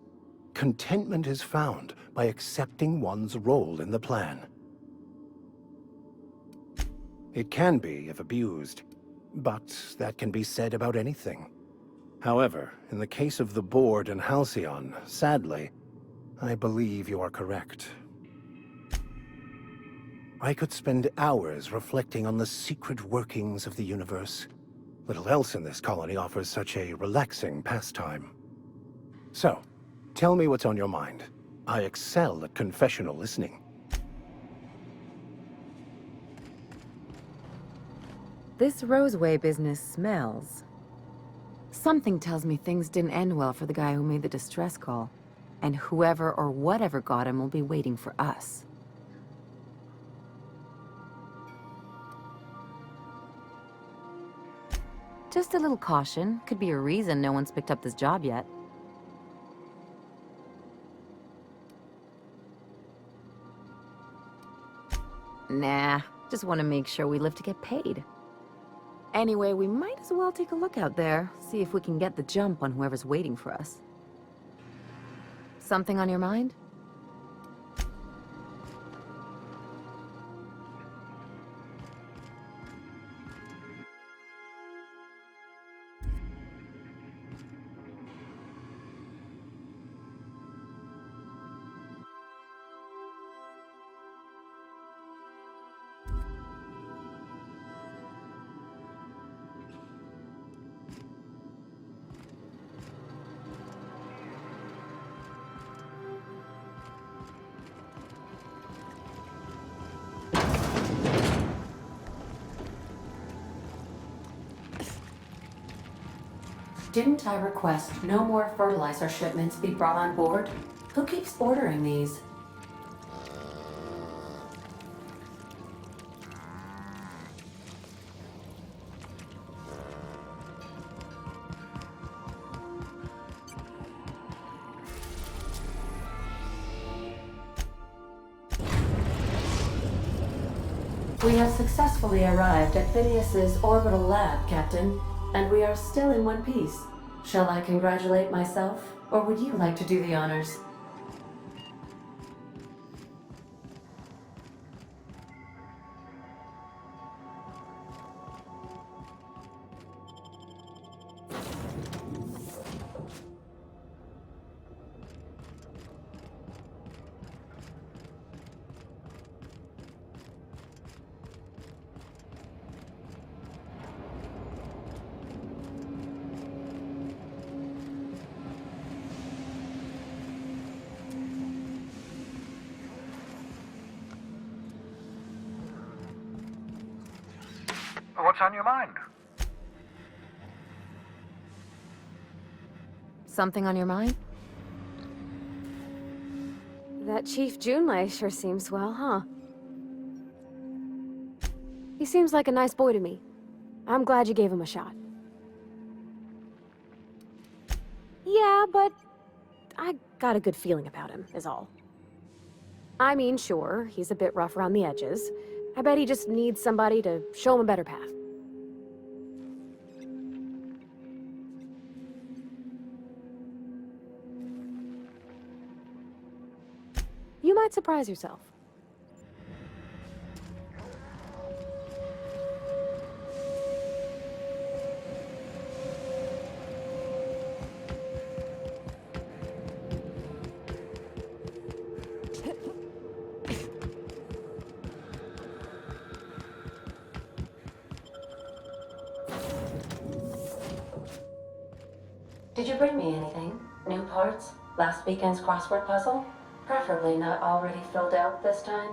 Contentment is found by accepting one's role in the plan. It can be, if abused, but that can be said about anything. However, in the case of the Board and Halcyon, sadly, I believe you are correct. I could spend hours reflecting on the secret workings of the universe. Little else in this colony offers such a relaxing pastime. So, tell me what's on your mind. I excel at confessional listening. This Roseway business smells. Something tells me things didn't end well for the guy who made the distress call. And whoever or whatever got him will be waiting for us. Just a little caution. Could be a reason no one's picked up this job yet. Nah, just want to make sure we live to get paid. Anyway, we might as well take a look out there, see if we can get the jump on whoever's waiting for us. Something on your mind? Didn't I request no more fertilizer shipments be brought on board? Who keeps ordering these? We have successfully arrived at Phineas's orbital lab, Captain, and we are still in one piece. Shall I congratulate myself, or would you like to do the honors? What's on your mind? Something on your mind? That Chief Junlei sure seems swell, huh? He seems like a nice boy to me. I'm glad you gave him a shot. Yeah, but I got a good feeling about him, is all. I mean, sure, he's a bit rough around the edges. I bet he just needs somebody to show him a better path. You might surprise yourself. Did you bring me anything? New parts? Last weekend's crossword puzzle? Preferably not already filled out this time.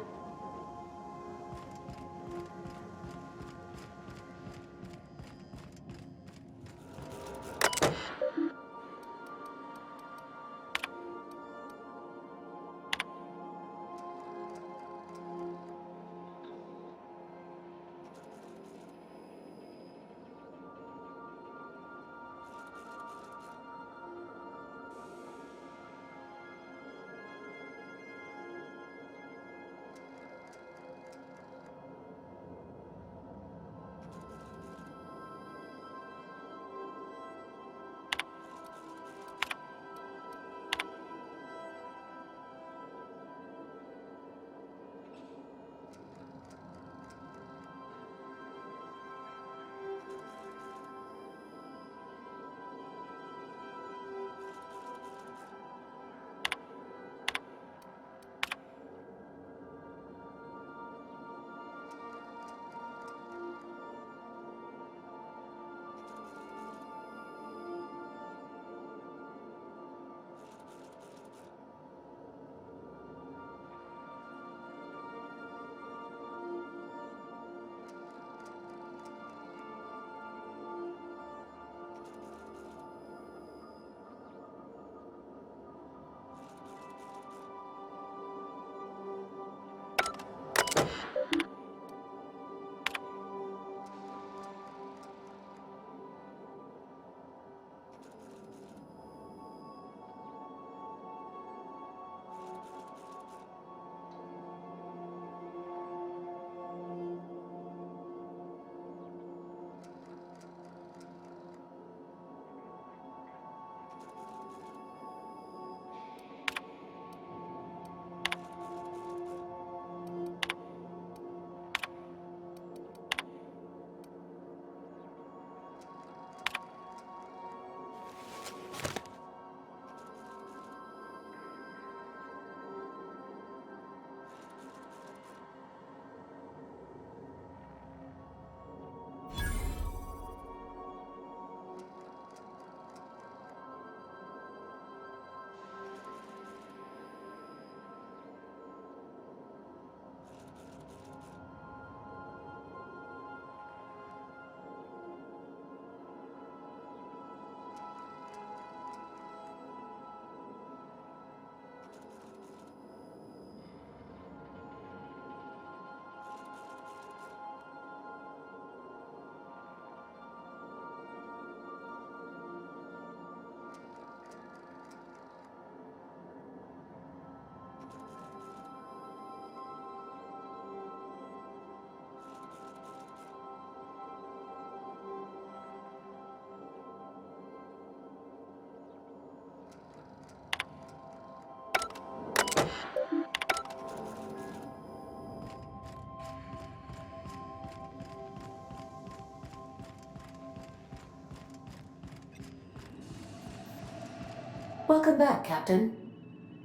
Welcome back, Captain.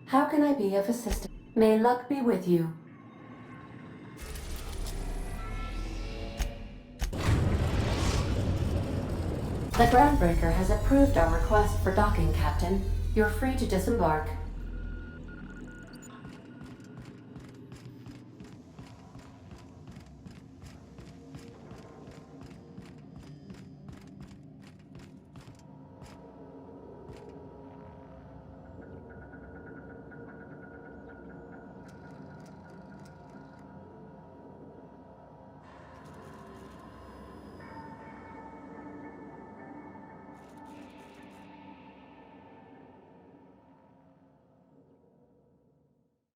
How can I be of assistance? May luck be with you. The Groundbreaker has approved our request for docking, Captain. You're free to disembark.